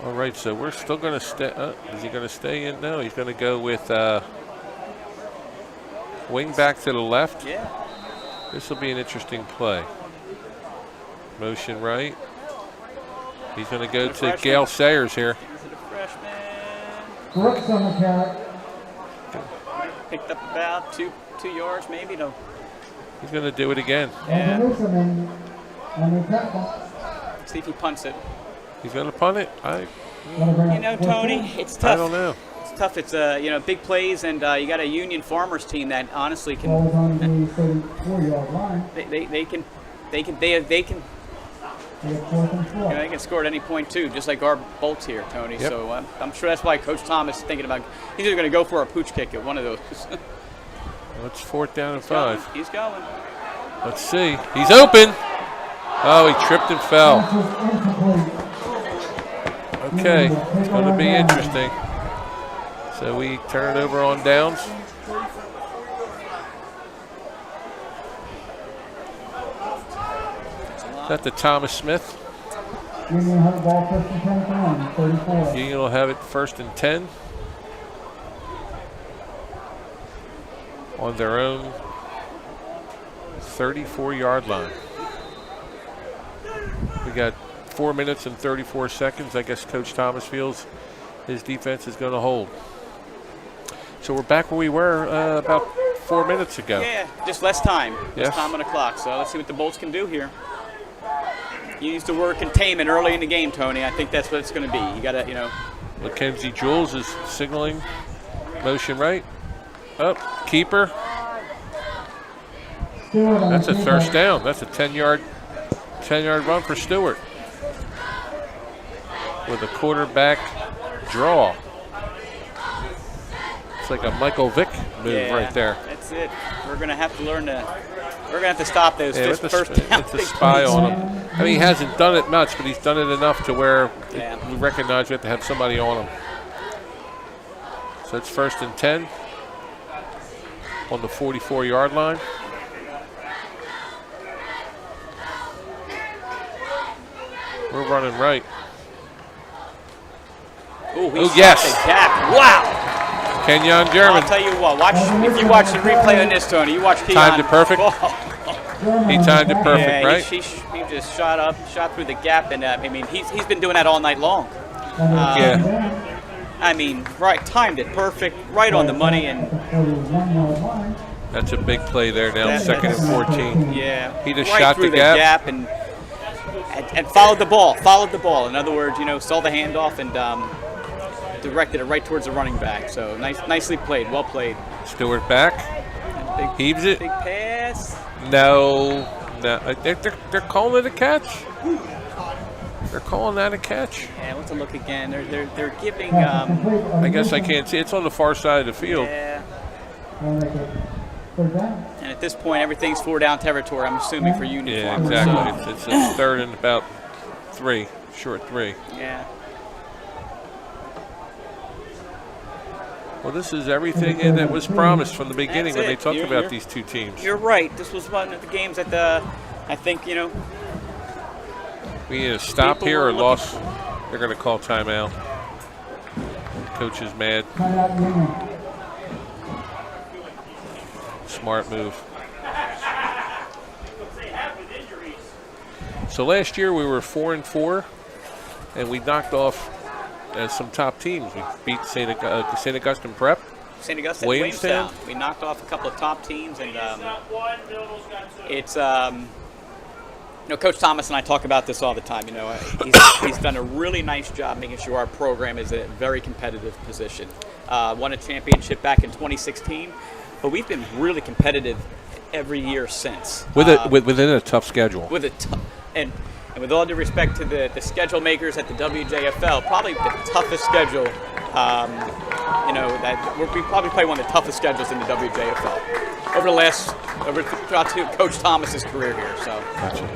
All right, so we're still going to stay. Is he going to stay in? No, he's going to go with wing back to the left. Yeah. This will be an interesting play. Motion right. He's going to go to Gale Sayers here. Is it a freshman? Brooks on the carry. Picked up about two yards maybe. No. He's going to do it again. Yeah. On the tackle. See if he punts it. He's going to punt it. You know, Tony, it's tough. I don't know. It's tough. It's big plays, and you got a Union Farmers team that honestly can. Ball's on the 34-yard line. They can. They have 4th and 4. They can score at any point too, just like our Bolts here, Tony. Yep. So I'm sure that's why Coach Thomas is thinking about. He's either going to go for a pooch kick at one of those. Well, it's 4th down and 5. He's going. Let's see. He's open. Oh, he tripped and fell. Okay, it's going to be interesting. So we turn it over on downs. Is that the Thomas Smith? Union have the ball 1st and 10 from 34. Union will have it 1st and 10 on their own 34-yard line. We got 4 minutes and 34 seconds. I guess Coach Thomas feels his defense is going to hold. So we're back where we were about 4 minutes ago. Yeah, just less time. Yes. Less time on the clock. So let's see what the Bolts can do here. You used the word containment early in the game, Tony. I think that's what it's going to be. You got to, Mackenzie Jules is signaling motion right. Up, keeper. That's a first down. That's a 10-yard run for Stewart with a quarterback draw. It's like a Michael Vick move right there. That's it. We're going to have to learn to. We're going to have to stop those first down. It's a spy on him. I mean, he hasn't done it much, but he's done it enough to where we recognize we have to have somebody on him. So it's 1st and 10 on the 44-yard line. We're running right. Oh, yes. Wow. Kenyon German. I'll tell you what. If you watch the replay on this, Tony, you watch Keon. Timed it perfect. He timed it perfect, Yeah, right? he just shot through the gap, and I mean, he's been doing that all night long. Yeah. I mean, right, timed it perfect, right on the money, and That's a big play there now, 2nd and 14. yeah, He just right shot through the gap. and followed the ball. Followed the ball. In other words, saw the handoff and directed it right towards the running back. So nicely played, well played. Stewart back. Heaves it. Big pass. No. They're calling it a catch. They're calling that a catch. Yeah, let's look again. They're giving. I guess I can't see. It's on the far side of the field. Yeah. And at this point, everything's 4 down territory. I'm assuming for Union Yeah, Farmers. exactly. It's a 3rd and about 3, short 3. Yeah. Well, this is everything that was promised from the beginning when they it. talked You're- about you're- these two teams. You're right. This was one of the games that I think, We need to stop People here were or looking- loss. They're going to call timeout. Coach is mad. Timeout Union. Smart move. So last year we were 4-4, and we knocked off some top teams. We beat St. Augustine Prep. St. Augustine, Williamstown. We knocked off a couple of top teams, and it's Coach Thomas and I talk about this all the time. He's done a really nice job making sure our program is in a very competitive position. Won a championship back in 2016, but we've been really competitive every year since. Within a tough schedule. And with all due respect to the schedule makers at the WJFL, probably the toughest schedule. We probably play one of the toughest schedules in the WJFL throughout Coach Thomas's career here. So. Gotcha.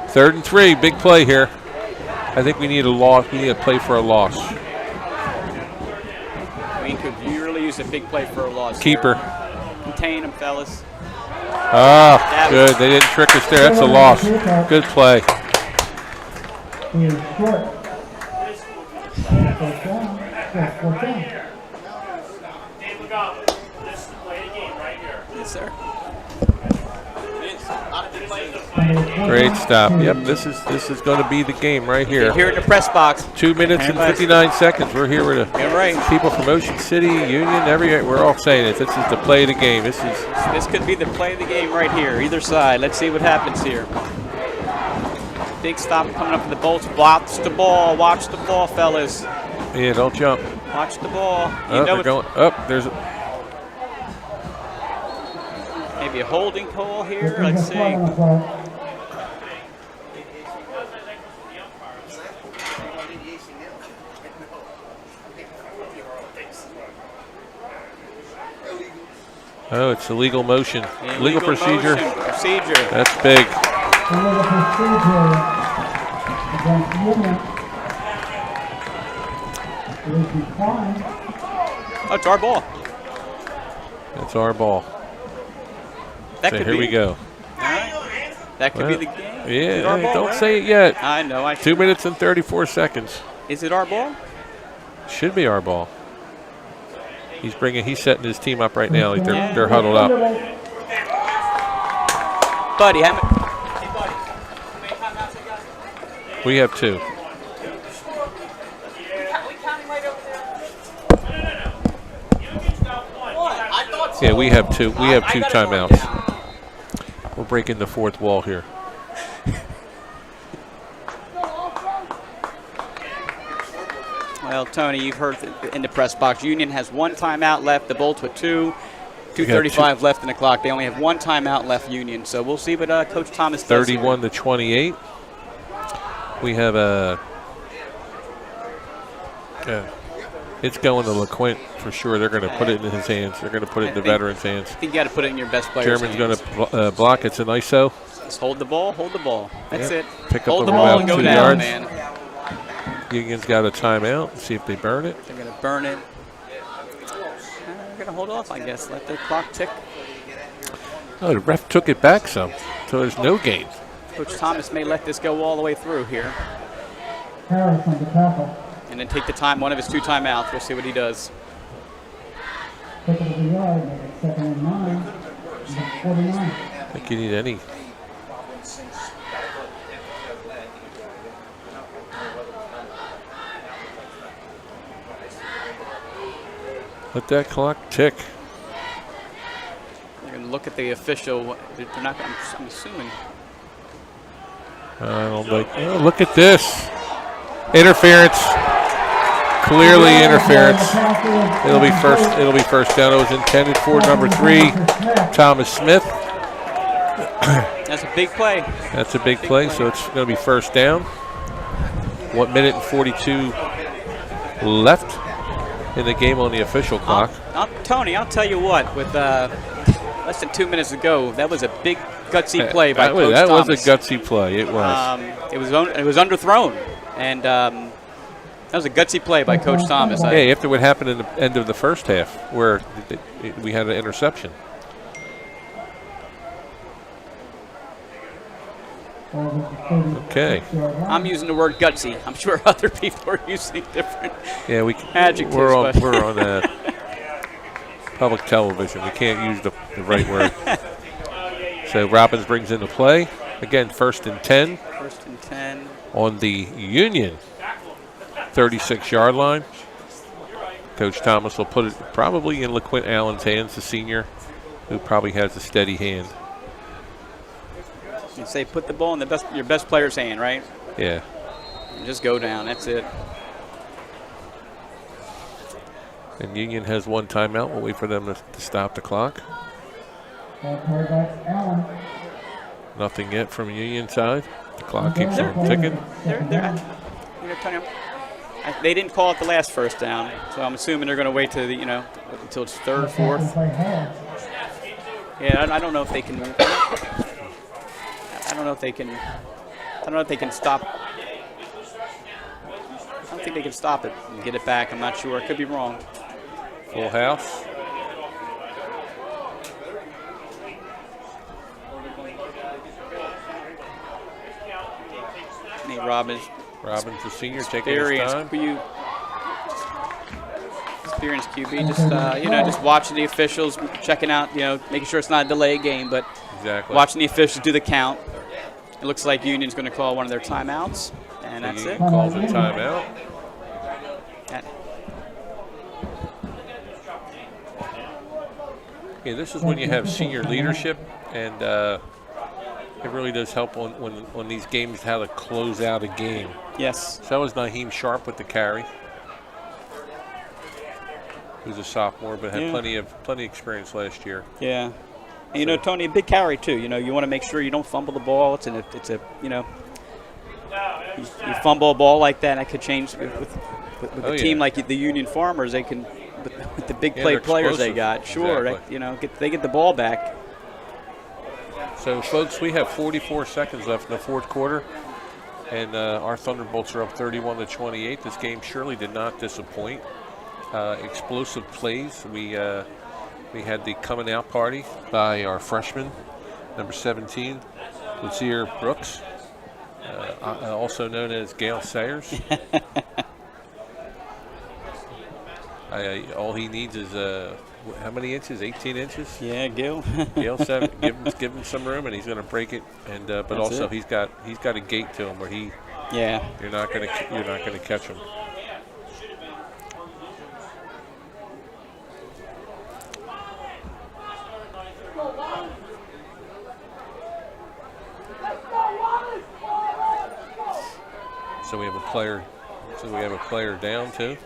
3rd and 3, big play here. I think we need a loss. We need to play for a loss. We could really use a big play for a loss. Keeper. Here. Contain them, fellas. Ah, good. They didn't trick us there. That's a loss. Good play. He is short. Fourth down. Yes, fourth down. Yes, sir. Great stop. Yep, this is going to be the game right here. Here in the press box. 2 minutes and 59 seconds. We're here with You're right. people from Ocean City, Union, everywhere. We're all saying it. This is the play of the game. This could be the play of the game right here, either side. Let's see what happens here. Big stop coming up for the Bolts. Watch the ball, fellas. Yeah, don't jump. Watch the ball. They're going up. There's maybe a holding call here. There's Let's a flag on the see. flag. Oh, it's illegal motion. Legal procedure. Procedure. That's big. Illegal procedure against Union. It is declined. Oh, it's our ball. That's our ball. That So could here be. we go. All right. That could be the game. Is it our Yeah, ball, don't right? say it yet. I know. 2 minutes and 34 seconds. Is it our ball? Should be our ball. He's setting his team up right now. Like they're huddled up. Buddy, how many? We have 2. Yeah, we have 2. We have 2 timeouts. We're breaking the fourth wall here. Well, Tony, you've heard in the press box, Union has 1 timeout left. The Bolts with 2. 2:35 left in the clock. They only have 1 timeout left, Union. So we'll see what Coach Thomas does. 31-28. We have it's going to LeQuint for sure. They're going to put it in his hands. They're going to put it in the veterans' hands. I think you got to put it in your best player's German's hands. going to block. It's an ISO. Just hold the ball. Hold the ball. That's Yep. it. Pick up Hold the over ball about and go 2 down, yards. man. Union's got a timeout. See if they burn it. They're going to burn it. They're going to hold off, I guess. Let the clock tick. Oh, the ref took it back some, so there's no gain. Coach Thomas may let this go all the way through here. Harris on the tackle. And then take the time, one of his 2 timeouts. We'll see what he does. Pick up the yard, make it 2nd and 9. 49. I think you need any. Let that clock tick. They're going to look at the official. They're not. I'm assuming. I don't like. Oh, look at this. Interference. Clearly interference. It'll be first down. It was intended for number 3, Thomas Smith. That's a big play. That's a big play, so it's going to be first down. 1 minute and 42 left in the game on the official clock. Tony, I'll tell you what. With less than 2 minutes to go, that was a big gutsy play by Coach That Thomas. was a gutsy play. It was. It was underthrown, and That was a gutsy play by Coach Thomas. Yeah, after what happened in the end of the first half, where we had an interception. Okay. I'm using the word gutsy. I'm sure other people are using different adjectives. We're on public television. We can't use the right word. So Robbins brings into play. Again, 1st and 10. 1st and 10. On the Union 36-yard line. Coach Thomas will put it probably in LaQuint Allen's hands, the senior, who probably has a steady hand. You say put the ball in your best player's hand, right? Yeah. And just go down. That's it. And Union has one timeout. We'll wait for them to stop the clock. Nothing yet from Union side. The clock keeps on ticking. They didn't call it the last first down, so I'm assuming they're going to wait till until it's 3rd, 4th. Yeah, I don't know if they can. I don't know if they can stop. I don't think they can stop it and get it back. I'm not sure. I could be wrong. Full house. Nate Robbins, the senior, taking his time. Experienced QB, just watching the officials, checking out, making sure it's not a delayed game, but watching the officials do the count. It looks like Union's going to call one of their timeouts, and that's it. Calls a timeout. Yeah, this is when you have senior leadership, and it really does help on these games how to close out a game. Yes. So that was Naheem Sharp with the carry, who's a sophomore but had plenty of experience last year. Yeah. And, Tony, a big carry too. You want to make sure you don't fumble the ball. You fumble a ball like that, could change with a team like the Union Farmers. They can, with the big players they got. Sure, exactly. they get the ball back. So, folks, we have 44 seconds left in the 4th quarter, and our Thunderbolts are up 31-28. This game surely did not disappoint. Explosive plays. We had the coming out party by our freshman, number 17, Lucia Brooks, also known as Gail Sayers. All he needs is how many inches? 18 inches. Yeah, Gil. Gil, give him some room, and he's going to break it. And but also he's got a gait to him where you're not going to catch him. So we have a player down too.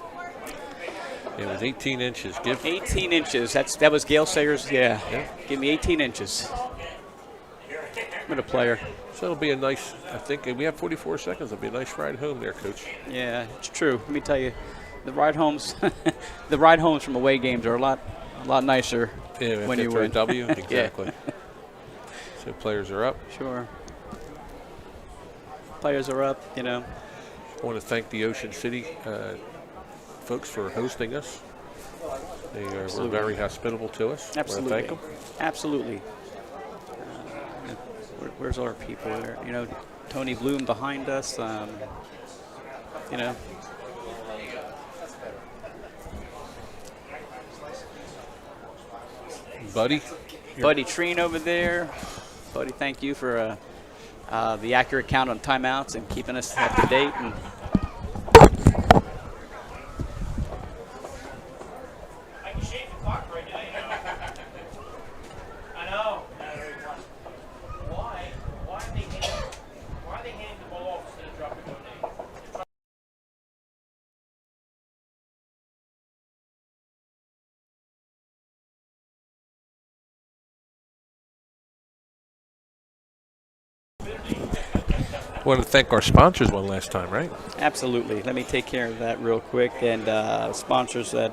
It was 18 inches. 18 inches. That was Gail Sayers. Yeah. Give me 18 inches. What a player. So it'll be a nice. I think we have 44 seconds. It'll be a nice ride home there, Coach. Yeah, it's true. Let me tell you, the ride homes, the ride homes from away games are a lot nicer when you win. A W. Exactly. So players are up. Sure. Players are up. I want to thank the Ocean City folks for hosting us. They were very hospitable to us. Absolutely. I want to thank them. Absolutely. Where's our people there? Tony Bloom behind us. Buddy Treen over there. Buddy, thank you for the accurate count on timeouts and keeping us up to date. And I want to thank our sponsors one last time, right? Absolutely. Let me take care of that real quick. And sponsors that,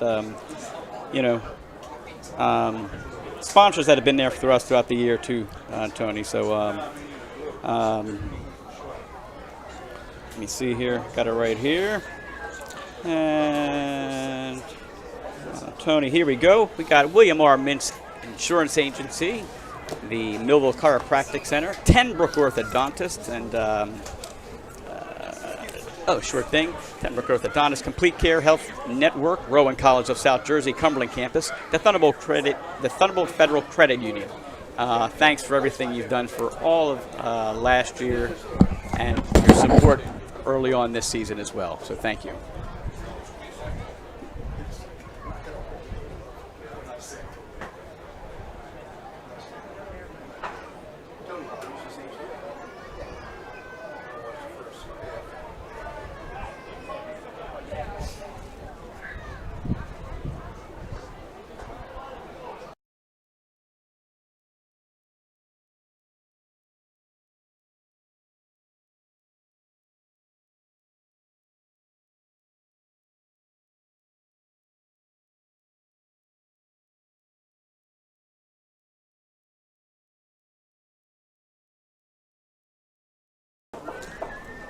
sponsors that have been there for us throughout the year too, Tony. So let me see here. Got it right here. And Tony, here we go. We got William R. Mintz Insurance Agency, the Millville Chiropractic Center, Tenbrook Orthodontist, and sure thing. Tenbrook Orthodontist, Complete Care Health Network, Rowan College of South Jersey, Cumberland campus, the Thunderbolt Federal Credit Union. Thanks for everything you've done for all of last year and your support early on this season as well. So thank you.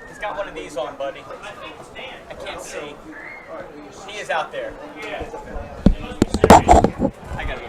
He's got one of these on, buddy. I can't see. He is out there. I gotta go.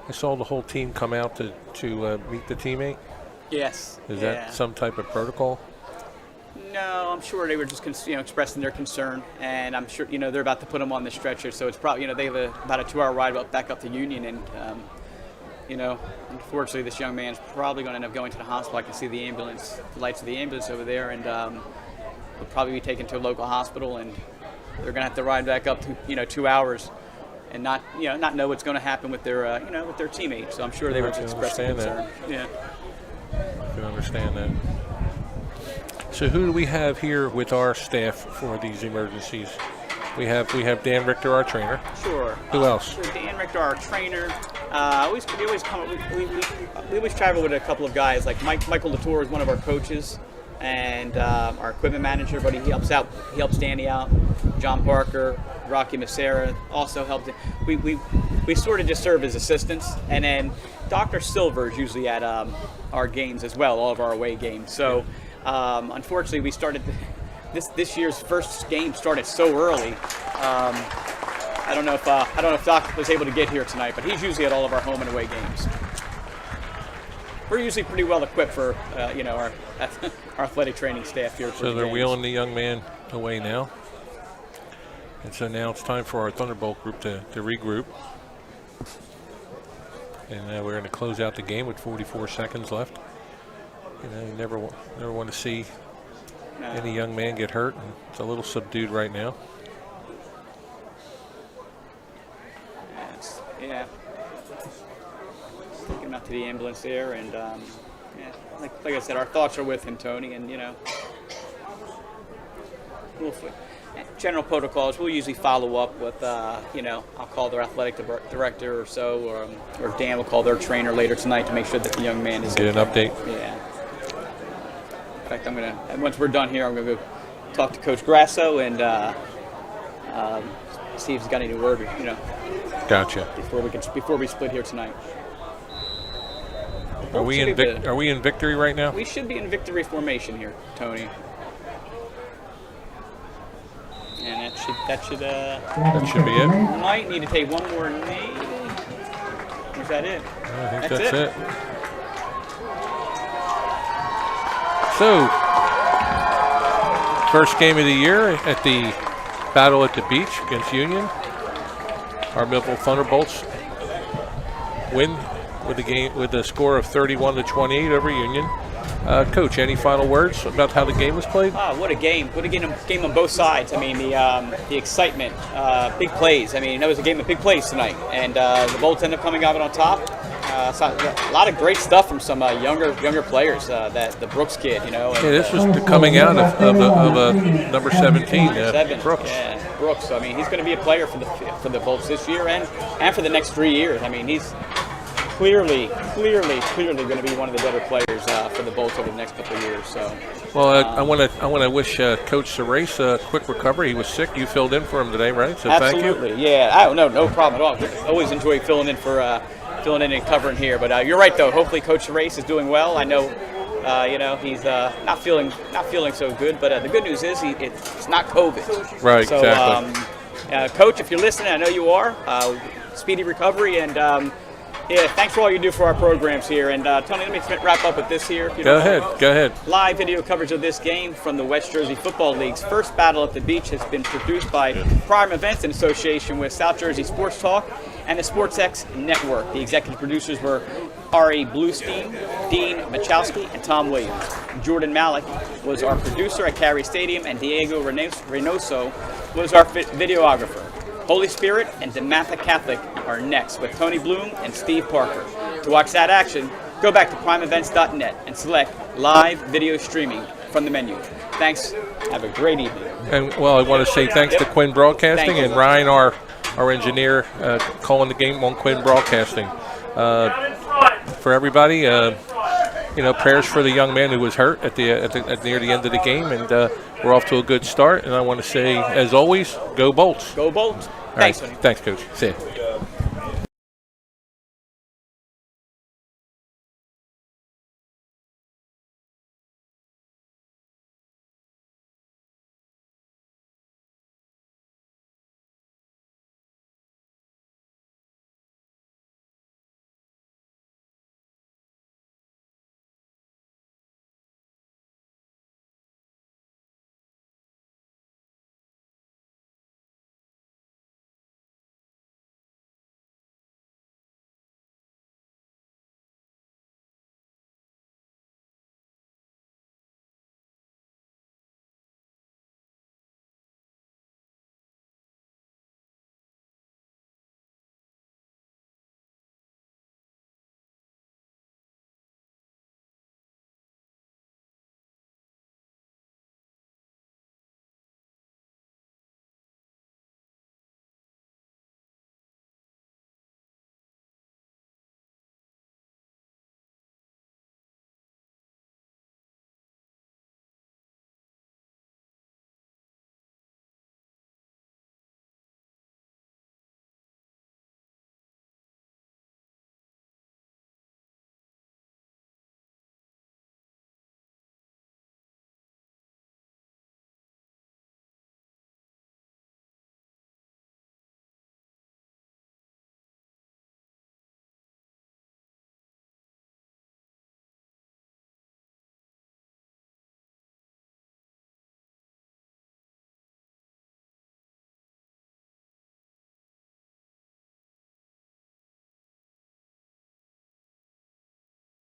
I saw the whole team come out to meet the teammate. Yes. Is yeah. that some type of protocol? No, I'm sure they were just expressing their concern, and I'm sure they're about to put him on the stretcher. So it's probably they have about a 2-hour ride back up to Union, and unfortunately this young man's probably going to end up going to the hospital. I can see the lights of the ambulance over there, and will probably be taken to a local hospital, and they're going to have to ride back up to 2 hours, and not know what's going to happen with their with their teammates. So I'm sure they were just expressing concern. Yeah. I can understand that. So who do we have here with our staff for these emergencies? We have Dan Richter, our trainer. Sure. Who else? So Dan Richter, our trainer. We always travel with a couple of guys. Like Michael Latour is one of our coaches, and our equipment manager, but he helps out. He helps Danny out. John Parker, Rocky Macera also helps. We sort of just serve as assistants, and then Dr. Silver is usually at our games as well, all of our away games. So unfortunately, we started this year's first game started so early. I don't know if Doc was able to get here tonight, but he's usually at all of our home and away games. We're usually pretty well equipped for our athletic training staff here. So they're wheeling the young man away now. And so now it's time for our Thunderbolt group to regroup. And we're going to close out the game with 44 seconds left. You never want to see any young man get hurt. And it's a little subdued right now. Yeah. Taking him out to the ambulance there, and like I said, our thoughts are with him, Tony, and general protocols, we'll usually follow up with, I'll call their athletic director or so, or Dan will call their trainer later tonight to make sure that the young man is get an update. Yeah. In fact, once we're done here, I'm going to go talk to Coach Grasso and see if he's got any word, Gotcha. Before we split here tonight. Are we in victory right now? We should be in victory formation here, Tony. And that should be it. Might need to take one more knee. Is that it? I think that's it. So, first game of the year at the Battle at the Beach against Union. Our Millville Thunderbolts win with a score of 31-28 over Union. Coach, any final words about how the game was played? What a game! What a game on both sides. I mean, the excitement, big plays. I mean, that was a game of big plays tonight, and the Bolts ended up coming out on top. A lot of great stuff from some younger players. That the Brooks kid, this was coming out of number 17, Brooks. Yeah, Brooks. So, I mean, he's going to be a player for the Bolts this year and for the next 3 years. I mean, he's clearly going to be one of the better players for the Bolts over the next couple of years. So, well, I want to wish Coach Cerace a quick recovery. He was sick. You filled in for him today, right? So absolutely, thank you. Yeah. No problem at all. Always enjoy filling in and covering here. But you're right, though. Hopefully, Coach Cerace is doing well. I know, he's not feeling so good. But the good news is it's not COVID. Right. So, exactly. Coach, if you're listening, I know you are. Speedy recovery and. Yeah, thanks for all you do for our programs here. And Tony, let me wrap up with this here. Go ahead. Live video coverage of this game from the West Jersey Football League's first Battle at the Beach has been produced by Prime Events in association with South Jersey Sports Talk and the SportsX Network. The executive producers were R.A. Bluestein, Dean Machowski, and Tom Williams. Jordan Malik was our producer at Cary Stadium, and Diego Reynoso was our videographer. Holy Spirit and DeMatha Catholic are next with Tony Bloom and Steve Parker. To watch that action, go back to primeevents.net and select live video streaming from the menu. Thanks. Have a great evening. And, well, I want to say thanks to Quinn Broadcasting and Ryan, our engineer, calling the game on Quinn Broadcasting. For everybody, prayers for the young man who was hurt at near the end of the game, and we're off to a good start. And I want to say, as always, go Bolts. Go Bolts. Thanks, Coach. See you.